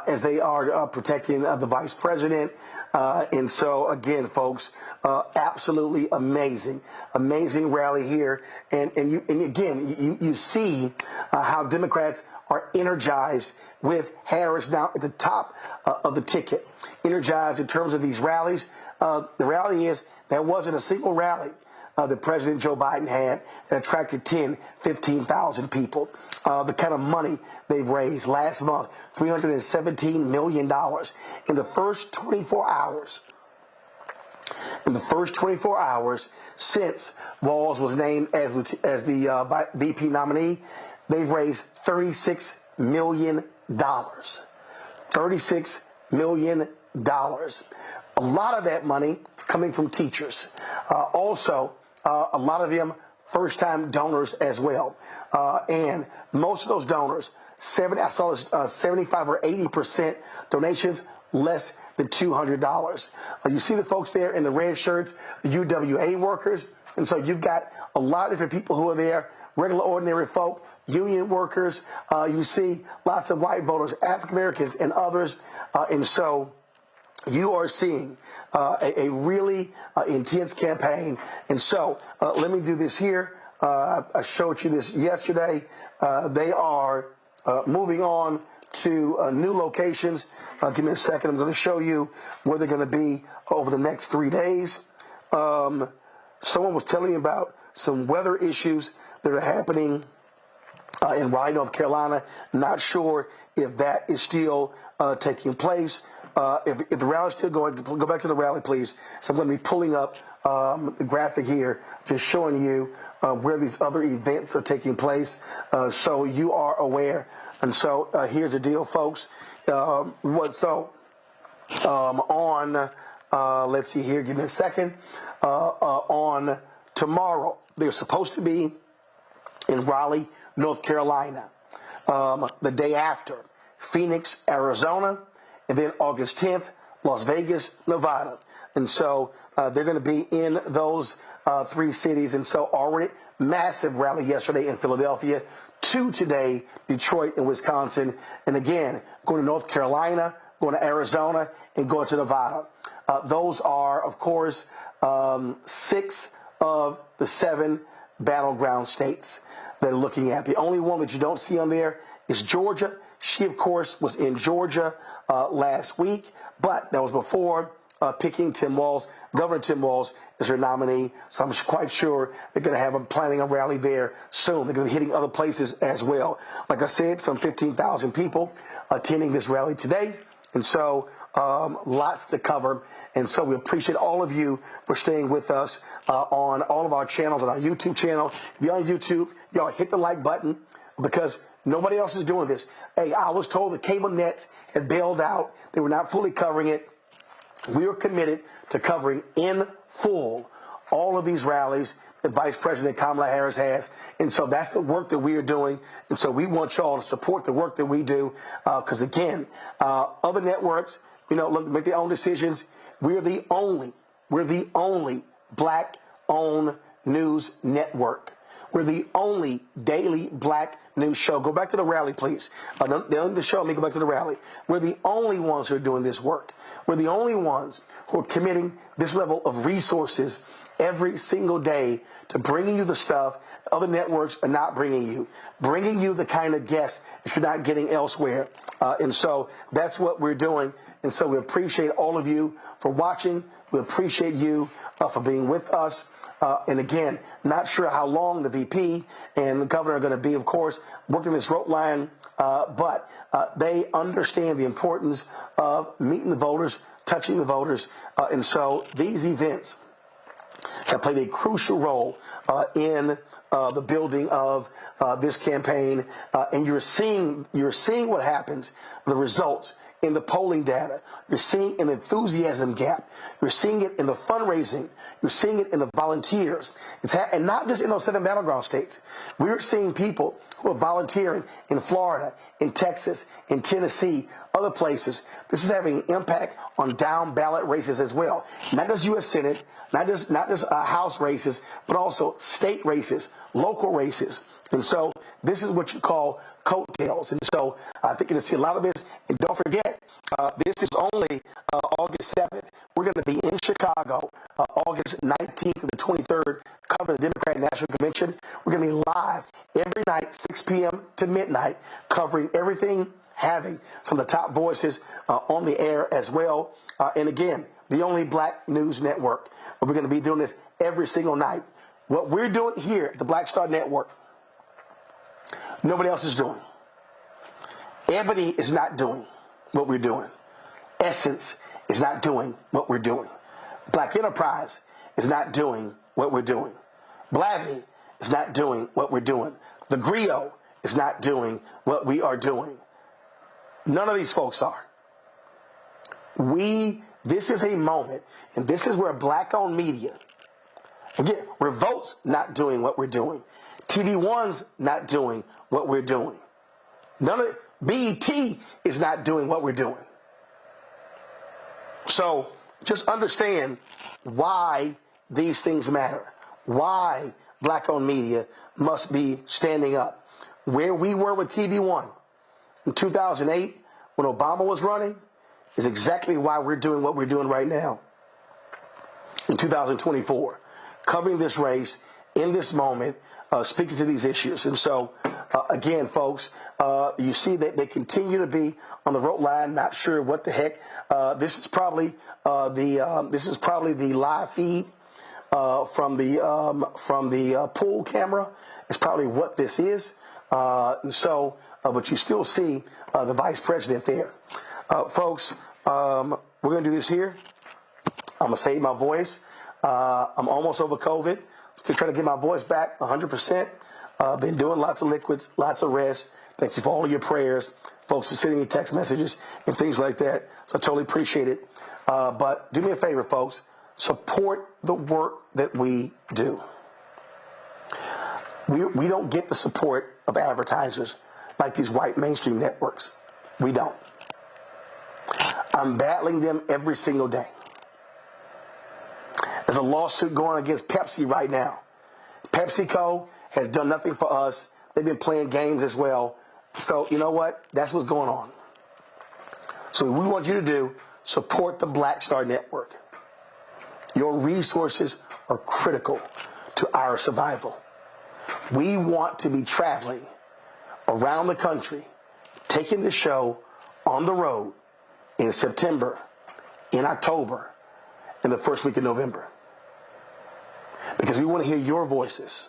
as they are protecting the vice president. And so, again, folks, absolutely amazing rally here. And again, you see how Democrats are energized with Harris now at the top of the ticket. Energized in terms of these rallies. The reality is there wasn't a single rally that President Joe Biden had that attracted 10, 15,000 people. The kind of money they've raised last month, $317 million in the first 24 hours. In the first 24 hours since Walz was named as the VP nominee, they've raised $36 million. $36 million. A lot of that money coming from teachers. Also, a lot of them first-time donors as well. And most of those donors, I saw this, 75 or 80% donations, less than $200. You see the folks there in the red shirts, the UWA workers. And so you've got a lot of different people who are there, regular, ordinary folk, union workers. You see lots of white voters, African Americans, and others. And so you are seeing a really intense campaign. And so let me do this here. I showed you this yesterday. They are moving on to new locations. Give me a second. I'm going to show you where they're going to be over the next 3 days. Someone was telling me about some weather issues that are happening in Raleigh, North Carolina. Not sure if that is still taking place. If the rally is still going, go back to the rally, please. So I'm going to be pulling up the graphic here, just showing you where these other events are taking place, so you are aware. And so here's the deal, folks. Let's see here, give me a second. On tomorrow, they're supposed to be in Raleigh, North Carolina. The day after, Phoenix, Arizona. And then August 10th, Las Vegas, Nevada. And so they're going to be in those 3 cities. And so already massive rally yesterday in Philadelphia, 2 today, Detroit and Wisconsin. And again, going to North Carolina, going to Arizona, and going to Nevada. Those are, of course, 6 of the 7 battleground states that are looking at. The only one that you don't see on there is Georgia. She, of course, was in Georgia last week, but that was before picking Tim Walz. Governor Tim Walz is her nominee, so I'm quite sure they're going to have planning a rally there soon. They're going to be hitting other places as well. Like I said, some 15,000 people attending this rally today, and so lots to cover. And so we appreciate all of you for staying with us on all of our channels, on our YouTube channel. If you're on YouTube, y'all hit the like button because nobody else is doing this. Hey, I was told the cable nets had bailed out. They were not fully covering it. We are committed to covering in full all of these rallies that Vice President Kamala Harris has. And so that's the work that we are doing. And so we want y'all to support the work that we do. Because again, other networks, look, make their own decisions. We're the only black-owned news network. We're the only daily black news show. Go back to the rally, please. The show, let me go back to the rally. We're the only ones who are doing this work. We're the only ones who are committing this level of resources every single day to bringing you the stuff other networks are not bringing you the kind of guests that you're not getting elsewhere. And so that's what we're doing. And so we appreciate all of you for watching. We appreciate you for being with us. And again, not sure how long the VP and the governor are going to be, of course, working this rope line, but they understand the importance of meeting the voters, touching the voters. And so these events have played a crucial role in the building of this campaign. And you're seeing what happens, the results in the polling data. You're seeing an enthusiasm gap. You're seeing it in the fundraising. You're seeing it in the volunteers. And not just in those 7 battleground states. We're seeing people who are volunteering in Florida, in Texas, in Tennessee, other places. This is having an impact on down ballot races as well. Not just U.S. Senate, not just House races, but also state races, local races. And so this is what you call coattails. And so I think you're going to see a lot of this. And don't forget, this is only August 7th. We're going to be in Chicago August 19th to the 23rd, covering the Democratic National Convention. We're going to be live every night, 6 p.m. to midnight, covering everything, having some of the top voices on the air as well. And again, the only black news network. We're going to be doing this every single night. What we're doing here at the Black Star Network, nobody else is doing. Ebony is not doing what we're doing. Essence is not doing what we're doing. Black Enterprise is not doing what we're doing. Blavity is not doing what we're doing. The Griot is not doing what we are doing. None of these folks are. This is a moment, and this is where black-owned media, again, Revolt's not doing what we're doing. TV One's not doing what we're doing. BET is not doing what we're doing. So just understand why these things matter, why black-owned media must be standing up. Where we were with TV One in 2008 when Obama was running is exactly why we're doing what we're doing right now in 2024, covering this race in this moment, speaking to these issues. And so, again, folks, you see that they continue to be on the road line, not sure what the heck. This is probably the live feed from the pool camera. It's probably what this is. And so, but you still see the vice president there. Folks, we're going to do this here. I'm going to save my voice. I'm almost over COVID. Still trying to get my voice back 100%. Been doing lots of liquids, lots of rest. Thank you for all of your prayers. Folks for sending me text messages and things like that. So I totally appreciate it. But do me a favor, folks. Support the work that we do. We don't get the support of advertisers like these white mainstream networks. We don't. I'm battling them every single day. There's a lawsuit going against Pepsi right now. PepsiCo has done nothing for us. They've been playing games as well. So you know what? That's what's going on. So what we want you to do, support the Black Star Network. Your resources are critical to our survival. We want to be traveling around the country, taking the show on the road in September, in October, in the first week of November. Because we want to hear your voices.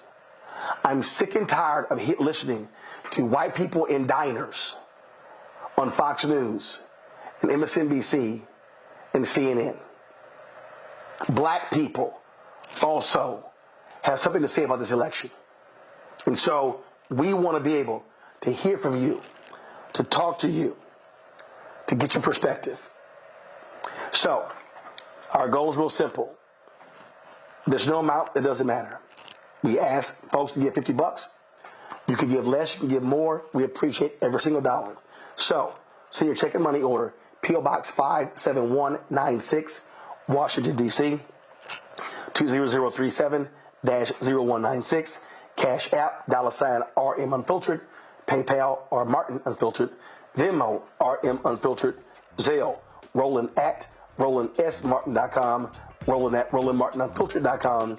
I'm sick and tired of listening to white people in diners on Fox News and MSNBC and CNN. Black people also have something to say about this election. And so we want to be able to hear from you, to talk to you, to get your perspective. So our goal is real simple. There's no amount that doesn't matter. We ask folks to give $50. You can give less, you can give more. We appreciate every single dollar. So send your check and money order, P.O. Box 57196, Washington, D.C., 20037-0196. Cash App, $RM Unfiltered, PayPal, R Martin Unfiltered, Venmo, RM Unfiltered, Zelle, Roland@RolandSMartin.com, Roland@RolandMartinUnfiltered.com.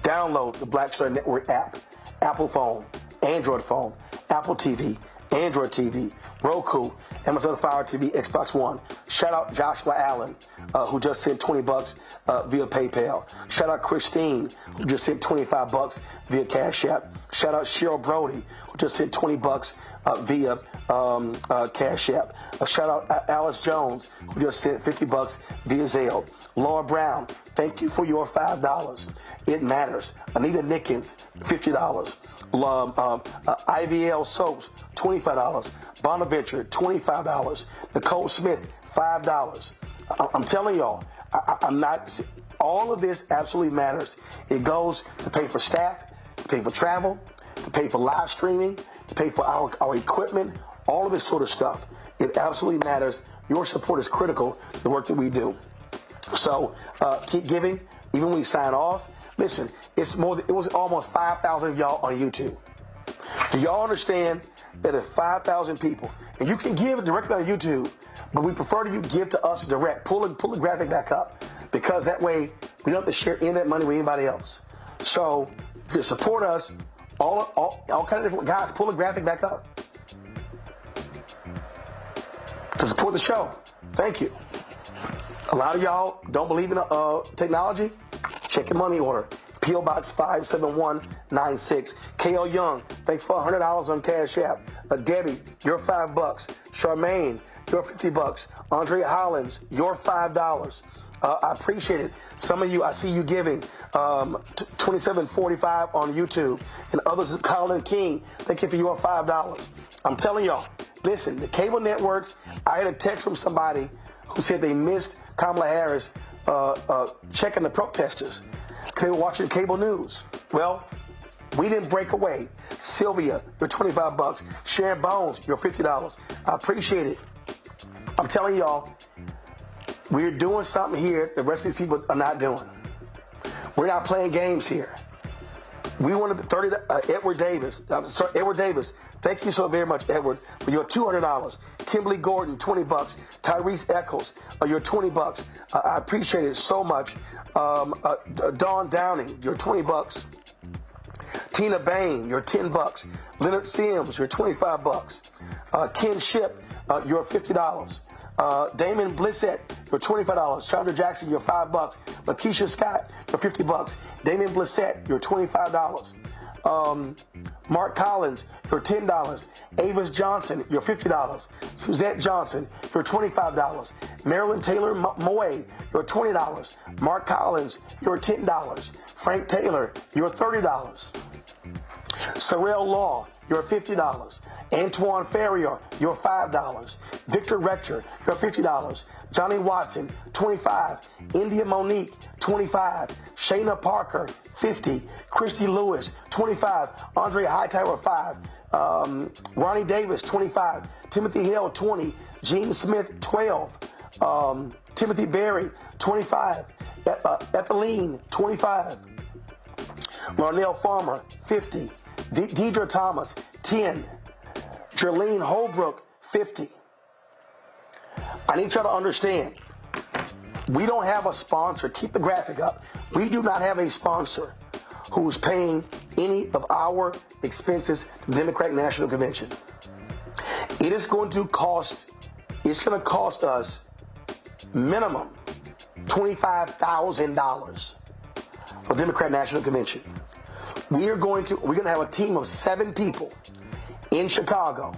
Download the Black Star Network app, Apple phone, Android phone, Apple TV, Android TV, Roku, Amazon Fire TV, Xbox One. Shout out Joshua Allen, who just sent $20 via PayPal. Shout out Christine, who just sent $25 via Cash App. Shout out Cheryl Brody, who just sent $20 via Cash App. Shout out Alice Jones, who just sent $50 via Zelle. Laura Brown, thank you for your $5. It matters. Anita Nickens, $50. IVL Soaps, $25. Bonaventure, $25. Nicole Smith, $5. I'm telling y'all, I'm not. All of this absolutely matters. It goes to pay for staff, to pay for travel, to pay for live streaming, to pay for our equipment, all of this sort of stuff. It absolutely matters. Your support is critical to the work that we do. So keep giving, even when we sign off. Listen, it was almost 5,000 of y'all on YouTube. Do y'all understand that if 5,000 people, and you can give directly on YouTube, but we prefer to you give to us direct. Pull the graphic back up, because that way we don't have to share any of that money with anybody else. So you can support us, all kind of different guys. Pull the graphic back up to support the show. Thank you. A lot of y'all don't believe in technology. Check your money order. P.O. Box 57196. K.L. Young, thanks for $100 on Cash App. Debbie, your $5. Charmaine, your $50. Andrea Hollins, your $5. I appreciate it. Some of you, I see you giving $27.45 on YouTube. And others, Colin King, thank you for your $5. I'm telling y'all, listen, the cable networks, I had a text from somebody who said they missed Kamala Harris checking the protesters because they were watching cable news. Well, we didn't break away. Sylvia, your $25. Sharon Bones, your $50. I appreciate it. I'm telling y'all, we're doing something here the rest of these people are not doing. We're not playing games here. We want to 30. Edward Davis. Edward Davis. Thank you so very much, Edward, for your $200. Kimberly Gordon, $20. Tyrese Eccles, your $20. I appreciate it so much. Dawn Downing, your $20. Tina Bain, your $10. Leonard Sims, your $25. Ken Ship, your $50. Damon Blissett, your $25. Chandra Jackson, your $5. Lakeisha Scott, your $50. Damon Blissett, your $25. Mark Collins, your $10. Avis Johnson, your $50. Suzette Johnson, your $25. Marilyn Taylor Moy, your $20. Mark Collins, your $10. Frank Taylor, your $30. Sorrel Law, your $50. Antoine Ferrier, your $5. Victor Rector, your $50. Johnny Watson, $25. India Monique, $25. Shayna Parker, $50. Christy Lewis, $25. Andre Hightower, $5. Ronnie Davis, $25. Timothy Hill, $20. Gene Smith, $12. Timothy Berry, $25. Ethelene, $25. Ronell Farmer, $50. Deidre Thomas, $10. Jerlene Holbrook, $50. I need y'all to understand, we don't have a sponsor. Keep the graphic up. We do not have a sponsor who's paying any of our expenses to the Democratic National Convention. It's going to cost us minimum $25,000 for Democrat National Convention. We're going to have a team of 7 people in Chicago,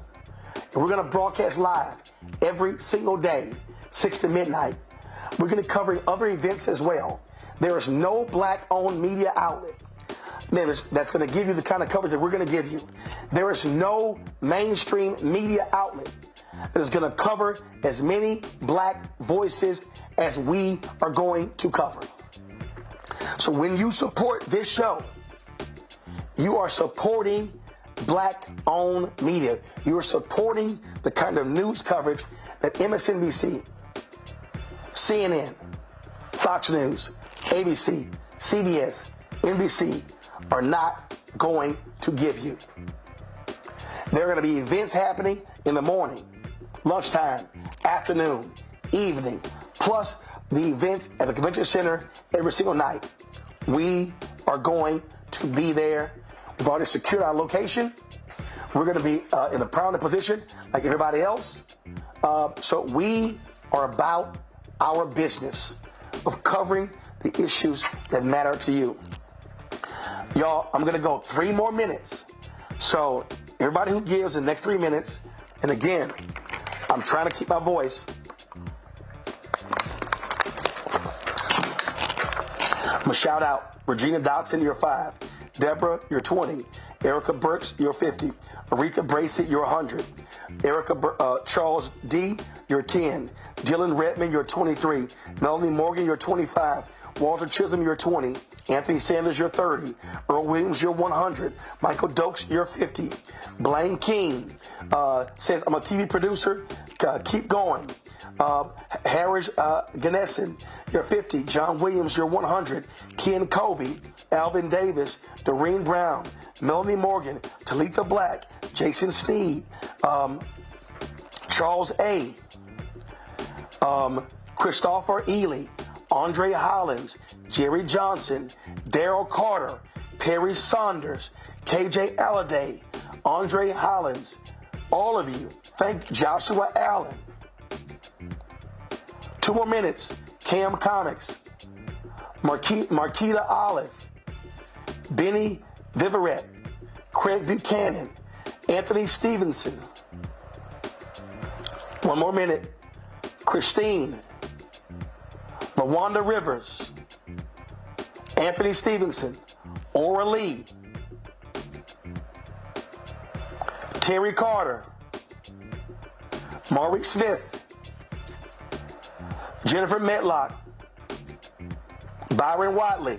and we're going to broadcast live every single day, 6 to midnight. We're going to cover other events as well. There is no black-owned media outlet that's going to give you the kind of coverage that we're going to give you. There is no mainstream media outlet that is going to cover as many black voices as we are going to cover. So when you support this show, you are supporting black-owned media. You are supporting the kind of news coverage that MSNBC, CNN, Fox News, ABC, CBS, NBC are not going to give you. There are going to be events happening in the morning, lunchtime, afternoon, evening, plus the events at the convention center every single night. We are going to be there. We've already secured our location. We're going to be in a prominent position like everybody else. So we are about our business of covering the issues that matter to you. Y'all, I'm going to go 3 more minutes. So everybody who gives the next 3 minutes, and again, I'm trying to keep my voice. I'm going to shout out Regina Dotson, you're 5. Deborah, you're 20. Erica Burks, you're 50. Aretha Bracey, you're 100. Charles D., you're 10. Dylan Redmond, you're 23. Melanie Morgan, you're 25. Walter Chisholm, you're 20. Anthony Sanders, you're 30. Earl Williams, you're 100. Michael Dokes, you're 50. Blaine King says, I'm a TV producer. Keep going. Harris Ganessen, you're 50. John Williams, you're 100. Ken Colby, Alvin Davis, Doreen Brown, Melanie Morgan, Talitha Black, Jason Sneed, Charles A., Christopher Ely, Andre Hollins, Jerry Johnson, Daryl Carter, Perry Saunders, KJ Alladay, Andre Hollins, all of you. Thank Joshua Allen. 2 more minutes. Cam Comics, Marquita Olive, Benny Viverette, Craig Buchanan, Anthony Stevenson. 1 more minute. Christine, LaWanda Rivers, Anthony Stevenson, Ora Lee, Terry Carter, Maurice Smith, Jennifer Medlock, Byron Watley,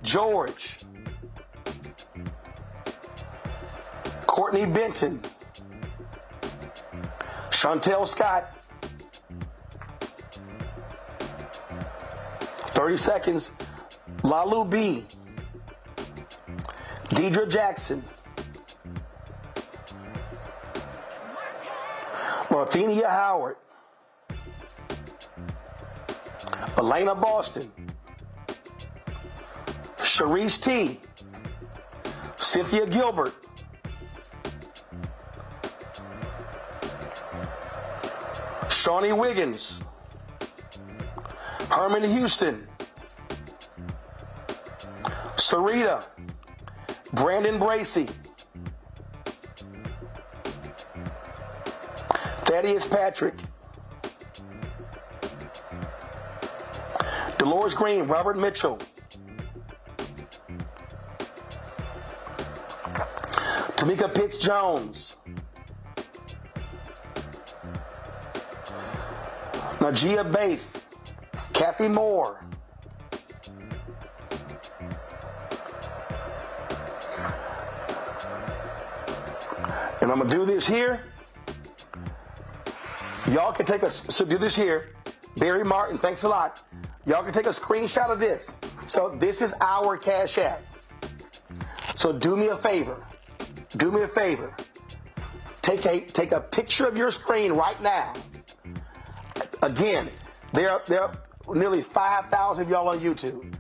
George, Courtney Benton, Chantel Scott. 30 seconds. Lalu B. Deidre Jackson. Marthenia Howard. Elena Boston. Sharice T. Cynthia Gilbert. Shawnee Wiggins. Herman Houston. Sarita. Brandon Bracey. Thaddeus Patrick. Dolores Green, Robert Mitchell. Tamika Pitts Jones. Najia Baith. Kathy Moore. And I'm going to do this here. Y'all can take so do this here. Barry Martin, thanks a lot. Y'all can take a screenshot of this. So this is our Cash App. So do me a favor. Do me a favor. Take a picture of your screen right now. Again, there are nearly 5,000 of y'all on YouTube.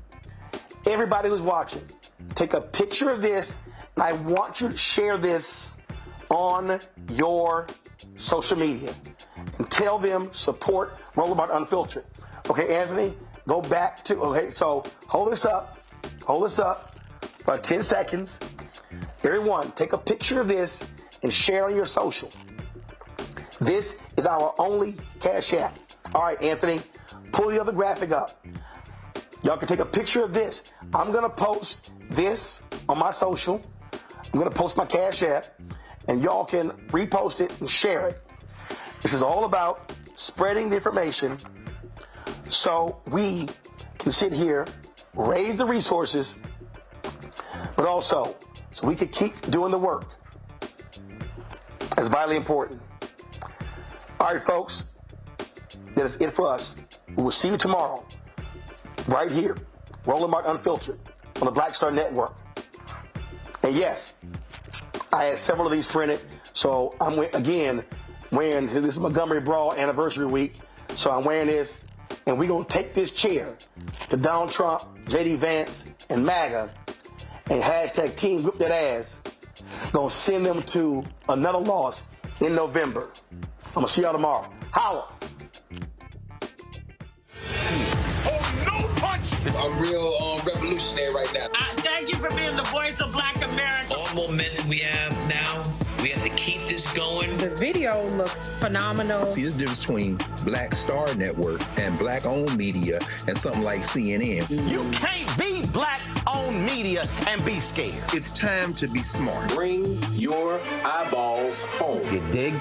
Everybody who's watching, take a picture of this, and I want you to share this on your social media and tell them support Rollerball Unfiltered. Okay, Anthony, go back to, okay, so hold this up for 10 seconds. Everyone, take a picture of this and share on your social. This is our only Cash App. All right, Anthony, pull the other graphic up. Y'all can take a picture of this. I'm going to post this on my social. I'm going to post my Cash App, and y'all can repost it and share it. This is all about spreading the information so we can sit here, raise the resources, but also so we can keep doing the work. That's vitally important. All right, folks, that is it for us. We will see you tomorrow, right here, Roland Martin Unfiltered, on the Black Star Network. And yes, I had several of these printed, so I'm, again, wearing, this is Montgomery Brawl anniversary week, so I'm wearing this, and we're going to take this chair to Donald Trump, J.D. Vance, and MAGA, and hashtag Team Whip That Ass. Going to send them to another loss in November. I'm going to see y'all tomorrow. Holla! Oh, no punch! I'm real revolutionary right now. Thank you for being the voice of Black America. All momentum we have now, we have to keep this going. The video looks phenomenal. See, this difference between Black Star Network and Black-owned media and something like CNN. You can't be Black-owned media and be scared. It's time to be smart. Bring your eyeballs home. You dig?